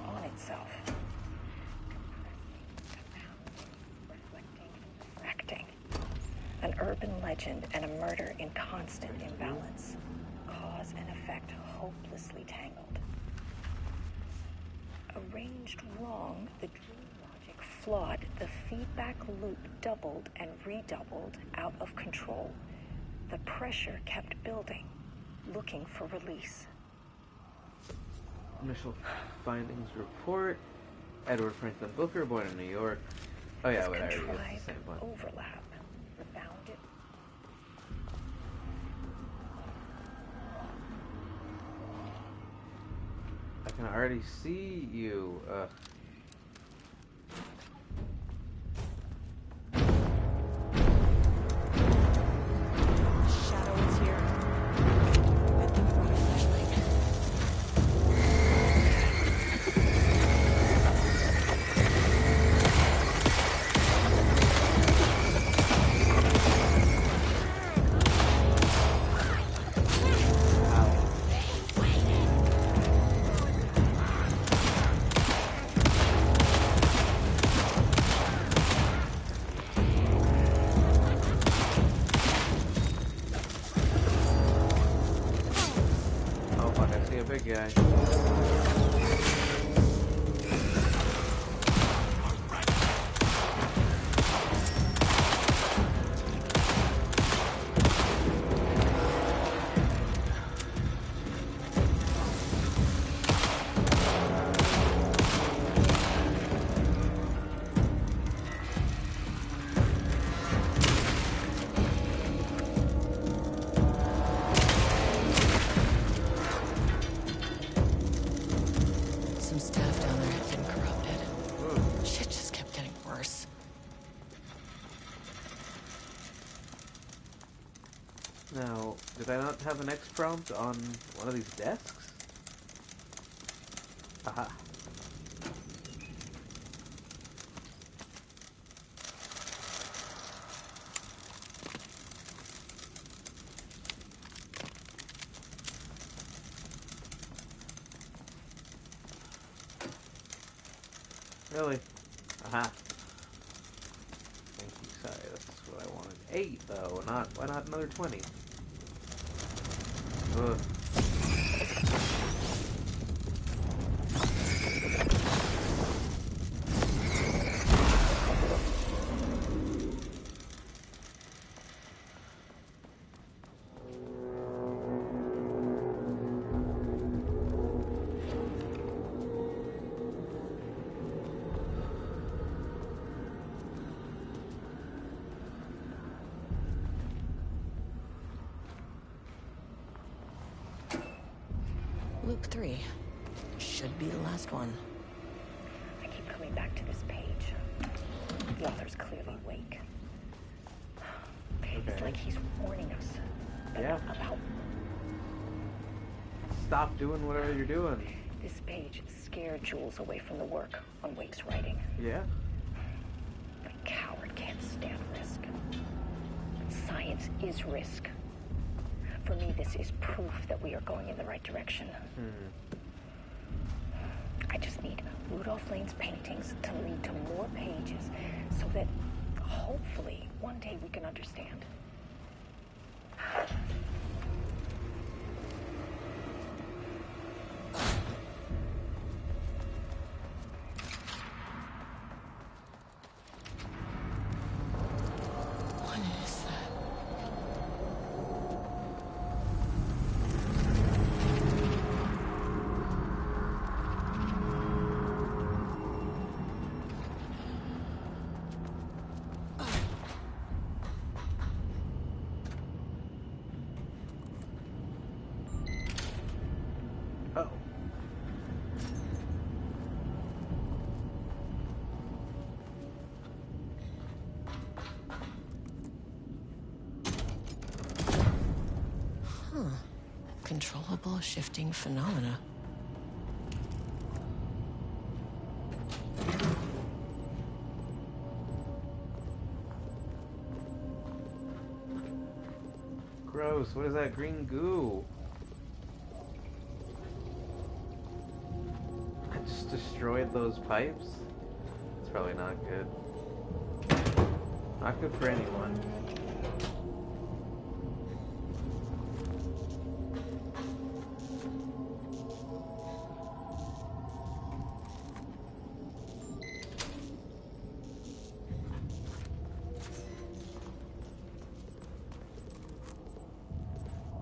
on itself. Reflecting. An urban legend and a murder in constant imbalance. Cause and effect hopelessly tangled. Arranged wrong, the dream logic flawed, the feedback loop doubled and redoubled, out of control. The pressure kept building, looking for release. Initial findings report. Edward Franklin Booker, born in New York. Oh yeah, wait, I already got the same one. Overlap. Rebounded. I can already see you. Shadow is here. Good thing for my flashlight. big guy. Some staff down there had been corrupted. Shit just kept getting worse. Now, did I not have an X prompt on one of these desks? Aha. Really? Aha. Thank you, sorry, that's what I wanted. 8 though, why not another 20? Ugh. Loop 3. Should be the last one. I keep coming back to this page. The author's clearly awake. It's like he's warning us. Yeah. About... Stop doing whatever you're doing. This page scared Jules away from the work on Wake's writing. Yeah? A coward can't stand risk. Science is risk. For me, this is proof that we are going in the right direction. I just need Rudolph Lane's paintings to lead to more pages so that hopefully one day we can understand. What is that? Oh. Huh. Controllable shifting phenomena. Gross, what is that green goo? I just destroyed those pipes? It's probably not good. Not good for anyone.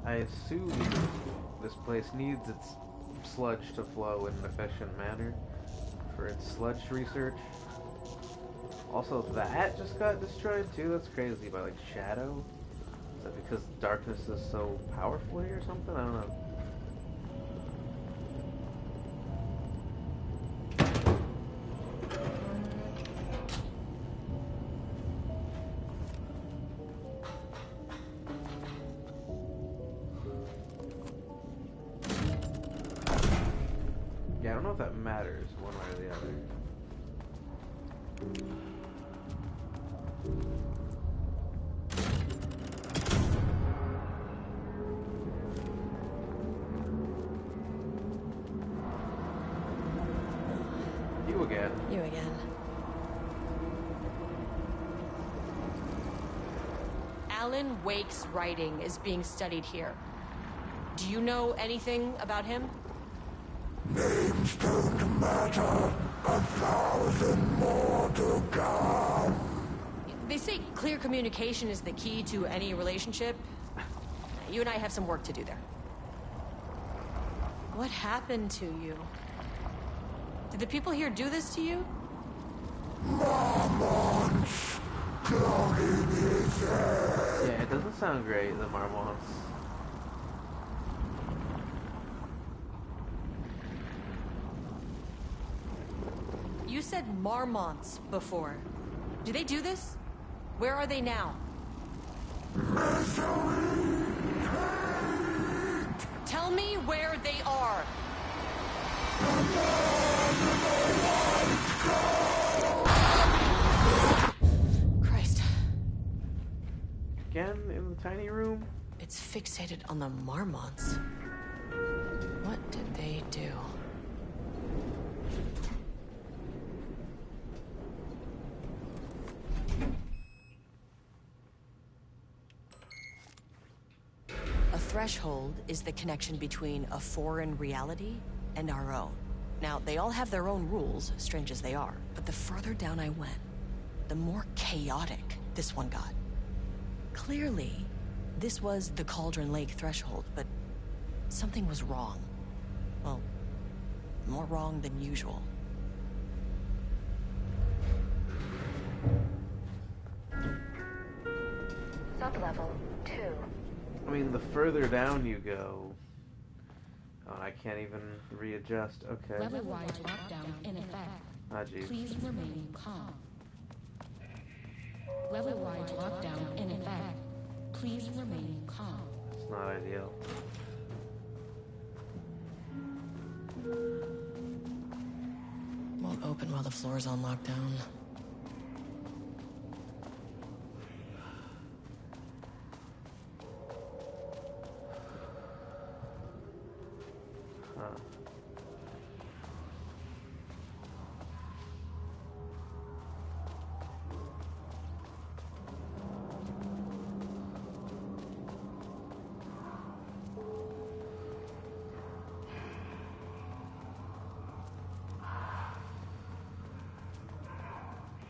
I assume this place needs its sludge to flow in an efficient manner for its sludge research. Also, that just got destroyed too. That's crazy by like shadow. Is that because darkness is so powerful here or something? I don't know. Yeah, I don't know if that matters one way or the other. You again. You again. Alan Wake's writing is being studied here. Do you know anything about him? Names don't matter. 1,000 more to come. They say clear communication is the key to any relationship. You and I have some work to do there. What happened to you? Did the people here do this to you? Marmots clogging his head. Yeah, it doesn't sound great, the Marmots. You said Marmonts before. Do they do this? Where are they now? Misery. Tell me where they are. Christ. Again in the tiny room? It's fixated on the Marmonts. What did they do? A threshold is the connection between a foreign reality and our own. Now, they all have their own rules, strange as they are, but the further down I went, the more chaotic this one got. Clearly, this was the Cauldron Lake threshold, but something was wrong. Well, more wrong than usual. Sublevel 2. I mean, the further down you go... Oh, I can't even readjust. Okay. Level-wide lockdown in effect. Ah, geez. Please remain calm. Level-wide lockdown in effect. Please remain calm. It's not ideal. Won't open while the floor's on lockdown. Huh.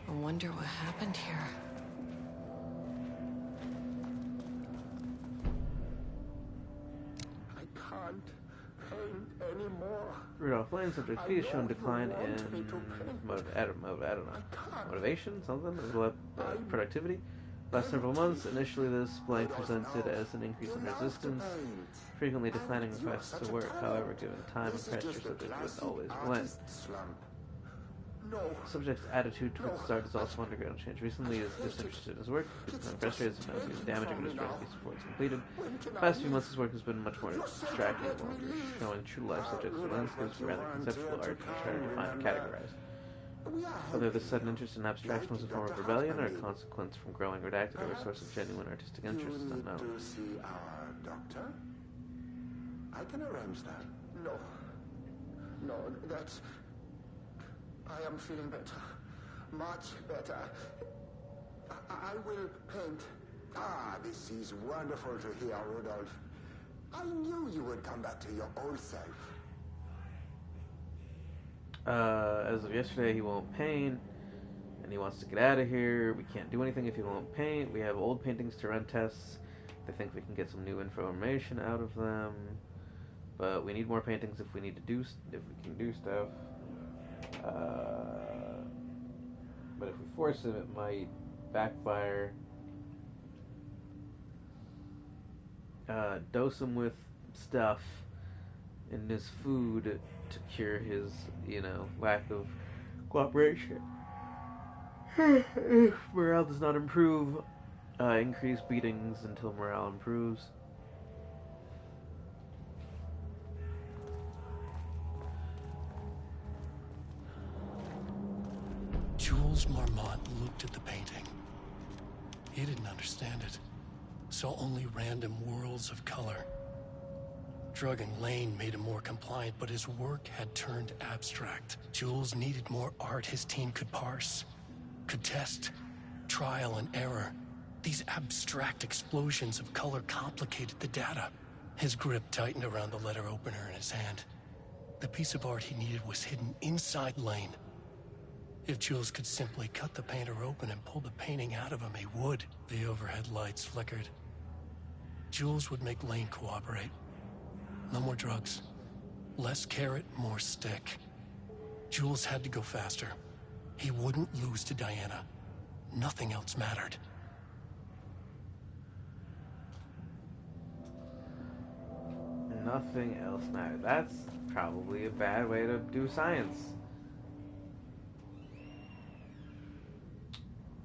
I wonder what happened here. I can't paint anymore. Rudolph Lane, subject P, has shown decline in motivation, something, productivity. Last several months, initially this blank presented as an increase in resistance, frequently declining requests to work. However, given time and pressure, subject would always blend. Subject's attitude towards the art has also undergone change. Recently, he is disinterested in his work, becoming frustrated, sometimes even damaging his work before it's completed. The past few months, his work has been much more abstracted, showing true life subjects or landscapes for rather conceptual art and trying to define and categorize. Whether this sudden interest in abstraction was a form of rebellion or a consequence from growing redacted or a source of genuine artistic interest is unknown. To see our doctor? I can arrange that. No, that's... I am feeling better. Much better. I will paint. Ah, this is wonderful to hear, Rudolph. I knew you would come back to your old self. As of yesterday, he won't paint, and he wants to get out of here. We can't do anything if he won't paint. We have old paintings to run tests. They think we can get some new information out of them, but we need more paintings if we need to do if we can do stuff. But if we force him, it might backfire. Dose him with stuff in his food to cure his, lack of cooperation. If morale does not improve, increase beatings until morale improves. Jules Marmont looked at the painting. He didn't understand it. Saw only random whirls of color. Drugging Lane made him more compliant, but his work had turned abstract. Jules needed more art his team could parse, could test, trial and error. These abstract explosions of color complicated the data. His grip tightened around the letter opener in his hand. The piece of art he needed was hidden inside Lane. If Jules could simply cut the painter open and pull the painting out of him, he would. The overhead lights flickered. Jules would make Lane cooperate. No more drugs. Less carrot, more stick. Jules had to go faster. He wouldn't lose to Diana. Nothing else mattered. Nothing else mattered. That's probably a bad way to do science.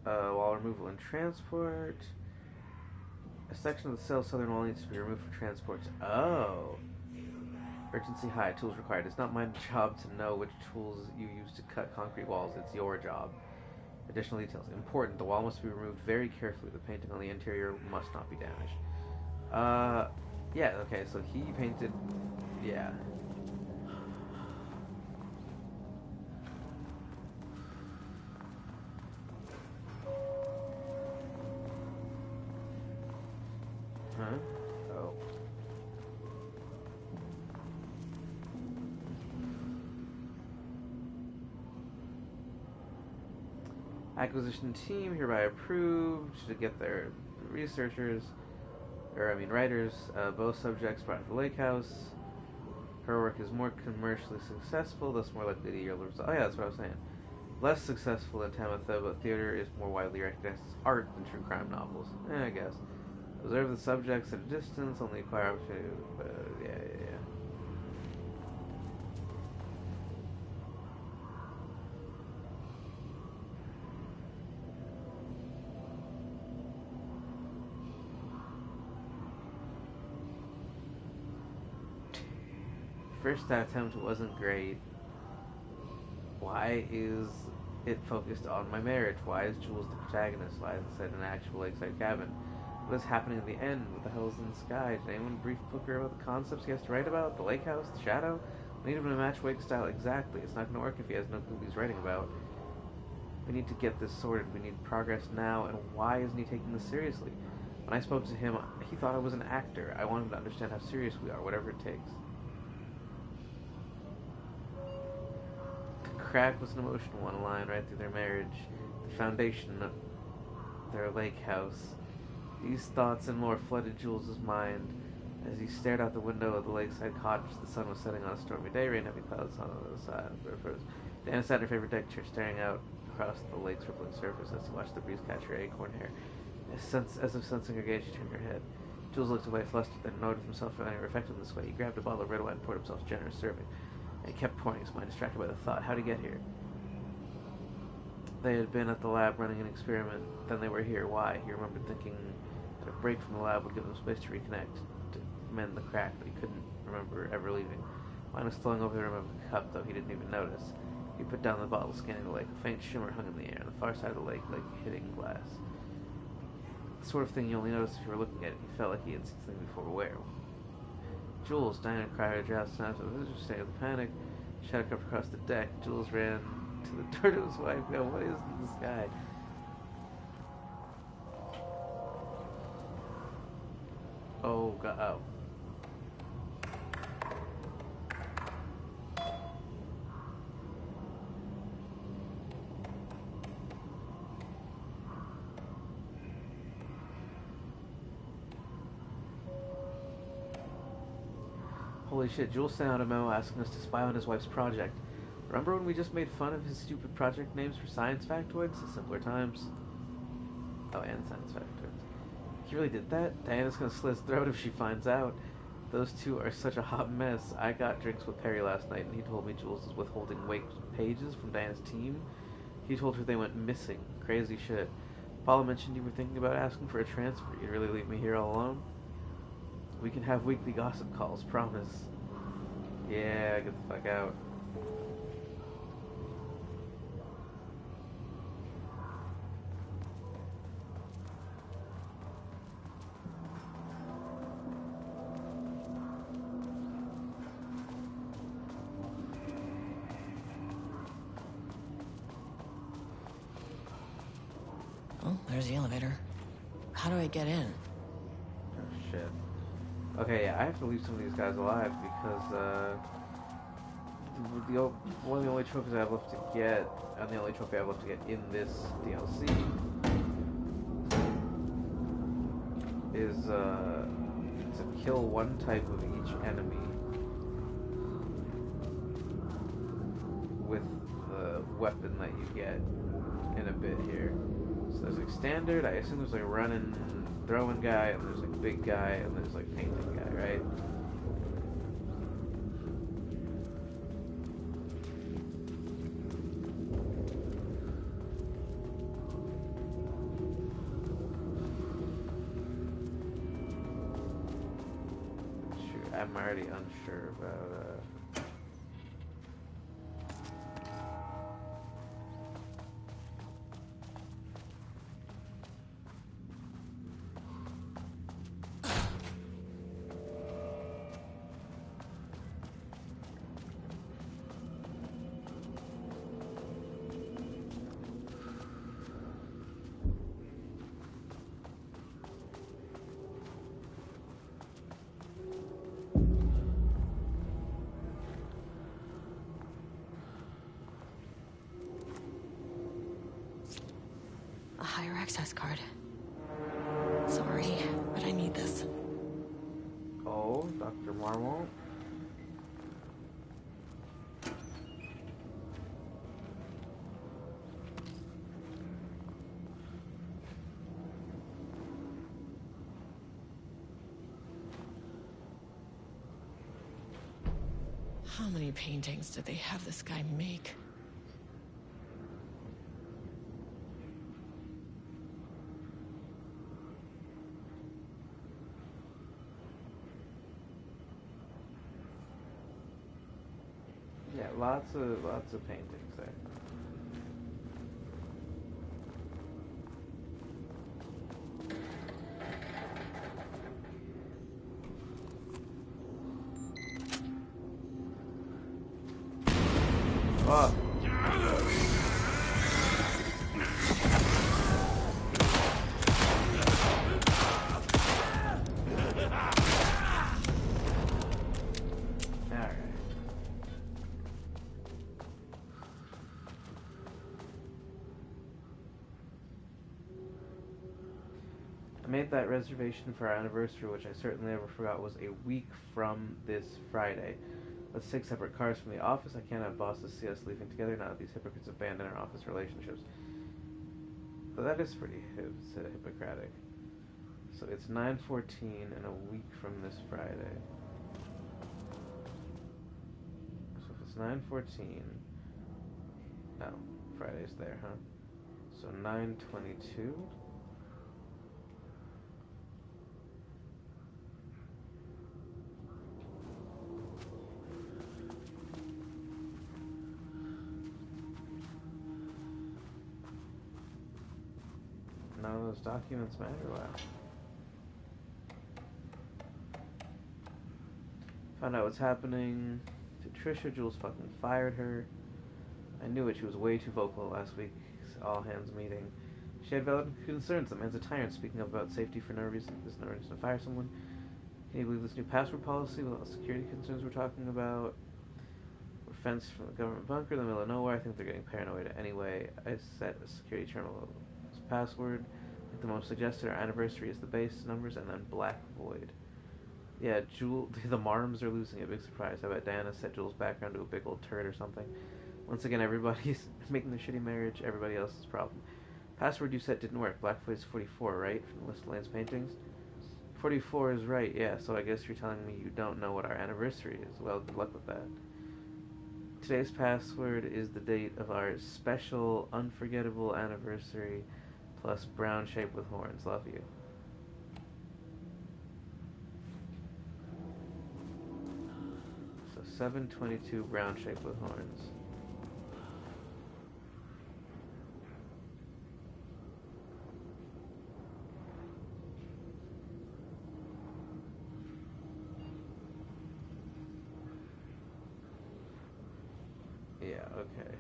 Wall removal and transport. A section of the cell's southern wall needs to be removed for transport. Oh. Urgency high. Tools required. It's not my job to know which tools you use to cut concrete walls. It's your job. Additional details. Important. The wall must be removed very carefully. The painting on the interior must not be damaged. Yeah, okay, so he painted... Yeah. Huh? Oh. Acquisition team hereby approved to get their researchers, writers, both subjects brought to the lake house. Her work is more commercially successful, thus more likely to yield results. Oh yeah, that's what I was saying. Less successful than Tamatha, but theater is more widely recognized as art than true crime novels. I guess. Observe the subjects at a distance, only acquire opportunity. Yeah. First attempt wasn't great. Why is it focused on my marriage? Why is Jules the protagonist? Why is it set in an actual lakeside cabin? What is happening at the end? What the hell is in the sky? Did anyone brief Booker about the concepts he has to write about? The lake house? The shadow? We need him to match Wake's style exactly. It's not going to work if he has no clue what he's writing about. We need to get this sorted. We need progress now. And why isn't he taking this seriously? When I spoke to him, he thought I was an actor. I want him to understand how serious we are, whatever it takes. Crack was an emotional one, line right through their marriage, the foundation of their lake house. These thoughts and more flooded Jules' mind as he stared out the window of the lakeside cottage. The sun was setting on a stormy day, rain heavy clouds on the other side. Diana sat in her favorite deck chair, staring out across the lake's rippling surface as he watched the breeze catch her acorn hair. As if sensing her gaze, she turned her head. Jules looked away, flustered, then noted himself finding her effective this way. He grabbed a bottle of red wine and poured himself a generous serving. And he kept pouring, his mind distracted by the thought, how'd he get here? They had been at the lab running an experiment, then they were here. Why? He remembered thinking that a break from the lab would give them space to reconnect, to mend the crack, but he couldn't remember ever leaving. Wine was flowing over the rim of the cup, though he didn't even notice. He put down the bottle, scanning the lake. A faint shimmer hung in the air, on the far side of the lake, like hitting glass. The sort of thing you only notice if you were looking at it. He felt like he had seen something before. Where? Jules, Diana cried her jaws, snaps of visitors, staying with the panic. Shadow crept across the deck. Jules ran to the door to his wife. Go, what is in the sky? Oh, God. Oh. Holy shit, Jules sent out a memo asking us to spy on his wife's project. Remember when we just made fun of his stupid project names for science factoids? The simpler times. Oh, and science factoids. He really did that? Diana's gonna slit his throat if she finds out. Those two are such a hot mess. I got drinks with Perry last night, and he told me Jules was withholding Wake's pages from Diana's team. He told her they went missing. Crazy shit. Paula mentioned you were thinking about asking for a transfer. You'd really leave me here all alone? We can have weekly gossip calls, promise. Yeah, get the fuck out. Oh, there's the elevator. How do I get in? Oh, shit. Okay, yeah, I have to leave some of these guys alive because, one of the only trophies I have left to get, and the only trophy I have left to get in this DLC, is, to kill one type of each enemy with the weapon that you get in a bit here. So there's like standard, I assume there's like running, throwing guy, and there's like big guy, and there's like painting guy, right? Sure. I'm already unsure about, A higher access card. Sorry, but I need this. Oh, Dr. Marmont. How many paintings did they have this guy make? Yeah, lots of paintings there. Oh. Alright. I made that reservation for our anniversary, which I certainly never forgot was a week from this Friday. Let's take separate cars from the office. I can't have bosses see us leaving together now that these hypocrites abandon our office relationships. But that is pretty Hippocratic. So it's 9/14 and a week from this Friday. So if it's 9/14, no, Friday's there, huh? So 9/22. None of those documents matter. Wow. Found out what's happening to Trisha. Jules fucking fired her. I knew it. She was way too vocal last week's all-hands meeting. She had valid concerns. The man's a tyrant, speaking up about safety for no reason. There's no reason to fire someone. Can you believe this new password policy with all the security concerns we're talking about? We're fenced from the government bunker in the middle of nowhere. I think they're getting paranoid anyway. I set a security terminal as password. I think the most suggested our anniversary is the base numbers and then black void. Yeah, Jules, the Marms are losing it. Big surprise. I bet Diana set Jules' background to a big old turd or something. Once again, everybody's making their shitty marriage everybody else's problem. Password you set didn't work. Black void is 44, right? From the list of Lane's paintings? 44 is right, yeah. So I guess you're telling me you don't know what our anniversary is. Well, good luck with that. Today's password is the date of our special, unforgettable anniversary, plus brown shape with horns. Love you. So 7/22 brown shape with horns. Yeah, okay.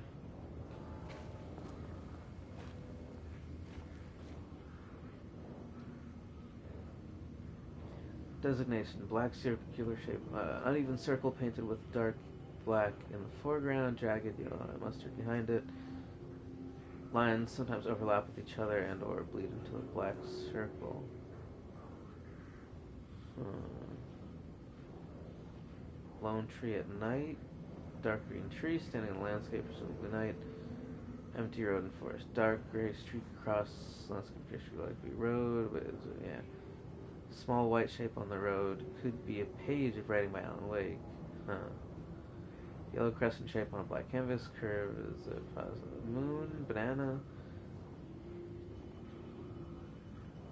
Designation, black circular shape, uneven circle painted with dark black in the foreground, jagged yellow mustard behind it. Lines sometimes overlap with each other and or bleed into a black circle. Lone tree at night, dark green tree standing in the landscape, presumably night. Empty road and forest, dark gray streak across landscape tissue likely road, but yeah. Small white shape on the road, could be a page of writing by Alan Wake. Huh. Yellow crescent shape on a black canvas, curve is a positive moon, banana.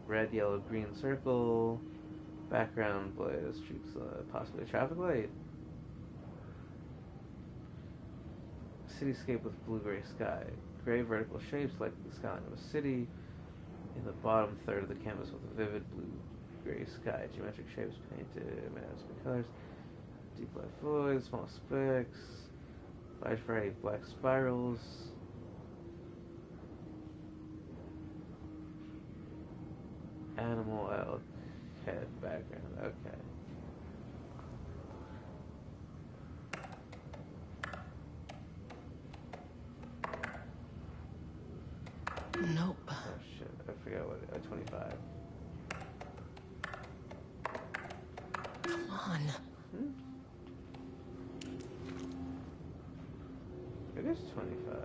Red, yellow, green circle. Background blaze, streets, possibly a traffic light. Cityscape with blue-gray sky. Gray vertical shapes like the skyline of a city. In the bottom third of the canvas with a vivid blue-gray sky. Geometric shapes painted, magical colors. Deep black voids, small specks. Large variety of black spirals. Animal elk head background. Okay. Nope. Oh shit, I forgot what, 25. Come on. It is 25.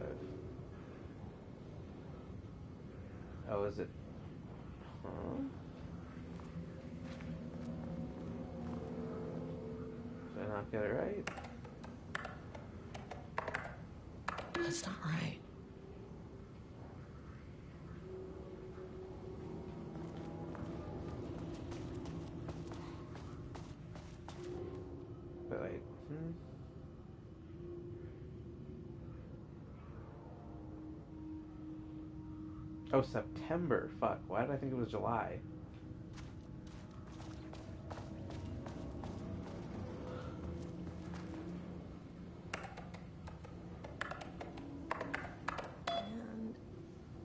Oh, is it? Huh? Did I not get it right? That's not right. But like, Oh, September. Fuck. Why did I think it was July? And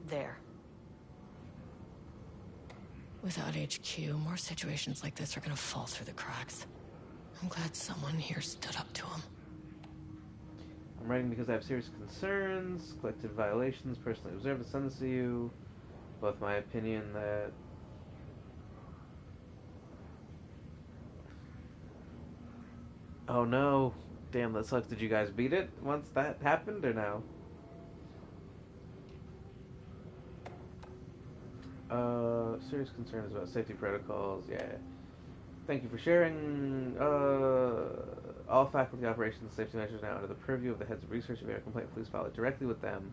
there. Without HQ, more situations like this are gonna fall through the cracks. I'm glad someone here stood up to him. I'm writing because I have serious concerns, collected violations, personally observed, to send this to you. Both my opinion that oh no. Damn, that sucks. Did you guys beat it once that happened or no? Serious concerns about safety protocols, yeah. Thank you for sharing. All faculty operations safety measures now under the purview of the heads of research. If you have a complaint, please file it directly with them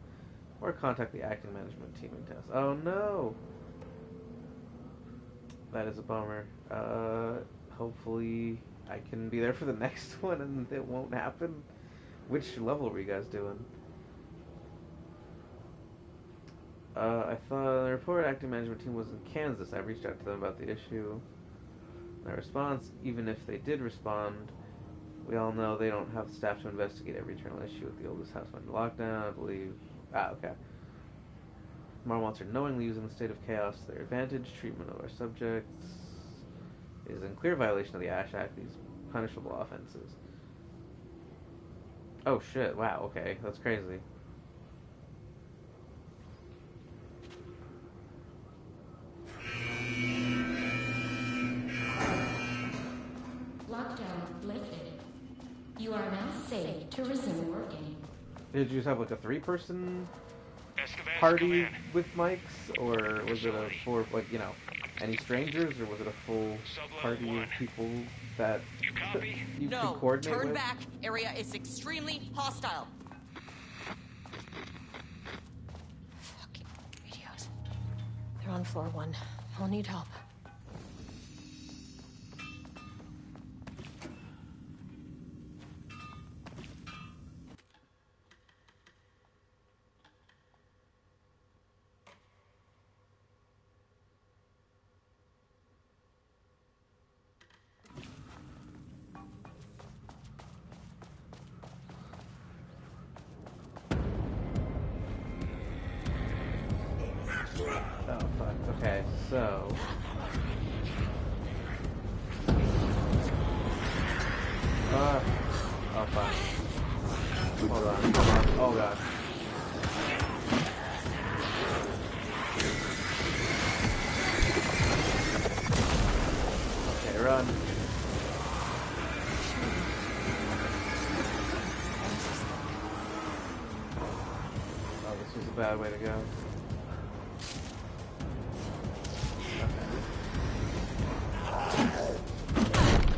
or contact the acting management team in task. Oh no! That is a bummer. Hopefully I can be there for the next one and it won't happen. Which level were you guys doing? I thought the report acting management team was in Kansas. I reached out to them about the issue. No response. Even if they did respond, we all know they don't have the staff to investigate every internal issue with the oldest house under lockdown, I believe. Okay. Marmots are knowingly using the state of chaos to their advantage. Treatment of our subjects is in clear violation of the Ash Act. These punishable offenses. Oh shit, wow, okay. That's crazy. Lockdown lifted. You are now safe to resume working. Did you just have like a 3-person party with mics, or was it a full, like, you know, any strangers, or was it a full party of people that you could coordinate turn with? back. Area is extremely hostile. Fucking radios. They're on floor 1. I'll need help. Oh fuck, okay, so... oh fuck. Hold on, oh god. Okay, run. Oh, this was a bad way to go.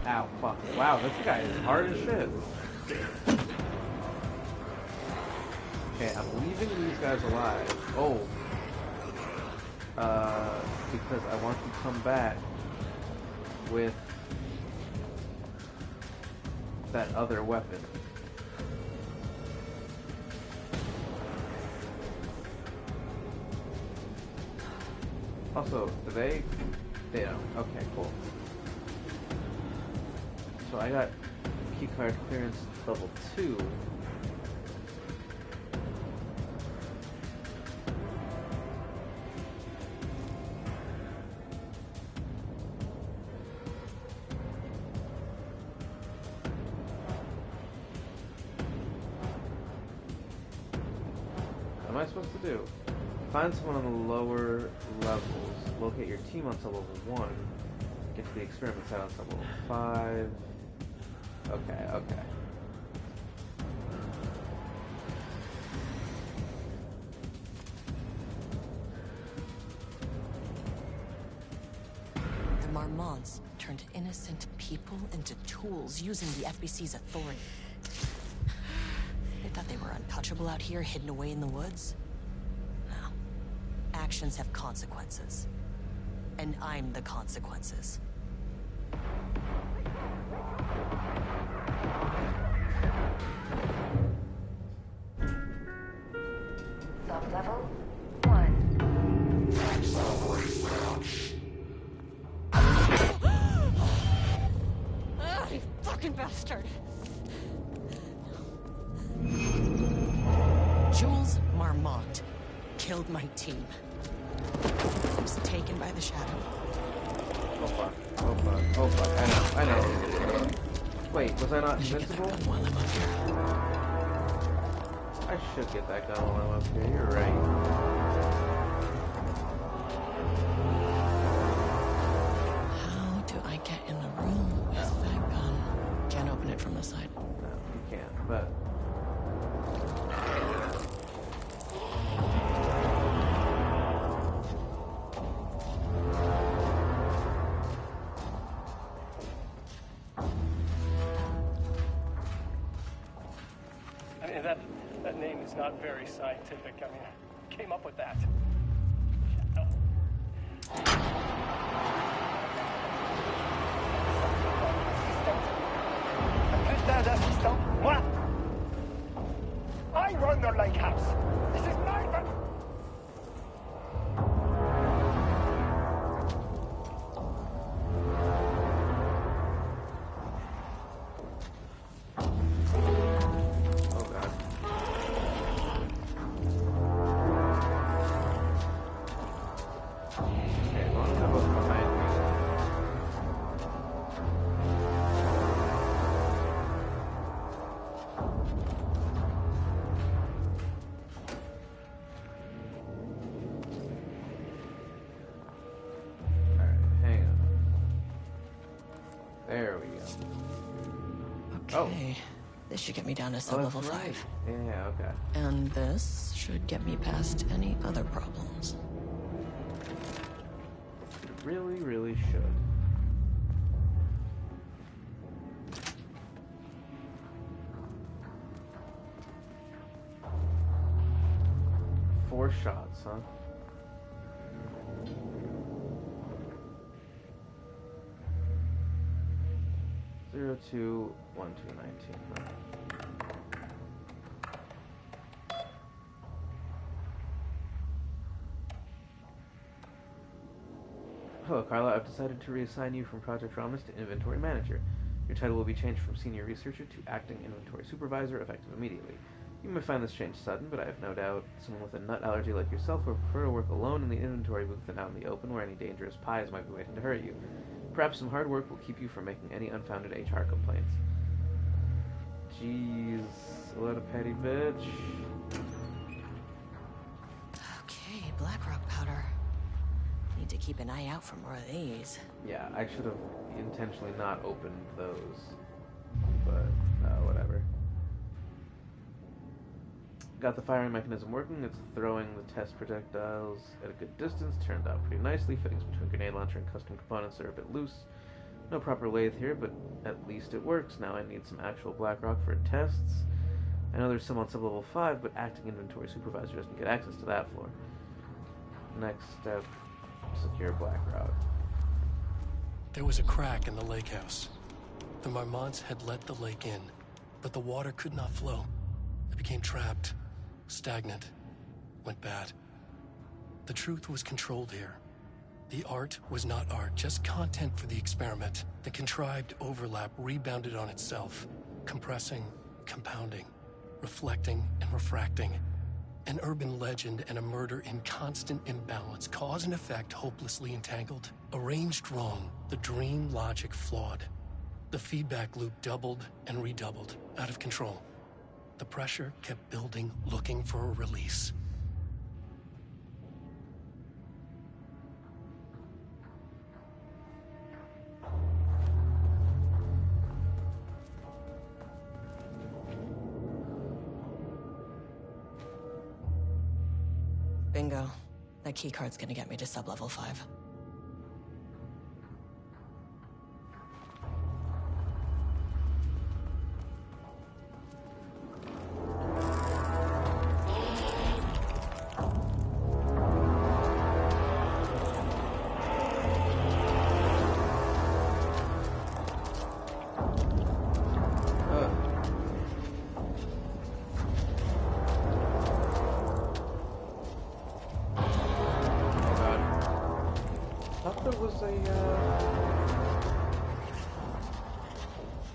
Ow, fuck. Wow, this guy is hard as shit. Okay, I'm leaving these guys alive. Oh. Because I want to come back with that other weapon. Also, do they don't. Okay, cool. So I got keycard clearance level 2. What am I supposed to do? Find someone on the lower levels. Locate your team on level 1. Get to the experiment site on level 5. Okay, okay. The Marmonts turned innocent people into tools using the FBC's authority. They thought they were untouchable out here, hidden away in the woods. No. Actions have consequences. And I'm the consequences. Sub-level 1. Ah, you fucking bastard! Jules Marmont killed my team. I was taken by the shadow. Oh fuck. Oh fuck. Oh fuck. I know. Wait, was I not invincible? I should get that gun while I'm up here. You're right. How do I get in the room with that gun? Can't open it from the side. No, you can't, but... I mean, that name is not very scientific. I mean, who came up with that? Putain d'assistant, moi! I run the lake house. This is my... Oh god. Okay, as long as I wasn't behind me. Alright, hang on. There we go. Okay. This should get me down to sub-level 5. Yeah, okay. And this should get me past any other problems. It really, really should. Four shots, huh? Zero, 2, 1, 2, 19. Huh? Hello, Carla. I've decided to reassign you from Project Rhombus to Inventory Manager. Your title will be changed from Senior Researcher to Acting Inventory Supervisor, effective immediately. You may find this change sudden, but I have no doubt someone with a nut allergy like yourself would prefer to work alone in the inventory booth than out in the open where any dangerous pies might be waiting to hurt you. Perhaps some hard work will keep you from making any unfounded HR complaints. Jeez, what a petty bitch. Okay, Blackrock powder. Need to keep an eye out for more of these. Yeah, I should have intentionally not opened those, but whatever. Got the firing mechanism working. It's throwing the test projectiles at a good distance. Turned out pretty nicely. Fittings between grenade launcher and custom components are a bit loose. No proper lathe here, but at least it works. Now I need some actual Blackrock for tests. I know there's some on sub-level 5, but acting inventory supervisor doesn't get access to that floor. Next step, secure Blackrock. There was a crack in the lake house. The Marmonts had let the lake in, but the water could not flow. It became trapped, stagnant, went bad. The truth was controlled here. The art was not art, just content for the experiment. The contrived overlap rebounded on itself, compressing, compounding, reflecting and refracting. An urban legend and a murder in constant imbalance, cause and effect hopelessly entangled. Arranged wrong, the dream logic flawed. The feedback loop doubled and redoubled, out of control. The pressure kept building, looking for a release. Bingo. That keycard's gonna get me to sub-level 5.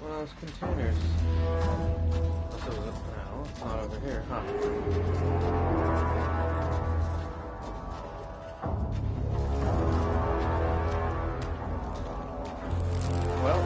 One of those containers. So no, it's not over here, huh? Well.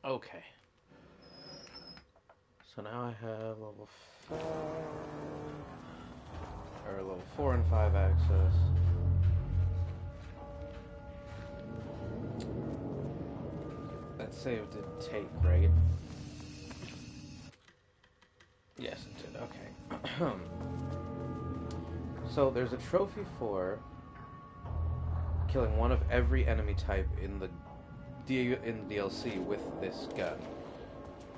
Okay. So now I have level 5, or level 4 and 5 access. That save didn't take, right? Yes, it did. Okay. So there's a trophy for killing one of every enemy type in the DLC with this gun.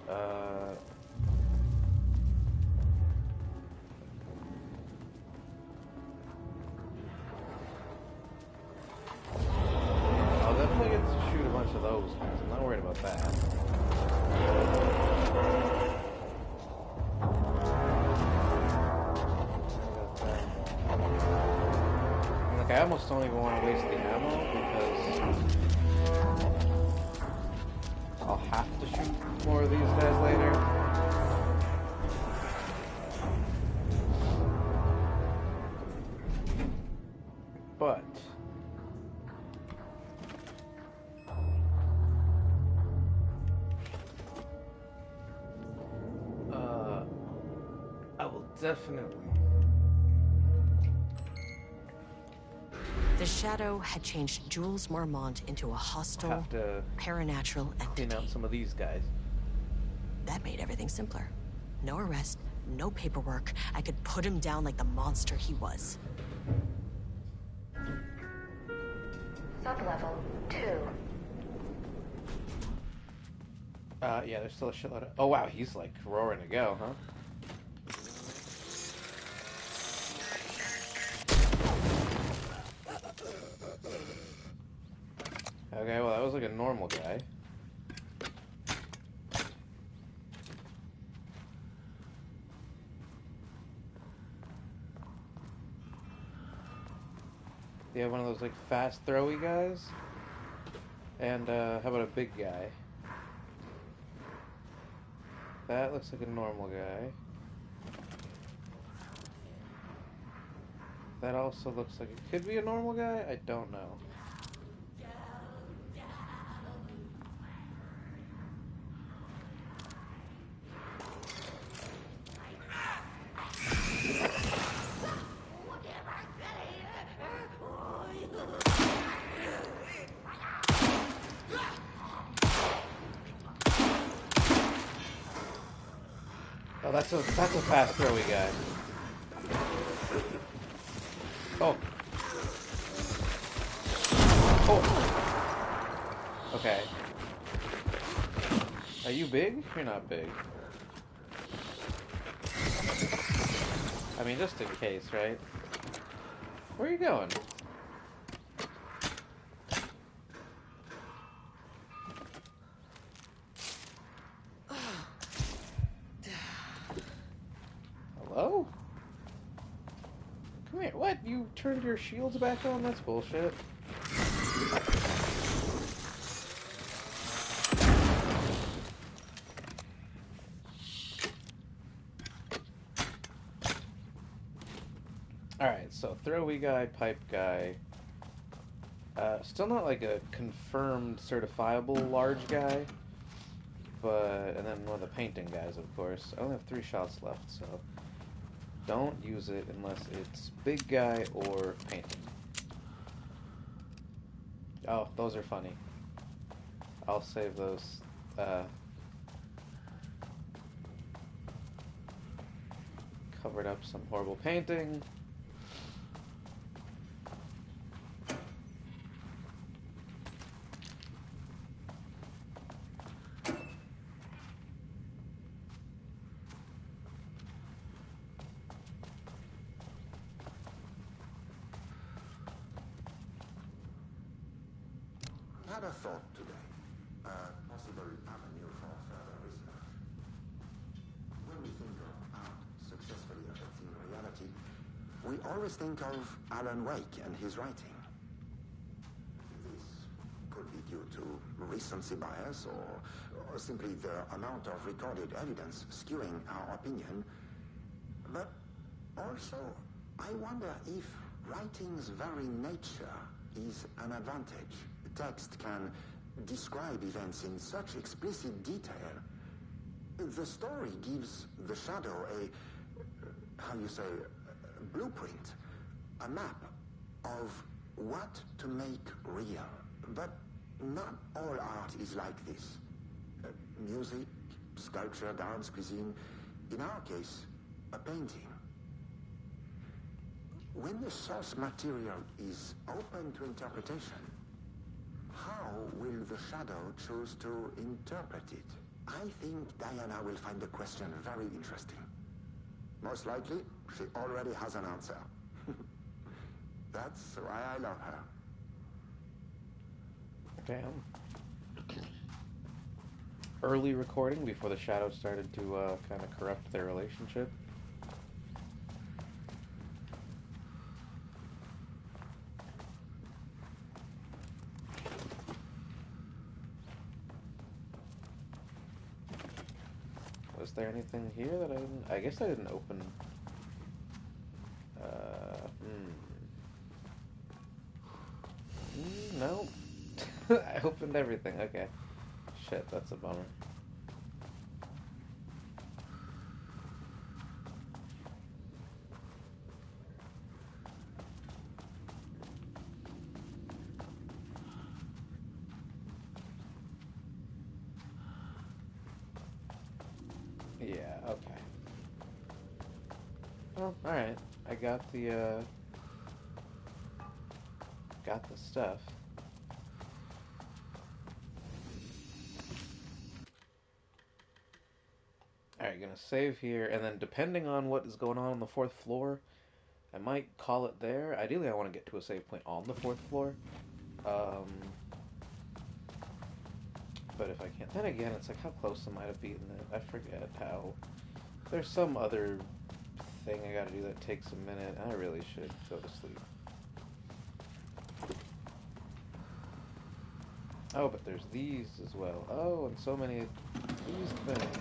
I'll definitely get to shoot a bunch of those guys. I'm not worried about that. Like, I almost don't even want to waste the ammo because I'll have to shoot more of these guys later. But I will definitely. The Shadow had changed Jules Marmont into a hostile, paranatural entity. Clean out some of these guys. That made everything simpler. No arrest, no paperwork. I could put him down like the monster he was. Sublevel 2. Yeah, there's still a shitload of... Oh, wow, he's like roaring to go, huh? Okay, well, that was like a normal guy. Do you have one of those like fast throwy guys? And how about a big guy? That looks like a normal guy. That also looks like it could be a normal guy? I don't know. That's a fast throwy guy. Oh. Oh. Okay. Are you big? You're not big. I mean, just in case, right? Where are you going? Hello? Come here. What? You turned your shields back on? That's bullshit. Alright, so throwy guy, pipe guy. Still not like a confirmed, certifiable large guy. But, and then one of the painting guys, of course. I only have 3 shots left, so don't use it unless it's big guy or painting. Oh, those are funny. I'll save those. Covered up some horrible painting. I had a thought today. A possible avenue for further research. When we think of art successfully affecting reality, we always think of Alan Wake and his writing. This could be due to recency bias or simply the amount of recorded evidence skewing our opinion. But also, I wonder if writing's very nature is an advantage. Text can describe events in such explicit detail. The story gives the shadow a blueprint, a map of what to make real. But not all art is like this. Music, sculpture, dance, cuisine. In our case, a painting. When the source material is open to interpretation, how will the shadow choose to interpret it? I think Diana will find the question very interesting. Most likely, she already has an answer. That's why I love her. Damn. Early recording before the shadow started to kind of corrupt their relationship. Was there anything here that I didn't... I guess I didn't open... No. I opened everything. Okay. Shit, that's a bummer. Yeah, okay. Well, alright. I got the stuff. Alright, gonna save here, and then depending on what is going on the 4th floor, I might call it there. Ideally, I want to get to a save point on the 4th floor. But if I can't... Then again, it's like, how close am I to beating it? I forget how... There's some other thing I gotta do that takes a minute. I really should go to sleep. Oh, but there's these as well. Oh, and so many of these things.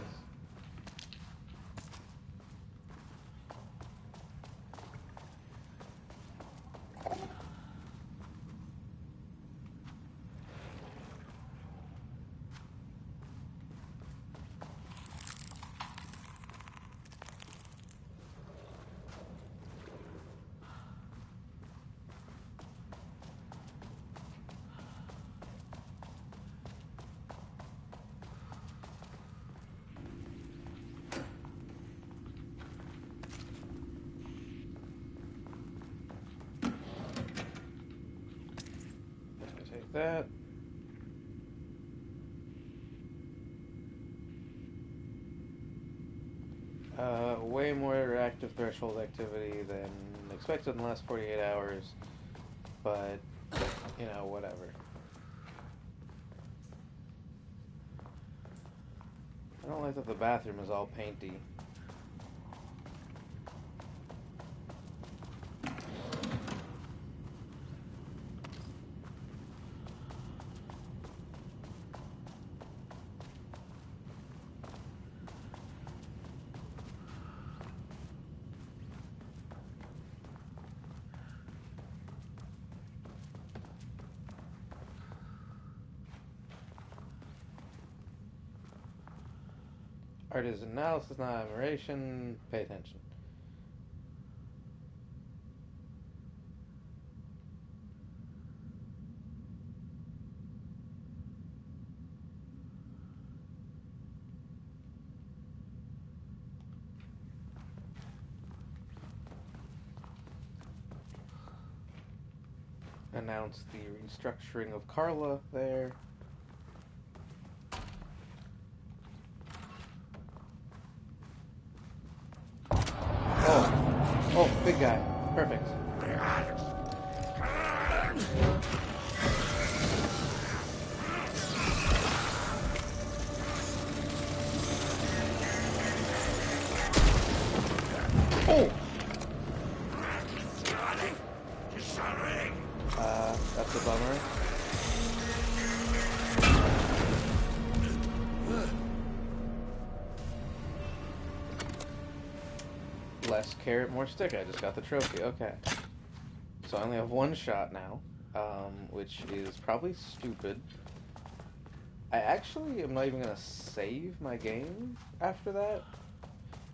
that. Way more active threshold activity than expected in the last 48 hours, but, you know, whatever. I don't like that the bathroom is all painty. Art is analysis, not admiration. Pay attention. Announce the restructuring of Carla there. Oh, big guy. Perfect. Oh! That's a bummer. Less carrot, more stick. I just got the trophy. Okay. So I only have one shot now, which is probably stupid. I actually am not even going to save my game after that,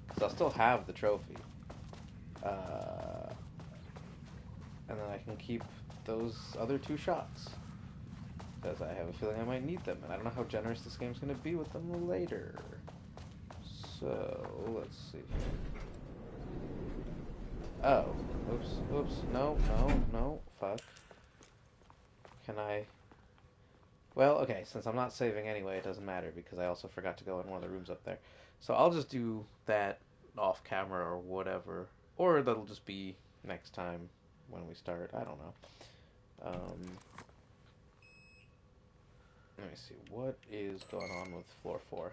because I'll still have the trophy. And then I can keep those other 2 shots, because I have a feeling I might need them, and I don't know how generous this game's going to be with them later. So, let's see. Oh. Oops. No. Fuck. Can I... Well, okay, since I'm not saving anyway, it doesn't matter, because I also forgot to go in one of the rooms up there. So I'll just do that off camera or whatever. Or that'll just be next time when we start. I don't know. Let me see. What is going on with floor 4?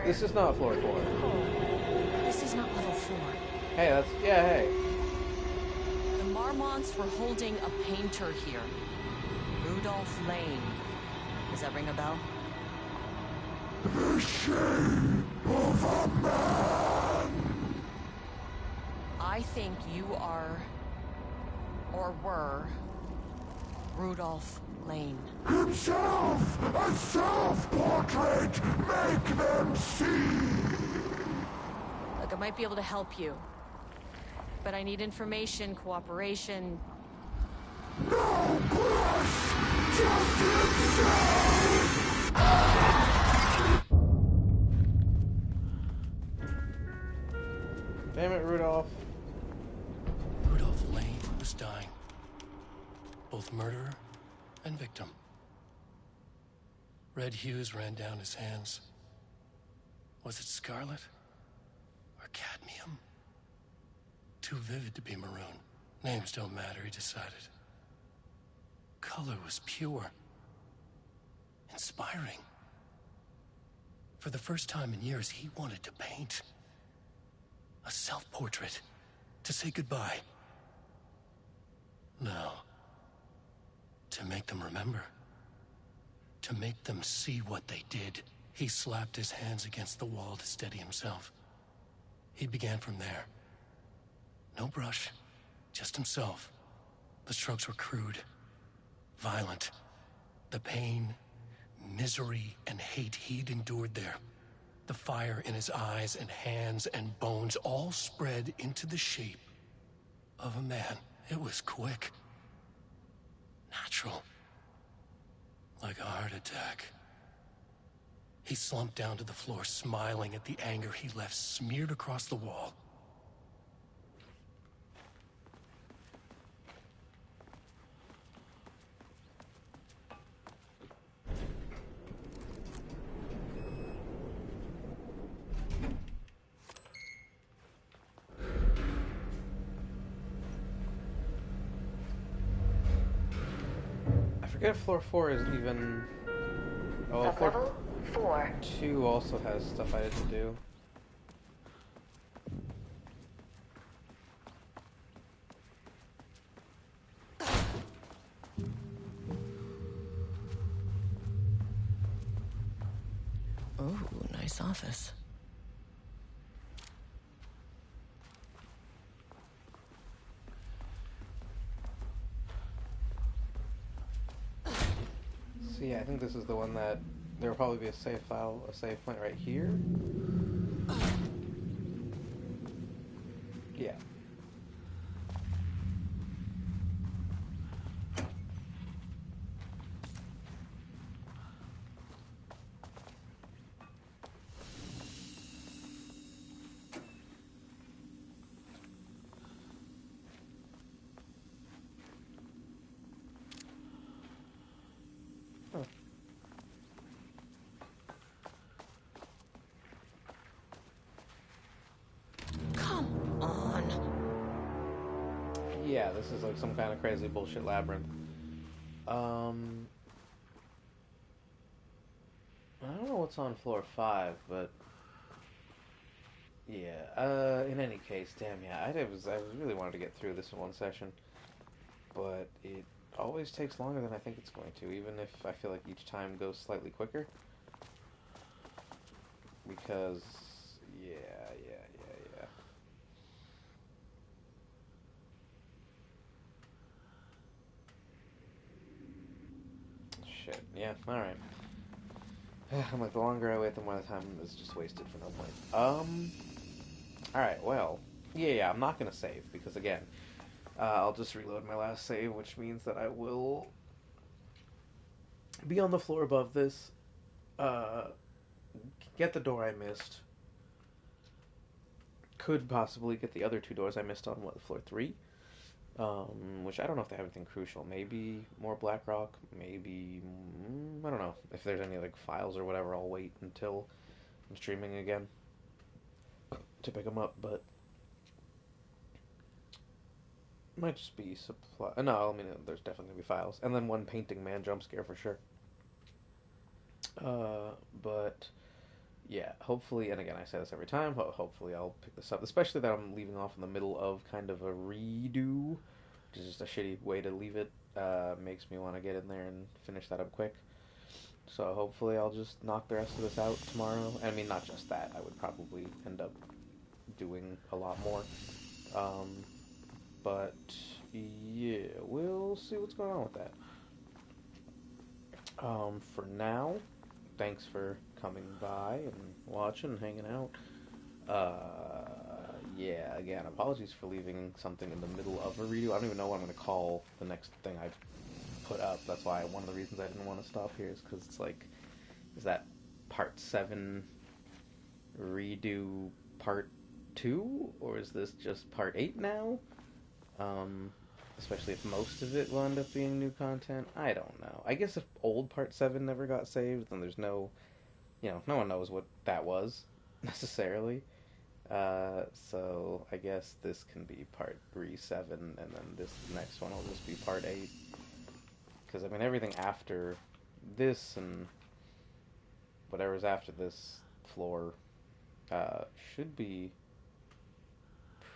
This is not floor 4. This is not level 4. Hey, that's... Yeah, hey. The Marmonts were holding a painter here. Rudolph Lane. Does that ring a bell? The shame of a man! I think you are... or were... Rudolph Lane. Himself! A self-portrait! Make them see! Look, I might be able to help you. But I need information, cooperation... No push! Just himself! Damn it, Rudolph. Rudolph Lane was dying. Both murderer and victim. Red hues ran down his hands. Was it scarlet? Or cadmium? Too vivid to be maroon. Names don't matter, he decided. Color was pure. Inspiring. For the first time in years, he wanted to paint. A self-portrait. To say goodbye. No. To make them remember. To make them see what they did. He slapped his hands against the wall to steady himself. He began from there. No brush, just himself. The strokes were crude, violent. The pain, misery, and hate he'd endured there. The fire in his eyes and hands and bones all spread into the shape of a man. It was quick. Natural. Like a heart attack. He slumped down to the floor, smiling at the anger he left smeared across the wall. I forget if floor 4 is even... Oh, Level 4. 2 also has stuff I had to do. Ooh, nice office. So yeah, I think this is the one that there will probably be a save file, a save point right here. Yeah. Yeah, this is like some kind of crazy bullshit labyrinth. I don't know what's on floor 5, but yeah. In any case, damn, yeah, I really wanted to get through this in one session, but it always takes longer than I think it's going to, even if I feel like each time goes slightly quicker. Because, yeah. Shit, yeah, alright. I'm like, the longer I wait, the more the time is just wasted for no point. Alright, well, yeah, I'm not gonna save, because again, I'll just reload my last save, which means that I will be on the floor above this, get the door I missed, could possibly get the other 2 doors I missed on, floor 3? Which I don't know if they have anything crucial. Maybe more Blackrock. Maybe I don't know if there's any like files or whatever. I'll wait until I'm streaming again to pick them up. But might just be supply. No, I mean there's definitely gonna be files, and then one painting man jump scare for sure. But yeah, hopefully, and again I say this every time. Hopefully I'll pick this up, especially that I'm leaving off in the middle of kind of a redo. Which is just a shitty way to leave it. Makes me want to get in there and finish that up quick. So hopefully I'll just knock the rest of this out tomorrow. I mean, not just that. I would probably end up doing a lot more. But yeah, we'll see what's going on with that. For now, thanks for coming by and watching and hanging out. Yeah, again, apologies for leaving something in the middle of a redo. I don't even know what I'm going to call the next thing I put up. That's why one of the reasons I didn't want to stop here is because it's like, is that part 7 redo part 2? Or is this just part 8 now? Especially if most of it will end up being new content. I don't know. I guess if old part 7 never got saved, then there's no, no one knows what that was, necessarily. So I guess this can be part 3-7, and then this next one will just be part 8. Because, I mean, everything after this and whatever's after this floor should be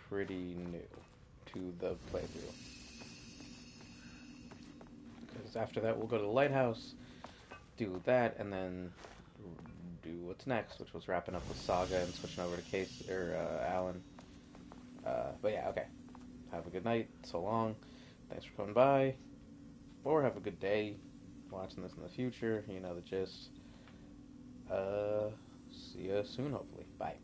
pretty new to the playthrough. Because after that we'll go to the lighthouse, do that, and then do what's next, which was wrapping up with Saga and switching over to Alan. But yeah, okay. Have a good night. So long. Thanks for coming by. Or have a good day watching this in the future. You know the gist. See you soon, hopefully. Bye.